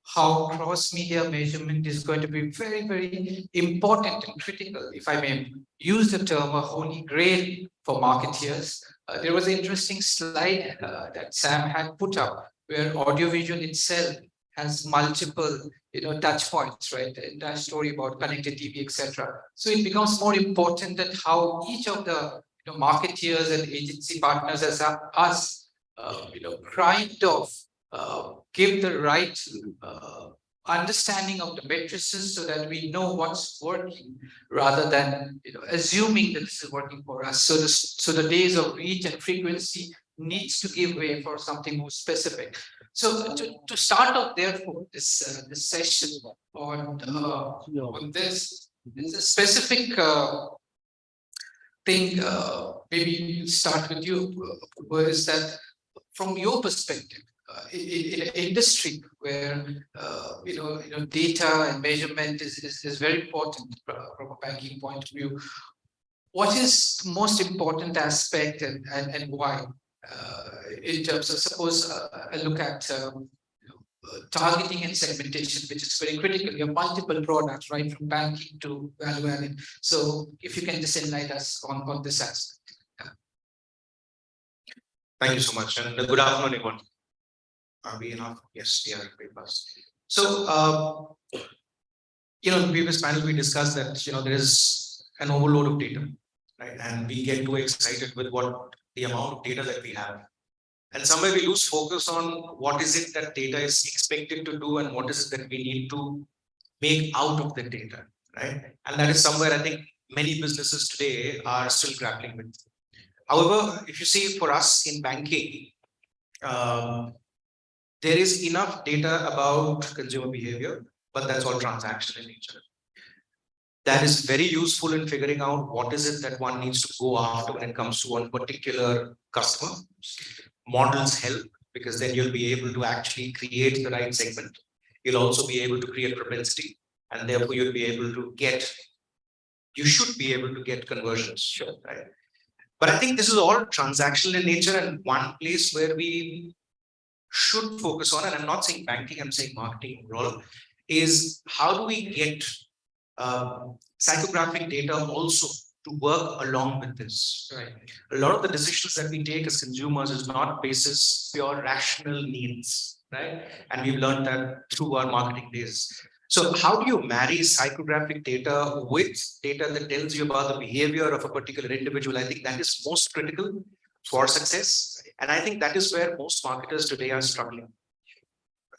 how cross-media measurement is going to be very, very important and critical, if I may use the term, a holy grail for marketeers. There was an interesting slide that Sam had put up where audiovisual itself has multiple touch points, right? The entire story about connected TV, etc. So it becomes more important that how each of the marketeers and agency partners as us, kind of give the right understanding of the matrices so that we know what's working rather than assuming that this is working for us. So the days of reach and frequency needs to give way for something more specific. So to start off, therefore, this session on this is a specific thing. Maybe you start with you, is that from your perspective, in an industry where data and measurement is very important from a banking point of view, what is the most important aspect and why? In terms of, suppose I look at targeting and segmentation, which is very critical. You have multiple products, right, from banking to value added. So if you can just enlighten us on this aspect. Thank you so much, and good afternoon, everyone. Are we enough? Yes, we are very fast. So, in the previous panel, we discussed that there is an overload of data, right? And we get too excited with what the amount of data that we have, and somewhere we lose focus on what is it that data is expected to do and what is it that we need to make out of the data, right? And that is somewhere I think many businesses today are still grappling with. However, if you see for us in banking, there is enough data about consumer behavior, but that's all transactional in nature. that is very useful in figuring out what is it that one needs to go after when it comes to one particular customer. Models help because then you'll be able to actually create the right segment. You'll also be able to create propensity, and therefore you'll be able to get, you should be able to get conversions, sure, right? But I think this is all transactional in nature, and one place where we should focus on, and I'm not saying banking, I'm saying marketing overall, is how do we get psychographic data also to work along with this, right? A lot of the decisions that we take as consumers is not basis pure rational needs, right? And we've learned that through our marketing days. So how do you marry psychographic data with data that tells you about the behavior of a particular individual? I think that is most critical for success. And I think that is where most marketers today are struggling.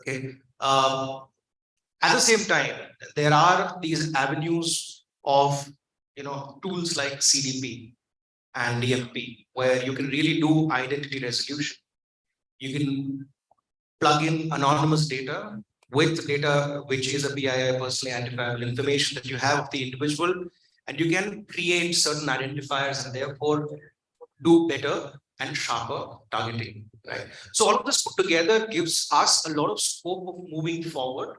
Okay. At the same time, there are these avenues of tools like CDP and DMP, where you can really do identity resolution. You can plug in anonymous data with data which is a PII, personally identifiable information that you have of the individual, and you can create certain identifiers and therefore do better and sharper targeting, right? So all of this put together gives us a lot of scope of moving forward.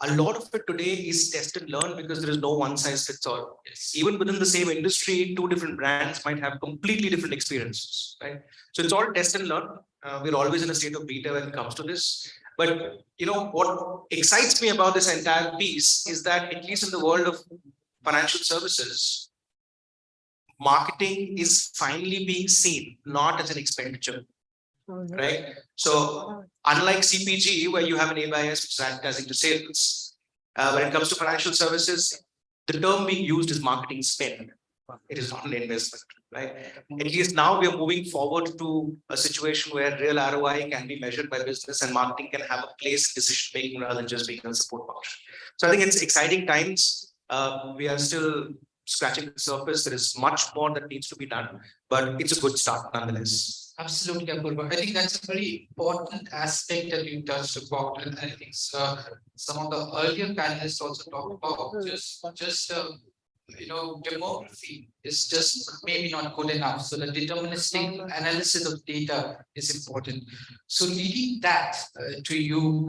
A lot of it today is test and learn because there is no one size fits all. Even within the same industry, two different brands might have completely different experiences, right? So it's all test and learn. We're always in a state of beta when it comes to this. But what excites me about this entire piece is that at least in the world of financial services, marketing is finally being seen not as an expenditure, right? So unlike CPG, where you have an ABIS which is advertising to sales, when it comes to financial services, the term being used is marketing spend. It is not an investment, right? At least now we are moving forward to a situation where real ROI can be measured by business and marketing can have a place in decision making rather than just being a support function. So I think it's exciting times. We are still scratching the surface. There is much more that needs to be done, but it's a good start nonetheless. Absolutely, Apurva. I think that's a very important aspect that you touched upon, and I think some of the earlier panelists also talked about just demography is just maybe not good enough. So the deterministic analysis of data is important. So leading that to you,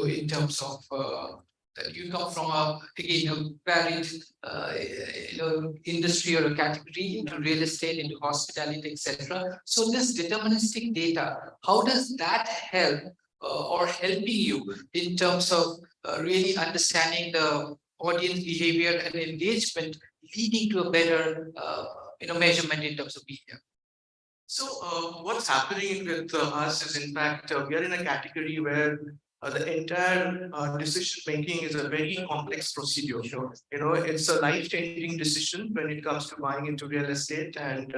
in terms of that you come from a varied industry or a category into real estate, into hospitality, etc. So this deterministic data, how does that help or helping you in terms of really understanding the audience behavior and engagement, leading to a better measurement in terms of behavior? So what's happening with us is, in fact, we are in a category where the entire decision making is a very complex procedure. It's a life-changing decision when it comes to buying into real estate, and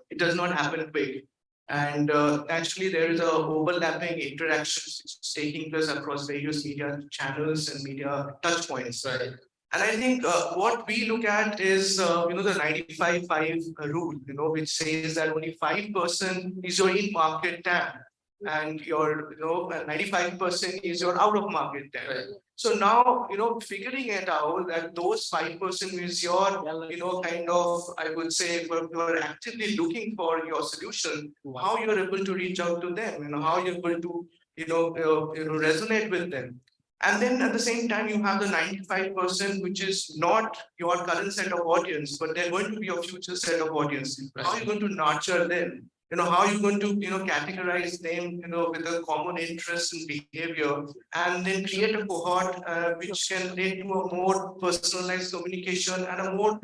it does not happen quick. And actually, there is a overlapping interactions taking place across various media channels and media touch points. Right. And I think what we look at is, the 95-5 rule, which says that only 5% is your in-market TAM, and your 95% is your out of market TAM. Right. So now figuring it out that those 5% is your kind of, I would say, you're actively looking for your solution, how you're able to reach out to them, how you're able to resonate with them. And then at the same time, you have the 95%, which is not your current set of audience, but they're going to be your future set of audience. Right. How are you going to nurture them? How are you going to, categorize them, with a common interest and behavior, and then create a cohort which can lead to a more personalized communication and a more,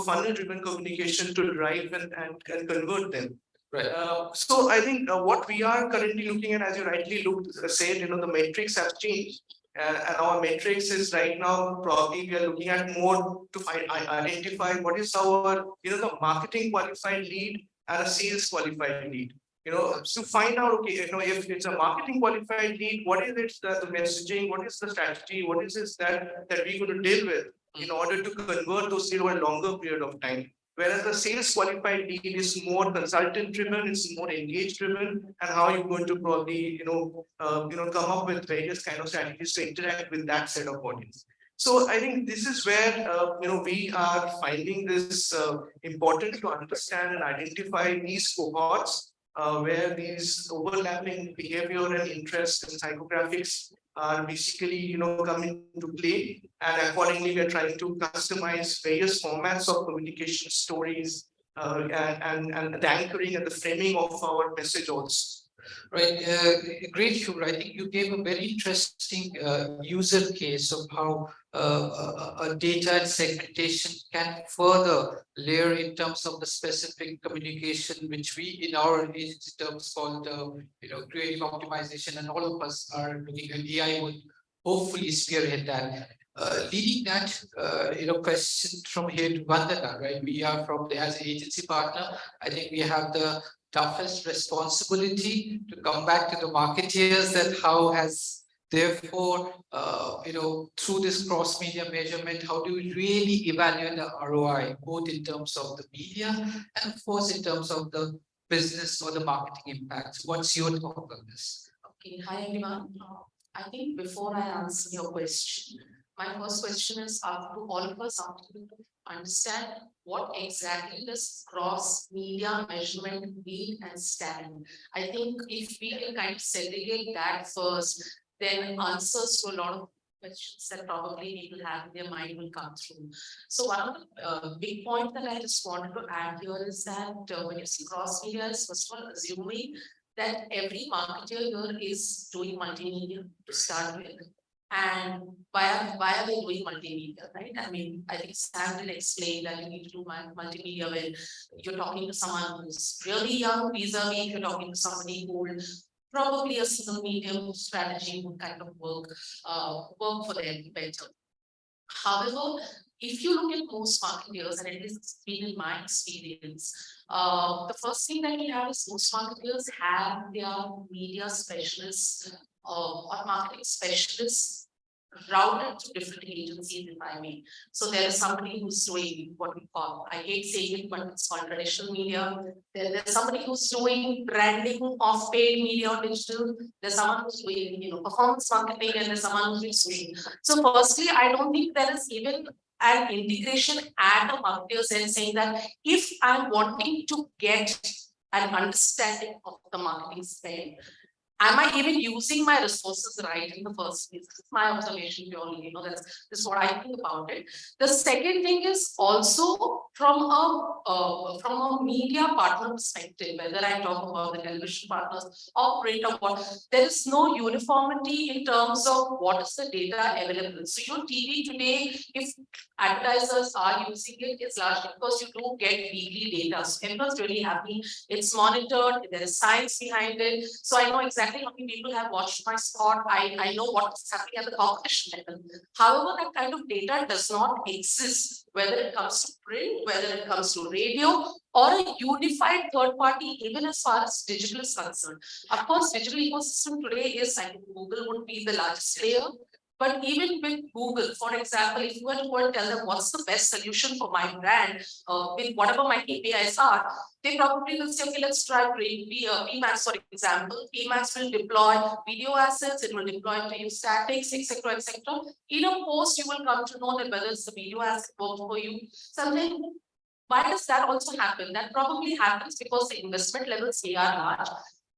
funnel-driven communication to drive and convert them. Right. So I think what we are currently looking at, as you rightly said, the metrics have changed. And our metrics is right now, probably we are looking at more to identify what is our, the marketing qualified lead and a sales qualified lead. To find out, okay, if it's a marketing qualified lead, what is it, the messaging, what is the strategy, what is it that we're going to deal with in order to convert those over a longer period of time. Whereas the sales qualified lead is more consultant driven, it's more engaged driven, and how you're going to probably, come up with various kind of strategies to interact with that set of audience. So I think this is where we are finding this important to understand and identify these cohorts where these overlapping behavior and interest and psychographics are basically come into play, and accordingly we are trying to customize various formats of communication stories and the anchoring and the framing of our message also. Right, great, Shubhra. I think you gave a very interesting user case of how data and segmentation can further layer in terms of the specific communication, which we in our agency terms called creative optimization, and all of us are looking at AI would hopefully spearhead that. Leading that, question from here to Vandana, right? We are from as an agency partner. I think we have the toughest responsibility to come back to the marketeers that how has therefore through this cross media measurement, how do we really evaluate the ROI both in terms of the media and of course in terms of the business or the marketing impact? What's your thought on this? Okay, hi everyone. I think before I answer your question, my first question is to all of us to understand what exactly does cross media measurement mean and stand. I think if we can kind of segregate that first, then answers to a lot of questions that probably people have in their mind will come through. So one of the big point that I just wanted to add here is that when you see cross media, first of all, assuming that every marketer here is doing multimedia to start with. And why are they doing multimedia, right? I mean, I think Sam did explain that you need to do multimedia when you're talking to someone who's really young, vis-a-vis if you're talking to somebody who probably a single medium strategy would kind of work for them better. However, if you look at most marketers, and it has been in my experience, the first thing that we have is most marketers have their media specialists or marketing specialists routed to different agencies, if I may. So there is somebody who's doing what we call, I hate saying it, but it's called traditional media. There's somebody who's doing branding of paid media or digital. There's someone who's doing, performance marketing, and there's someone who's doing social. So firstly, I don't think there is even an integration at a marketer sense saying that if I'm wanting to get an understanding of the marketing spend, am I even using my resources right in the first place? This is my observation purely, that's what I think about it. The second thing is also from a media partner perspective, whether I talk about the television partners or print or what, there is no uniformity in terms of what is the data available. So your TV today, if advertisers are using it, it's largely because you do get weekly data. So everyone's really happy. It's monitored, there is science behind it. So I know exactly how many people have watched my spot. I know what's happening at the competition level. However, that kind of data does not exist, whether it comes to print, whether it comes to radio, or a unified third party, even as far as digital is concerned. Of course, digital ecosystem today is, I think Google would be the largest player. But even with Google, for example, if you were to go and tell them what's the best solution for my brand, with whatever my KPIs are, they probably will say, okay, let's try PMax, for example. PMax will deploy video assets, it will deploy to you statics, etc., etc. In a post, you will come to know that whether it's the video asset worked for you. Something. Why does that also happen? That probably happens because the investment levels here are large.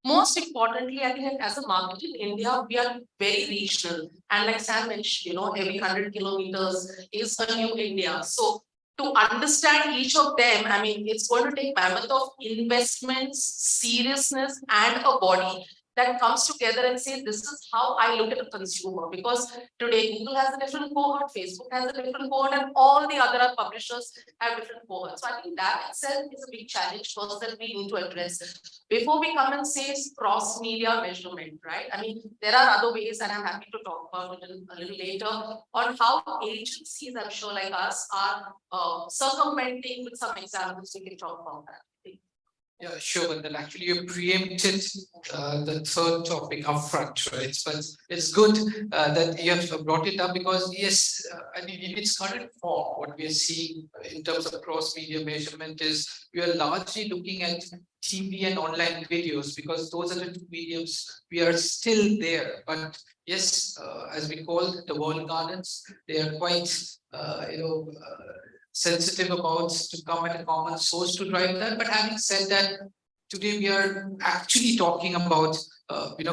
Most importantly, I think as a market in India, we are very regional. And like Sam mentioned, every 100 kilometers is a new India. So to understand each of them, I mean, it's going to take mammoth of investments, seriousness, and a body that comes together and say, this is how I look at a consumer. Because today Google has a different cohort, Facebook has a different cohort, and all the other publishers have different cohorts. So I think that itself is a big challenge first that we need to address. Before we come and say cross-media measurement, right? I mean, there are other ways, and I'm happy to talk about it a little later, on how agencies, I'm sure like us, are circumventing with some examples we can talk about that. Yeah, sure, Vandana. Actually, you preempted the third topic upfront, right? But it's good that you have brought it up because, yes, I mean, in its current form, what we are seeing in terms of cross-media measurement is we are largely looking at TV and online videos, because those are the two mediums we are still there. But yes, as we call it, the walled gardens, they are quite, sensitive about to come at a common source to drive that. But having said that, today we are actually talking about,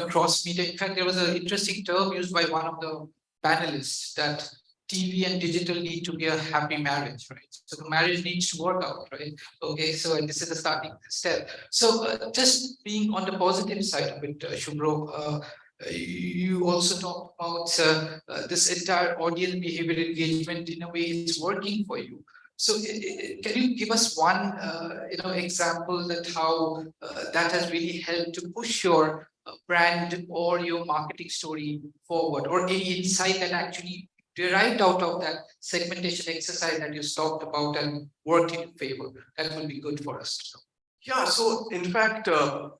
cross media. In fact, there was an interesting term used by one of the panelists that TV and digital need to be a happy marriage, right? So the marriage needs to work out, right? Okay, so and this is the starting step. So just being on the positive side of it, Shubhro, you also talked about this entire audience behavior engagement. In a way, it's working for you. So can you give us one, example that how that has really helped to push your brand or your marketing story forward, or any insight that actually derived out of that segmentation exercise that you talked about and worked in favor? That will be good for us to know. Yeah, so in fact,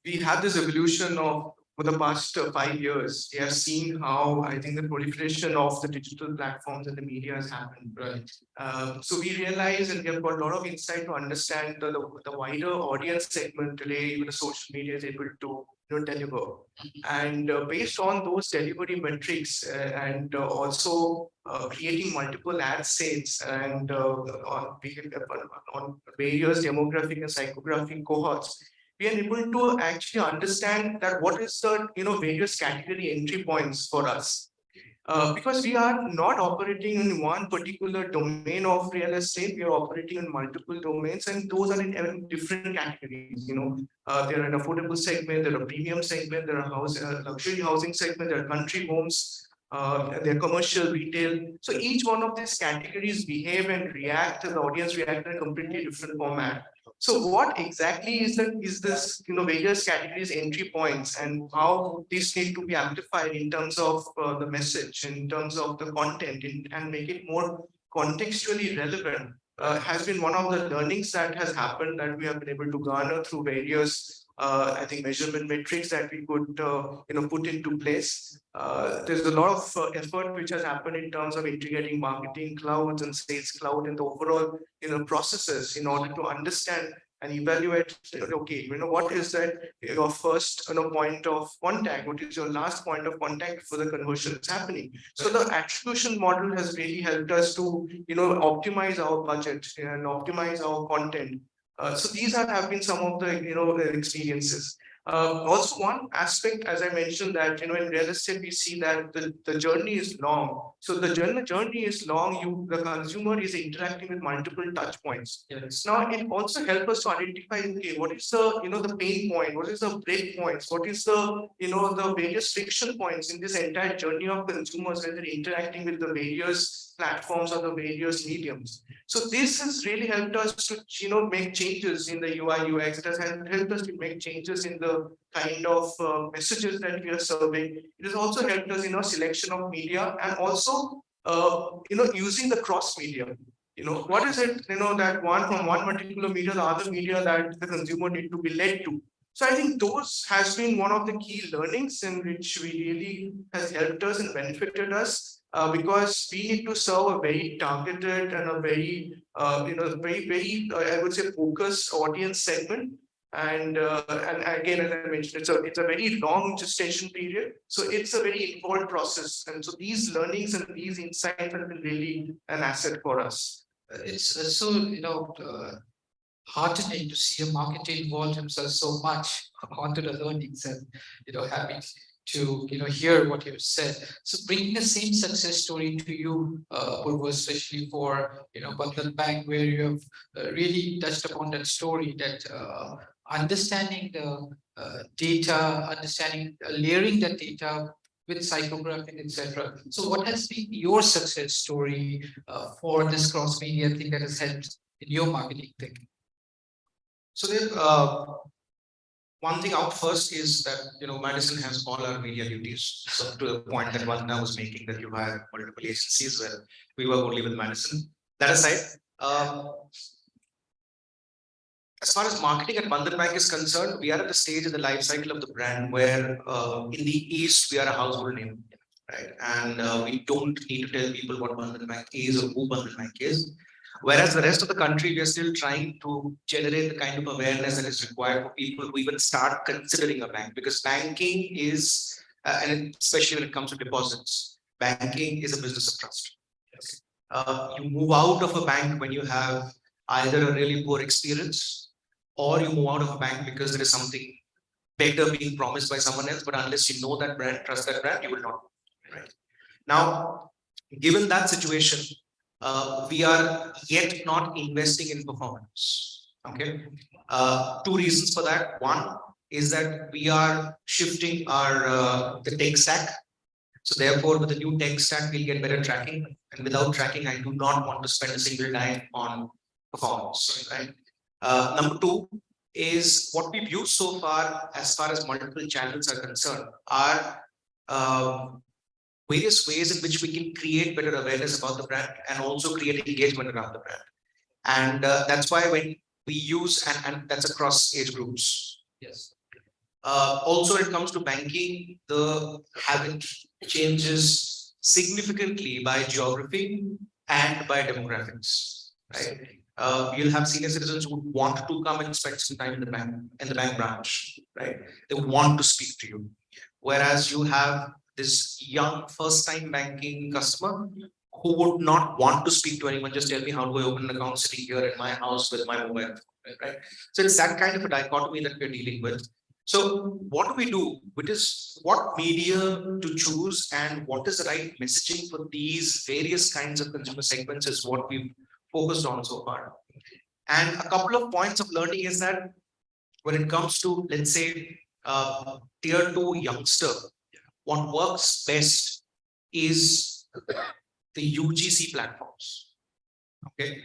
we had this evolution of for the past 5 years. We have seen how I think the proliferation of the digital platforms and the media has happened. Right. So we realize and we have got a lot of insight to understand the wider audience segment today, even the social media is able to deliver. And based on those delivery metrics and also creating multiple ad sales and on various demographic and psychographic cohorts, we are able to actually understand that what is the various category entry points for us. Because we are not operating in one particular domain of real estate, we are operating in multiple domains, and those are in different categories. There are an affordable segment, there are premium segment, there are luxury housing segment, there are country homes, there are commercial retail. So each one of these categories behave and react, the audience react in a completely different format. So what exactly is this various categories entry points, and how these need to be amplified in terms of the message, in terms of the content, and make it more contextually relevant, has been one of the learnings that has happened, that we have been able to garner through various I think measurement metrics that we could put into place. There's a lot of effort which has happened in terms of integrating marketing clouds and sales cloud in the overall processes, in order to understand and evaluate, okay, what is that your first point of contact, what is your last point of contact before the conversion is happening. So the attribution model has really helped us to optimize our budget and optimize our content. So these have been some of the experiences. Also, one aspect, as I mentioned, that in real estate we see that the journey is long. So the journey is long. The consumer is interacting with multiple touch points. Yes. Now it also helps us to identify, okay, what is the pain point, what is the break points, what is the the various friction points in this entire journey of consumers when they're interacting with the various platforms or the various mediums. So this has really helped us to make changes in the UI UX. It has helped us to make changes in the kind of messages that we are serving. It has also helped us in our selection of media, and also using the cross media. What is it that from one particular media, the other media that the consumer need to be led to. So I think those has been one of the key learnings in which we really has helped us and benefited us. Because we need to serve a very targeted and a very, very, I would say, focused audience segment. And again, as I mentioned, it's a very long gestation period. So it's a very involved process. And so these learnings and these insights have been really an asset for us. It's so, heartening to see a marketer involve himself so much onto the learnings, and happy to hear what you said. So bringing the same success story to you, Purva, especially for Bandhan Bank, where you have really touched upon that story, that understanding the data, understanding layering the data with psychographic, etc. So what has been your success story for this cross media thing that has helped in your marketing thinking? So one thing out first is that Madison has all our media duties. So to the point that Vandana was making, that you have multiple agencies where we work only with Madison. That aside, as far as marketing at Bandhan Bank is concerned, we are at the stage in the life cycle of the brand where in the East we are a household name, right? And we don't need to tell people what Bandhan Bank is or who Bandhan Bank is. Whereas the rest of the country, we are still trying to generate the kind of awareness that is required for people to even start considering a bank, because banking is, and especially when it comes to deposits, banking is a business of trust. You move out of a bank when you have either a really poor experience, or you move out of a bank because there is something better being promised by someone else. But unless you know that brand, trust that brand, you will not. Right now, given that situation, we are yet not investing in performance. Okay, two reasons for that. One is that we are shifting our the tech stack. So therefore, with the new tech stack, we'll get better tracking. And without tracking, I do not want to spend a single dime on performance. Right. Number two is what we've used so far as multiple channels are concerned, are various ways in which we can create better awareness about the brand and also create engagement around the brand. And that's why when we use, and that's across age groups. Yes. Also, when it comes to banking, the habit changes significantly by geography and by demographics. Right? You'll have senior citizens who would want to come and spend some time in the bank branch. Right? They would want to speak to you. Whereas you have this young first-time banking customer who would not want to speak to anyone. Just tell me, how do I open an account sitting here in my house with my mobile phone, right? So it's that kind of a dichotomy that we're dealing with. So what do we do? Which is what media to choose and what is the right messaging for these various kinds of consumer segments is what we've focused on so far. And a couple of points of learning is that when it comes to, let's say, tier 2 youngster, what works best is the UGC platforms. Okay,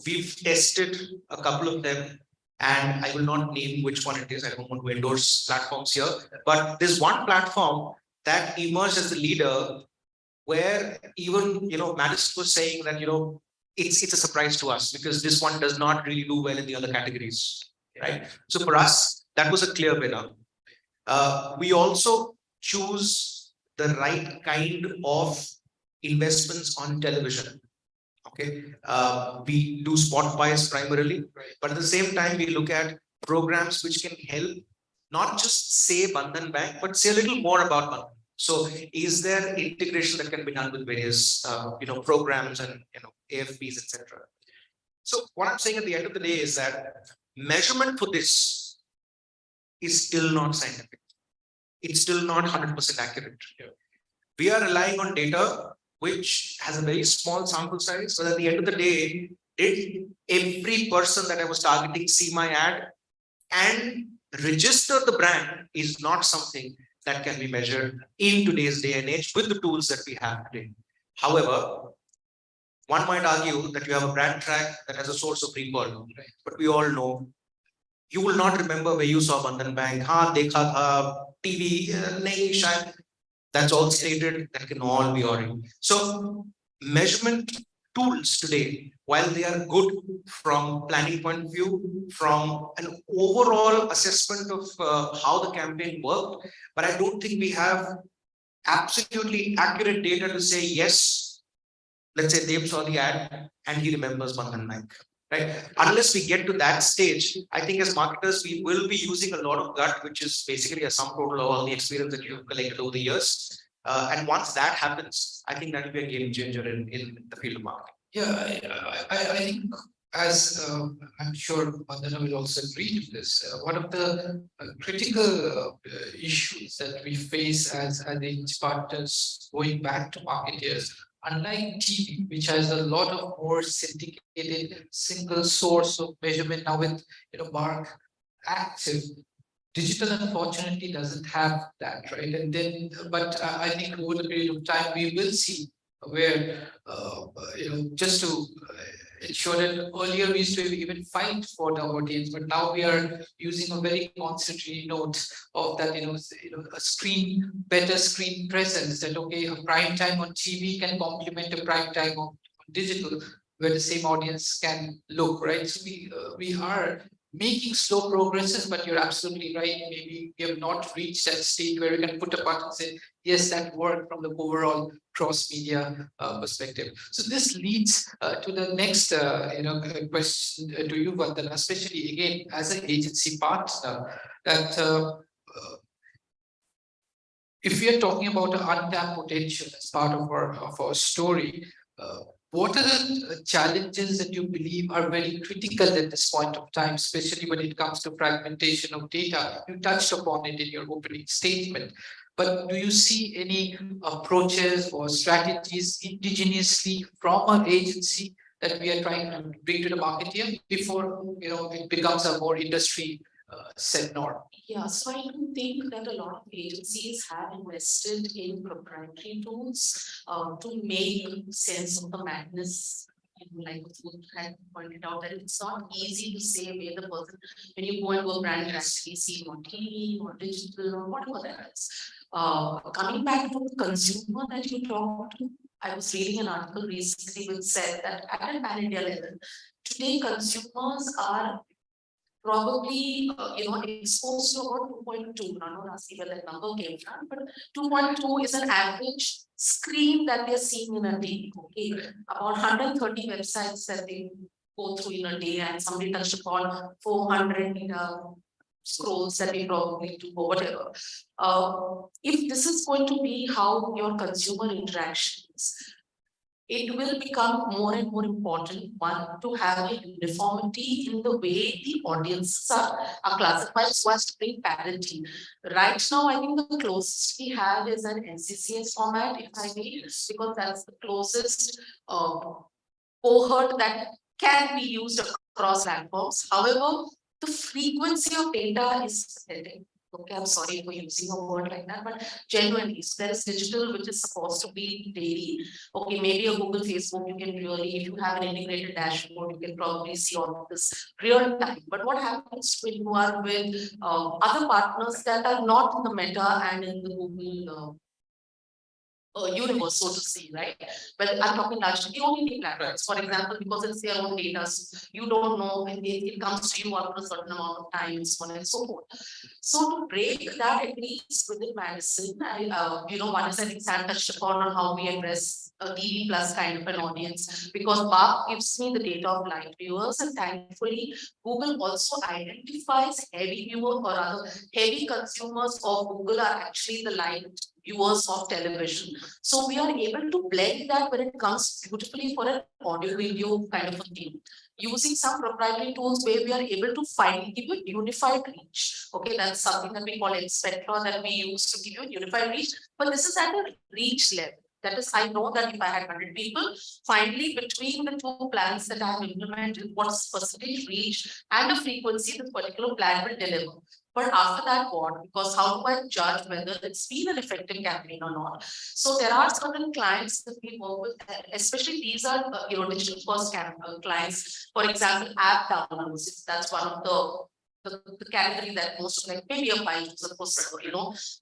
we've tested a couple of them, and I will not name which one it is. I don't want to endorse platforms here, but there's one platform that emerged as the leader, where even Madison was saying that it's a surprise to us because this one does not really do well in the other categories, right? So for us, that was a clear winner. We also choose the right kind of investments on television. Okay, we do spot buys primarily, but at the same time, we look at programs which can help not just say Bandhan Bank, but say a little more about Bandhan. So, is there integration that can be done with various, programs and AFPs, etc. So, what I'm saying at the end of the day is that measurement for this is still not scientific. It's still not 100% accurate. We are relying on data which has a very small sample size. So at the end of the day, did every person that I was targeting see my ad and register the brand is not something that can be measured in today's day and age with the tools that we have today. However, one might argue that you have a brand track that has a source of recall, but we all know you will not remember where you saw Bandhan Bank. Ha, dekha tha, TV, nahi shayad. That's all stated, that can all be audited. So measurement tools today, while they are good from planning point of view, from an overall assessment of how the campaign worked, but I don't think we have absolutely accurate data to say, yes, let's say Dev saw the ad and he remembers Bandhan Bank. Right? Unless we get to that stage, I think as marketers, we will be using a lot of gut, which is basically a sum total of all the experience that you've collected over the years. And once that happens, I think that will be a game changer in the field of marketing. Yeah, I think as I'm sure Vandana will also agree to this, one of the critical issues that we face as age partners going back to marketers, unlike TV, which has a lot of more syndicated single source of measurement now with Mark active, digital unfortunately doesn't have that, right? And then, but I think over the period of time we will see where just to ensure that earlier we used to even fight for the audience, but now we are using a very concentrated note of that, a better screen presence, that okay, a prime time on TV can complement a prime time on digital, where the same audience can look, right? So we are making slow progresses, but you're absolutely right. Maybe we have not reached that stage where we can put a button and say, yes, that worked from the overall cross-media perspective. So this leads to the next question to you, Vandana, especially again as an agency partner, that if we are talking about an untapped potential as part of our story, what are the challenges that you believe are very critical at this point of time, especially when it comes to fragmentation of data? You touched upon it in your opening statement, but do you see any approaches or strategies indigenously from our agency that we are trying to bring to the market here before it becomes a more industry set norm? Yeah, so I do think that a lot of agencies have invested in proprietary tools to make sense of the madness. Like Food had pointed out, that it's not easy to say where the person, when you go into a brand, you actually see on TV or digital or whatever that is. Coming back to the consumer that you talked to, I was reading an article recently which said that at a pan-India level, today consumers are probably exposed to about 2.2. I'm not asking where that number came from, but 2.2 is an average screen that they're seeing in a day. Okay, about 130 websites that they go through in a day, and somebody touched upon 400 scrolls that we probably do or whatever. If this is going to be how your consumer interactions, it will become more and more important, one, to have a uniformity in the way the audiences are classified so as to bring parity. Right now, I think the closest we have is an NCCS format, if I may, because that's the closest cohort that can be used across platforms. However, the frequency of data is pathetic. Okay, I'm sorry for using a word like that, but genuinely, so there is digital which is supposed to be daily. Okay, maybe a Google, Facebook, you can really, if you have an integrated dashboard, you can probably see all of this real time. But what happens when you are with other partners that are not in the Meta and in the Google universe, so to say, right? But I'm talking largely the OTT platforms, for example, because it's their own data, so you don't know when it comes to you after a certain amount of time, and so on and so forth. So to break that, at least within medicine, one is I think Sam touched upon how we address a TV plus kind of an audience, because BARC gives me the data of live viewers, and thankfully Google also identifies heavy viewers, or rather heavy consumers of Google are actually the live viewers of television. So we are able to blend that when it comes beautifully for an audio video kind of a thing, using some proprietary tools where we are able to give you unified reach. Okay, that's something that we call Inspector that we use to give you a unified reach, but this is at a reach level. That is, I know that if I had 100 people, finally between the two plans that I have implemented, what's percentage reach and the frequency this particular plan will deliver. But after that, what? Because how do I judge whether it's been an effective campaign or not? So there are certain clients that we work with, especially these are digital first clients. For example, app downloads. That's one of the category that most like maybe a file user,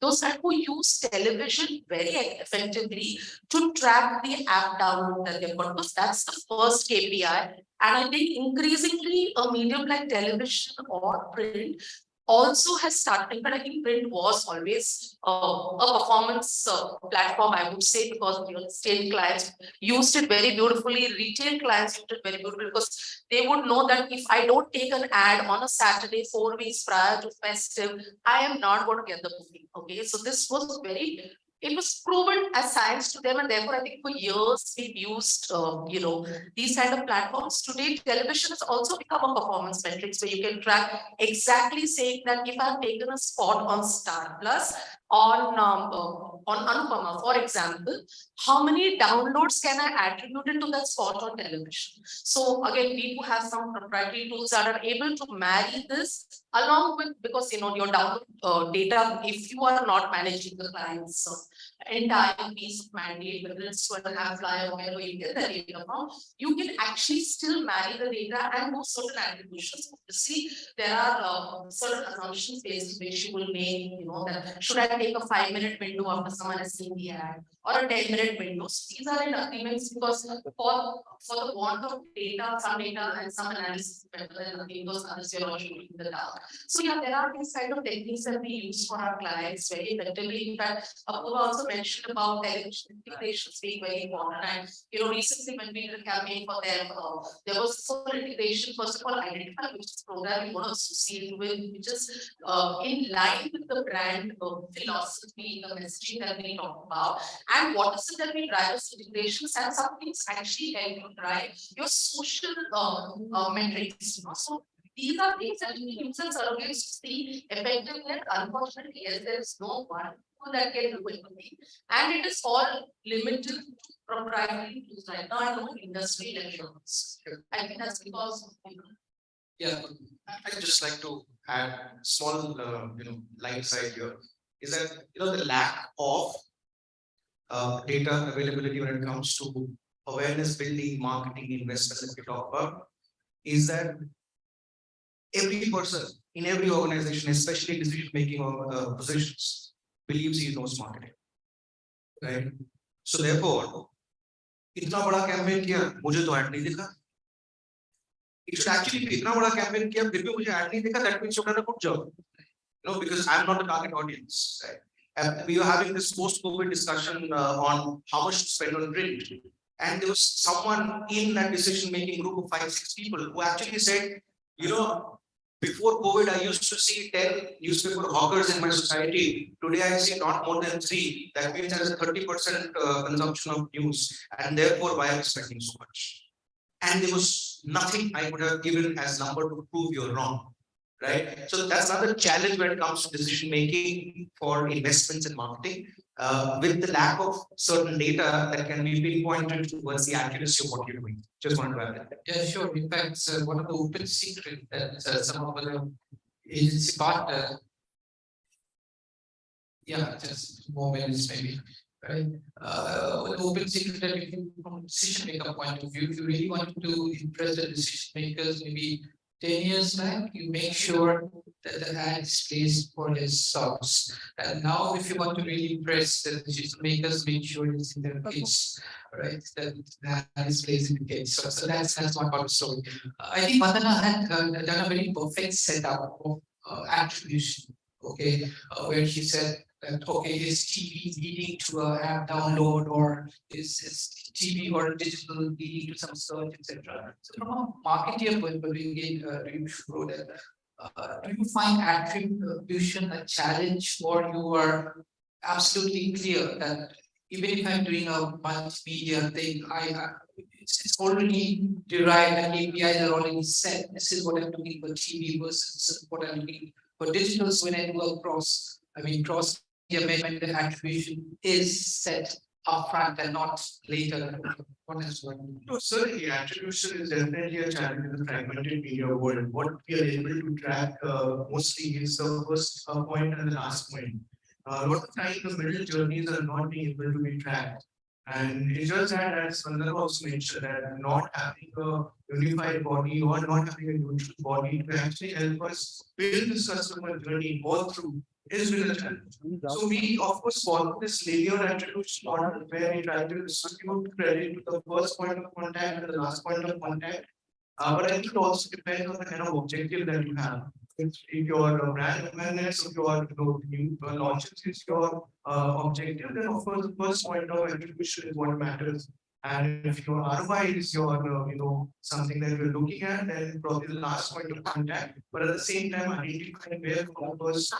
those that who use television very effectively to track the app download that they've got, because that's the first KPI. And I think increasingly a medium like television or print also has started, but I think print was always a performance platform, I would say, because real estate clients used it very beautifully, retail clients used it very beautifully, because they would know that if I don't take an ad on a Saturday 4 weeks prior to festive, I am not going to get the booking. Okay, so this was it was proven as science to them, and therefore I think for years we've used these kind of platforms. Today television has also become a performance metrics where you can track exactly saying that if I've taken a spot on Star Plus on Anupama, for example, how many downloads can I attribute it to that spot on television? So again, we do have some proprietary tools that are able to marry this along with, because your download data, if you are not managing the client's entire piece of mandate, whether it's 2.5 flyer or wherever you get the data from, you can actually still marry the data and do certain attributions. Obviously, there are certain assumptions based which you will make, that should I take a 5-minute window after someone has seen the ad, or a 10-minute window. So these are in agreements, because for the want of data, some data and some analysis better than nothing, those others you're not shooting the dark. So yeah, there are these kind of techniques that we use for our clients very effectively. In fact, Apurva also mentioned mentioned about television integrations being very important. And recently when we did a campaign for them, there was this whole integration. First of all, identify which program you want to associate with, which is in line with the brand philosophy, the messaging that we talk about, and what is it that we drive as integrations, and some things actually help you drive your social metrics. So these are things that users are going to see effectively. Unfortunately, yes, there is no one that can do it. And it is all limited to proprietary tools right now and no industry insurance. I think that's because Yeah, I'd just like to add small, light side here is that, the lack of data availability when it comes to awareness building, marketing, investments that we talk about is that every person in every organization, especially decision making positions, believes he knows marketing, right? So therefore, इतना बड़ा campaign किया मुझे तो add नहीं दिखा. It should actually be इतना बड़ा campaign किया फिर भी मुझे ऐड नहीं दिखा. That means you've done a good job. Because I'm not the target audience. Right? And we were having this post-COVID discussion on how much to spend on print, and there was someone in that decision-making group of 5-6 people who actually said, before COVID, I used to see 10 newspaper hawkers in my society. Today, I see not more than 3. That means there's a 30% consumption of news, and therefore, why am I spending so much? And there was nothing I would have given as number to prove you're wrong, right? So that's another challenge when it comes to decision making for investments in marketing. With the lack of certain data that can be pinpointed towards the accuracy of what you're doing. Just want to add that. Yeah, sure. In fact, one of the open secret that some of the agency partner, just more minutes maybe, right? The open secret that we can from a decision maker point of view, if you really want to impress the decision makers, maybe 10 years back, you make sure that the ad is placed for his subs. And now, if you want to really impress the decision makers, make sure it's in their pitch, right? That is placed in the pitch. So that's one part of the story. I think Vandana had done a very perfect setup of attribution, okay, where she said that, okay, is TV leading to an app download, or is TV or digital leading to some search, etc. So from a marketer point of view, you should know that. Do you find attribution a challenge, or you are absolutely clear that even if I'm doing a multimedia thing, it's already derived and APIs are already set. This is what I'm doing for TV versus what I'm doing for digital. So when I do a cross media, the attribution is set upfront and not later. What is one? No, certainly attribution is definitely a challenge in the fragmented media world. What we are able to track mostly is the first point and the last point. A lot of times the middle journeys are not being able to be tracked. And it's just that, as Vandana also mentioned, that not having a unified body or not having a neutral body to actually help us build this customer journey all through is really a challenge. So we of course follow this linear attribution model where we try to distribute credit to the first point of contact and the last point of contact. But it also depends on the kind of objective that you have. If your brand awareness of your new launches is your objective, then of course the first point of attribution is what matters. And if your ROI is your something that you're looking at, then probably the last point of contact. But at the same time, identifying where developers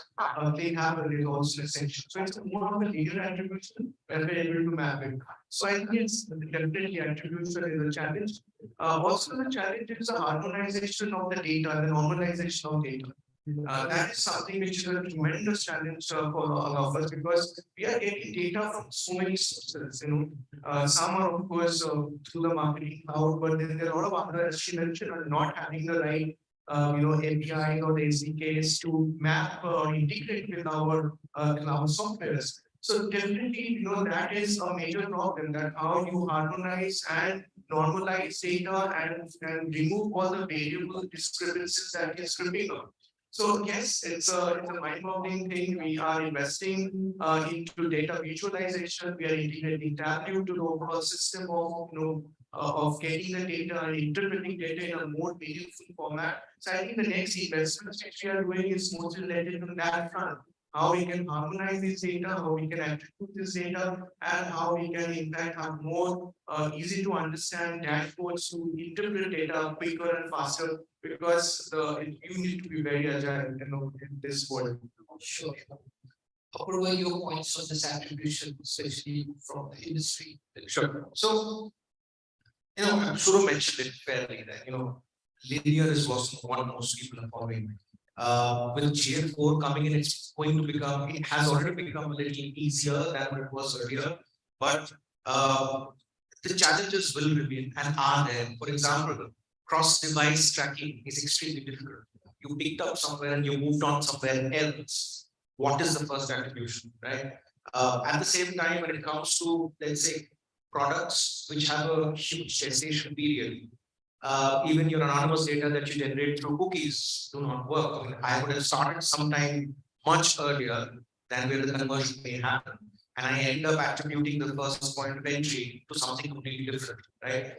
they have is also essential. So it's more of a linear attribution where we're able to map it. So I think it's definitely attribution is a challenge. Also, the challenge is the harmonization of the data, the normalization of data. That is something which is a tremendous challenge for all of us, because we are getting data from so many sources. Some are of course through the marketing cloud, but then there are a lot of other, as she mentioned, are not having the right APIs or the SDKs to map or integrate with our cloud softwares. So definitely, that is a major problem, that how you harmonize and normalize data and remove all the variable discrepancies that is creeping up. So yes, it's a mind-boggling thing. We are investing into data visualization. We are integrating Tableau to the overall system of getting the data and interpreting data in a more meaningful format. So I think the next investment which we are doing is mostly related to that front. how we can harmonize this data, how we can attribute this data, and how we can in fact have more easy to understand dashboards to interpret data quicker and faster, because you need to be very agile, in this world. Sure. Apurva, your points on this attribution, especially from the industry. Sure. So, I'm sure I mentioned it fairly that, linear is what most people are following. With GL4 coming in, it has already become a little easier than what it was earlier, but the challenges will remain and are there. For example, cross-device tracking is extremely difficult. You picked up somewhere and you moved on somewhere else. What is the first attribution, right? At the same time, when it comes to, let's say, products which have a huge gestation period, even your anonymous data that you generate through cookies do not work. I mean, I would have started sometime much earlier than where the conversion may happen, and I end up attributing the first point of entry to something completely different, right?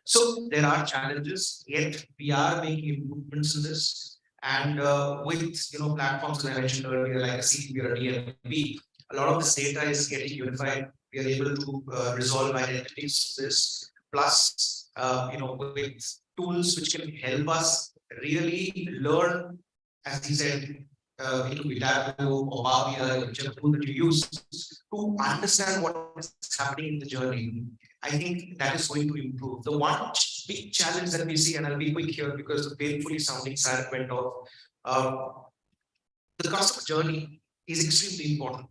So there are challenges, yet we are making improvements in this. And with platforms that I mentioned earlier, like a CDP or a DMP, a lot of this data is getting unified. We are able to resolve identities to this. Plus, with tools which can help us really learn, as he said, it will be Tableau or Power BI, whichever tool that you use, to understand what is happening in the journey. I think that is going to improve. The one big challenge that we see, and I'll be quick here because the painfully sounding siren went off, the customer journey is extremely important,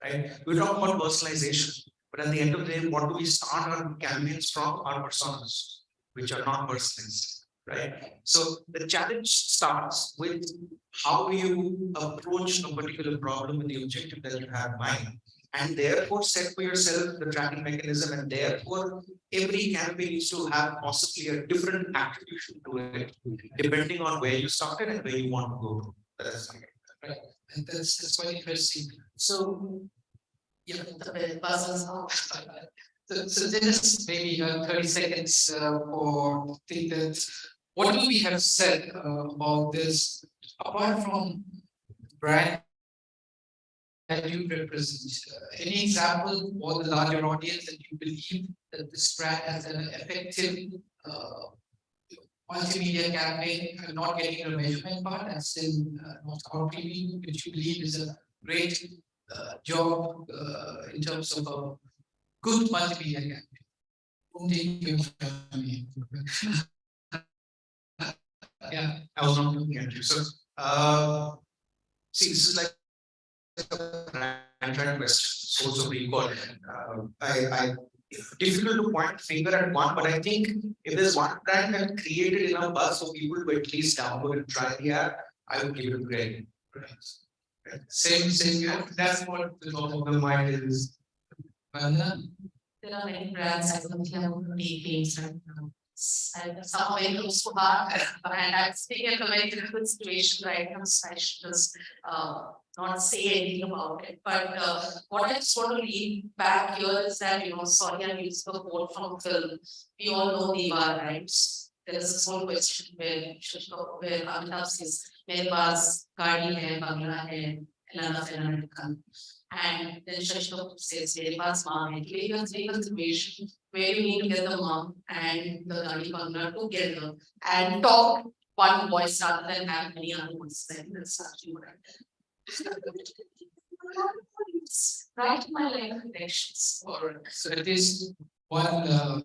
right? We talk about personalization, but at the end of the day, what do we start our campaigns from? Our personas, which are not personalized, right? So the challenge starts with how you approach a particular problem with the objective that you have in mind, and therefore set for yourself the tracking mechanism, and therefore every campaign needs to have possibly a different attribution to it, depending on where you started and where you want to go. Right. And that's quite interesting. So, yeah, the buzzers are. So just maybe 30 seconds for think that what do we have said about this, apart from brand that you represent? Any example for the larger audience that you believe that this brand has an effective multimedia campaign? I'm not getting the measurement part, and still not TV, which you believe is a great job in terms of a good multimedia campaign. Yeah, I was not looking at you. So, see, this is like a brand question. So also recall. I difficult to point finger at one, but I think if there's one brand that created enough buzz for people to at least download and try the app, I would give it to Greg. Same. That's what the top of the mind is. There are many brands I don't think I would make names right now. And some are very close to heart, and I'm speaking of a very difficult situation right now, so I should just not say anything about it. But what I just want to lead back here is that, sorry, I'm using a quote from film. We all know Deva, right? There is this whole question where Amitabh says, "Mere paas gaadi hai, bangla hai, Elana Fernandez." And then Shashwat says, "Mere paas maa hai." Today you have taken situation where you need to get the mom and the gaadi bangla together and talk one voice rather than have many other voices. I think that's actually what I did. Right in my life connections. So it is one,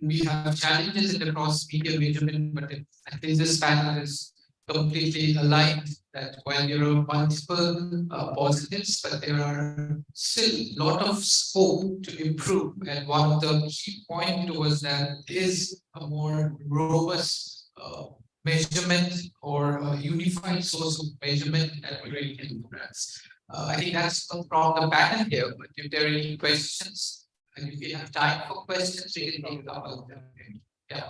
we have challenges in the cross media measurement, but I think this panel is completely aligned that while there are multiple positives, but there are still a lot of scope to improve. And one of the key points was that is a more robust measurement or a unified source of measurement that we really can progress. I think that's from the panel here, but if there are any questions, and if you have time for questions, we can take a couple of them. Yeah.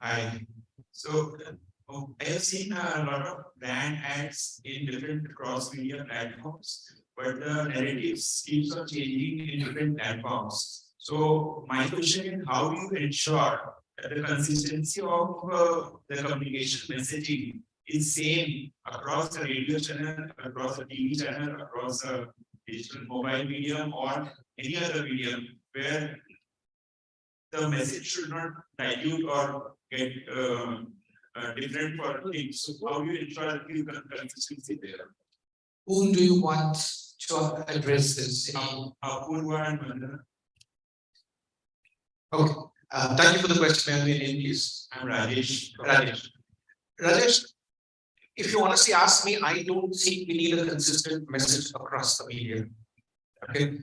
Hi. So I have seen a lot of brand ads in different cross media platforms, but the narratives keeps on changing in different platforms. So my question is, how do you ensure the consistency of the communication messaging is same across the radio channel, across the TV channel, across the digital mobile medium or any other medium where the message should not dilute or get different for things. So how you ensure that you can consistency there? Whom do you want to address this? Apurva and Vandana. Okay, thank you for the question. May I have your name, please? I'm Rajesh. Rajesh, if you honestly ask me, I don't think we need a consistent message across the media. Okay,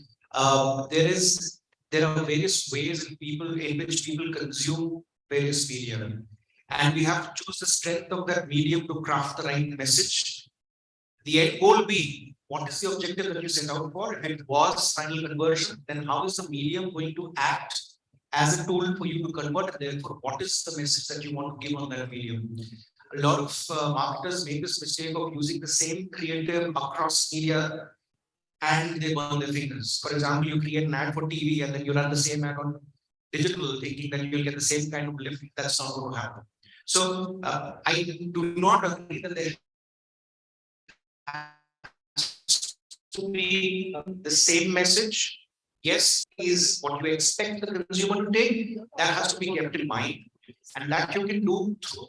there are various ways in which people consume various media, and we have to choose the strength of that medium to craft the right message. The end goal be what is the objective that you set out for? If it was final conversion, then how is the medium going to act as a tool for you to convert? And therefore, what is the message that you want to give on that medium? A lot of marketers make this mistake of using the same creative across media and they burn their fingers. For example, you create an ad for TV and then you run the same ad on digital, thinking that you'll get the same kind of lift. That's not going to happen. So I do not agree that there has to be the same message. Yes, is what you expect the consumer to take. That has to be kept in mind, and that you can do through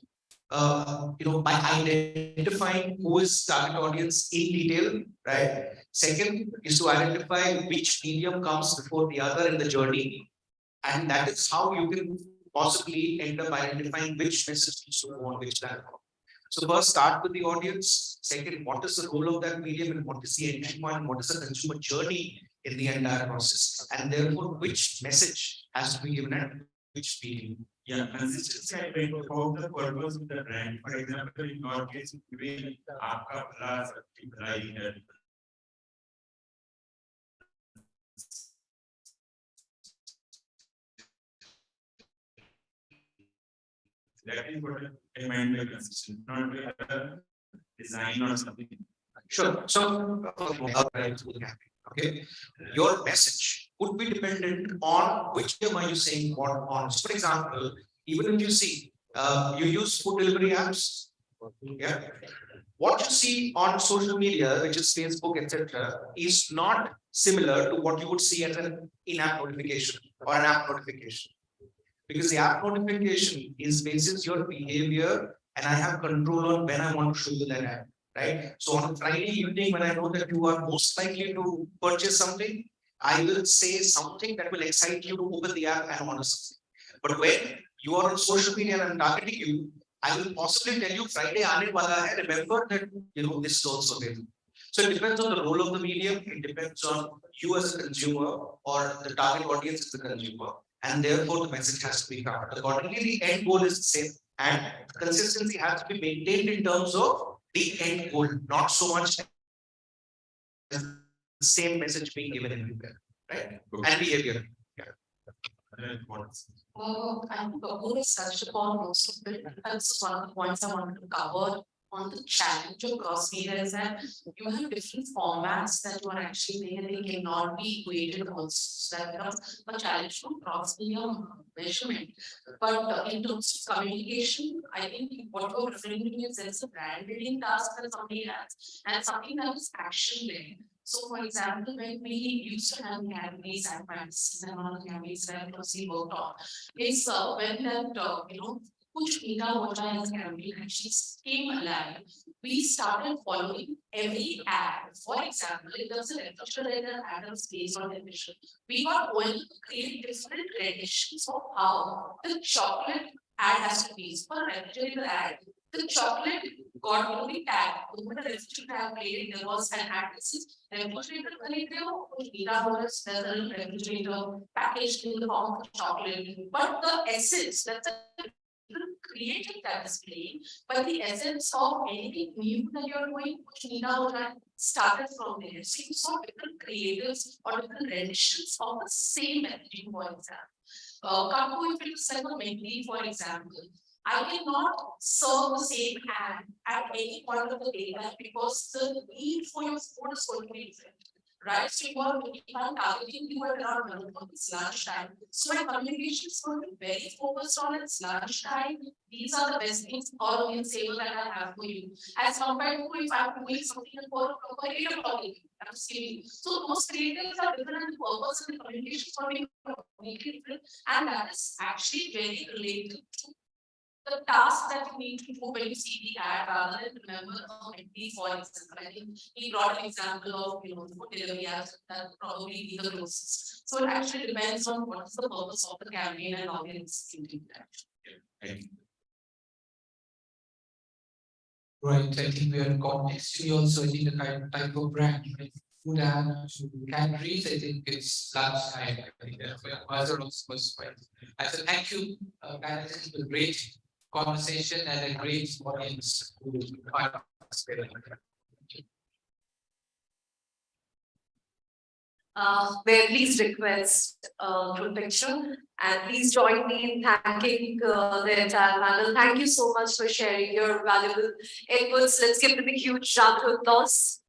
by identifying who is target audience in detail, right? Second is to identify which medium comes before the other in the journey. And that is how you can possibly end up identifying which message needs to go on which platform. So first start with the audience. Second, what is the role of that medium and what is the entry point? What is the consumer journey in the entire process? And therefore, which message has to be given at which medium? Yeah, consistency I went about the purpose of the brand. For example, in your case, we aapka bhala sakti bhalai hai. That is what I meant by consistent, not by the design or something. Sure. So, okay, your message would be dependent on which medium are you saying what on. So for example, even if you see, you use food delivery apps, yeah. What you see on social media, which is Facebook, etc., is not similar to what you would see as an in-app notification or an app notification. Because the app notification is basis your behavior, and I have control on when I want to show you that app. Right. So on Friday evening, when I know that you are most likely to purchase something, I will say something that will excite you to open the app and order something. But when you are on social media and I'm targeting you, I will possibly tell you Friday aane wala hai. Remember that this is also available. So it depends on the role of the medium. It depends on you as a consumer or the target audience is the consumer, and therefore the message has to be crafted accordingly. The end goal is the same, and consistency has to be maintained in terms of the end goal, not so much as the same message being given everywhere, right? And behavior. Yeah. I think Gopal has touched upon most of it. That's one of the points I wanted to cover on the challenge of cross media is that you have different formats that you are actually doing and they cannot be equated also. So that becomes a challenge for cross media measurement. But in terms of communication, I think what you're referring to is there's a brand building task that somebody has and something that is action led. So, for example, when we used to have categories and practices and one of the categories that I closely worked on is when that Kuch Meeta Vajra as a campaign actually came alive, we started following every ad. For example, if there was a refrigerator ad was based on television, we got going to create different renditions of how the chocolate ad has to be. For a refrigerator ad, the chocolate got only tag. The refrigerator tag played, there was an ad that says refrigerator Kuch Meeta Vajra, there's a refrigerator packaged in the form of chocolate. But the essence, that's creative that is playing, but the essence of anything new that you're doing, which Meeta Vajra started from there. So you saw different creatives or different renditions of the same messaging, for example. Kanku, if it's like a memory, for example, I cannot serve the same ad at any point of the day because the need for your food is going to be different. right? So you are targeting you at around 1 o'clock, it's lunchtime. So my communication is going to be very focused on its lunchtime. These are the best things all in favor that I have for you. As compared to if I'm doing something at 4 o'clock or 8 o'clock, I'm saying. So those creatives are different and the purpose and the communication for me completely different. And that is actually very related to the task that you need to do when you see the ad rather than remember these for example. I think he brought an example of food delivery apps that probably be the closest. So it actually depends on what is the purpose of the campaign and audience interaction. Right, I think we are contextually also, I think the kind of type of brand, right? Food and categories, I think it's lunchtime. I think also was quite. So thank you, guys. This is a great conversation and a great audience who participated. May I please request group picture and please join me in thanking the entire panel. Thank you so much for sharing your valuable inputs. Let's give them a huge round of applause.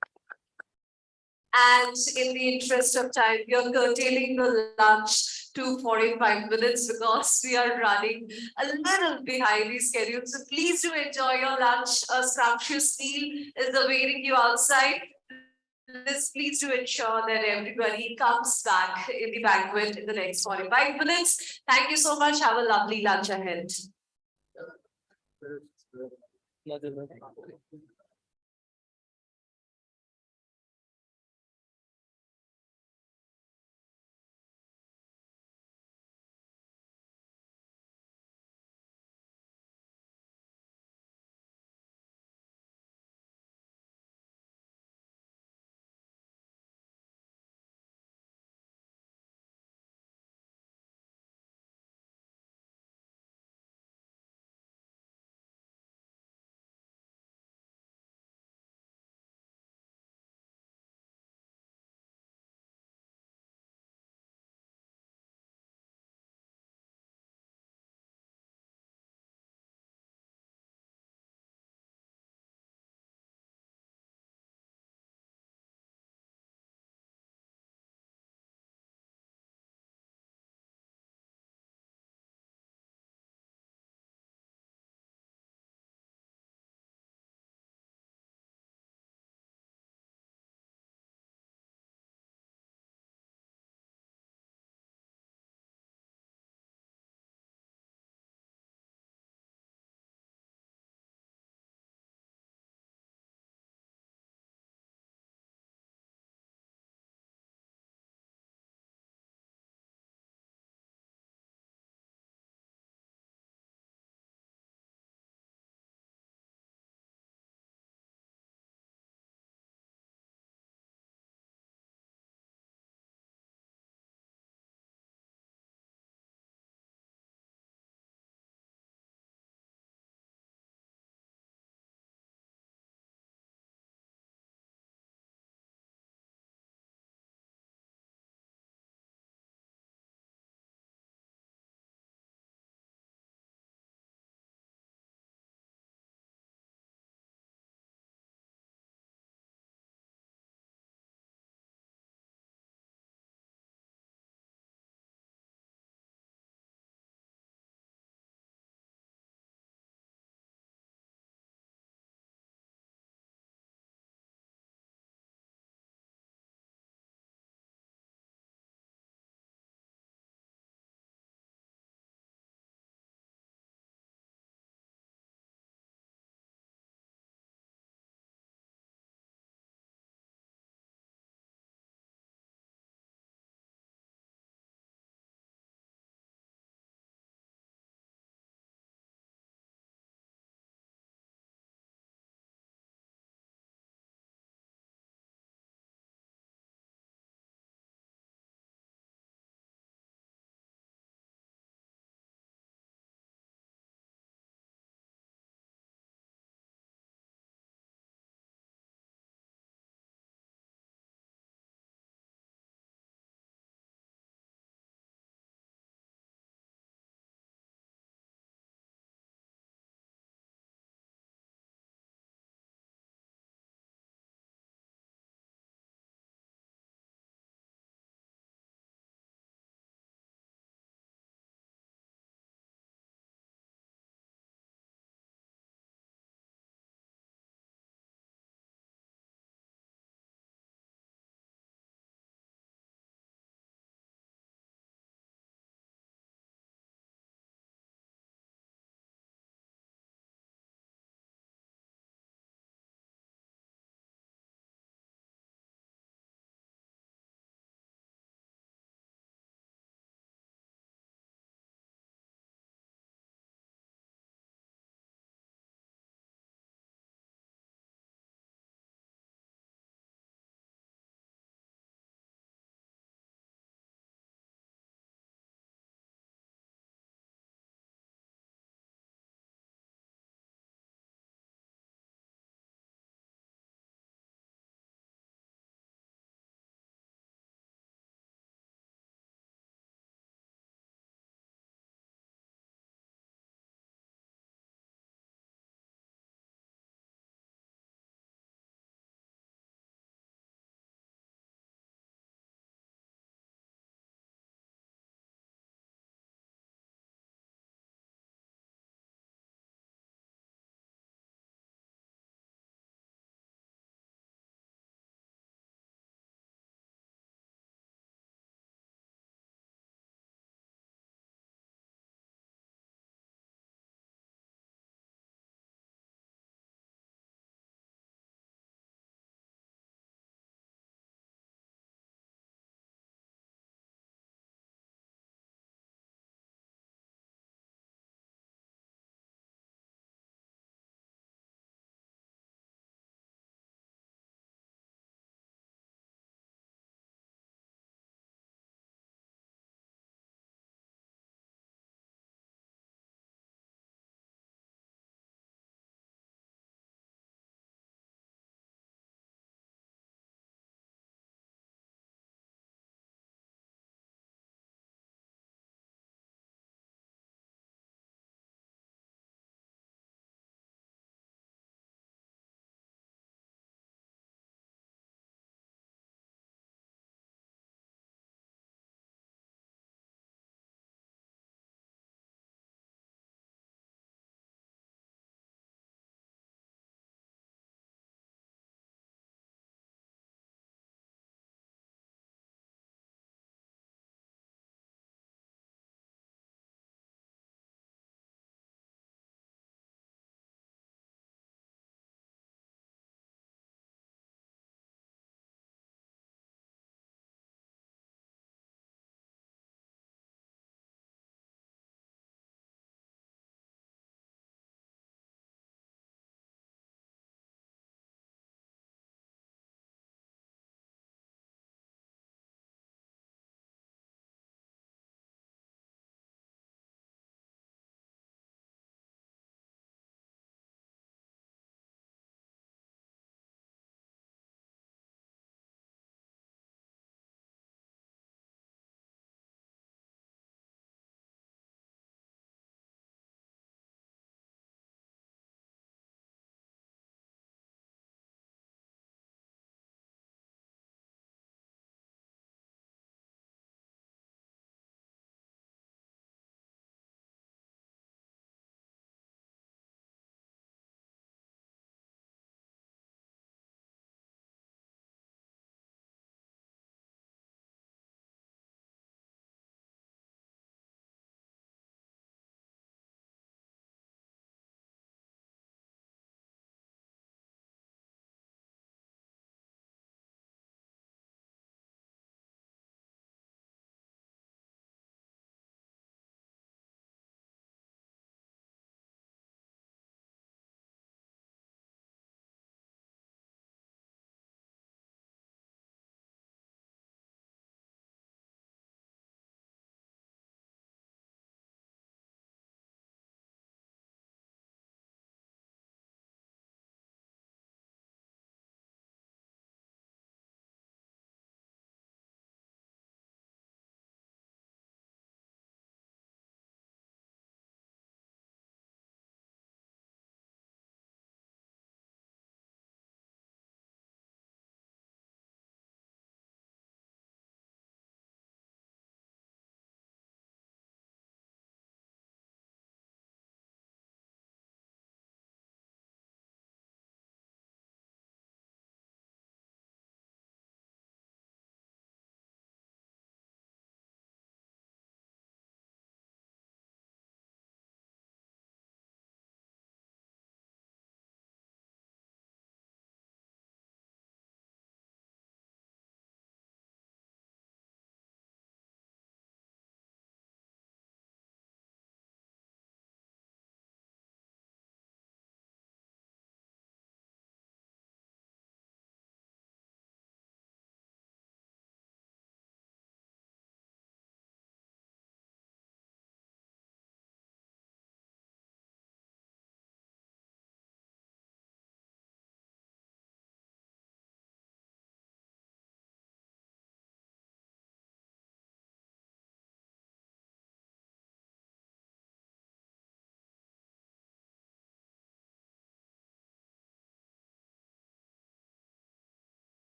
And in the interest of time, we are curtailing the lunch to 45 minutes because we are running a little behind the schedule. So please do enjoy your lunch. A scrumptious meal is awaiting you outside. Please do ensure that everybody comes back in the banquet in the next 45 minutes. Thank you so much. Have a lovely lunch ahead.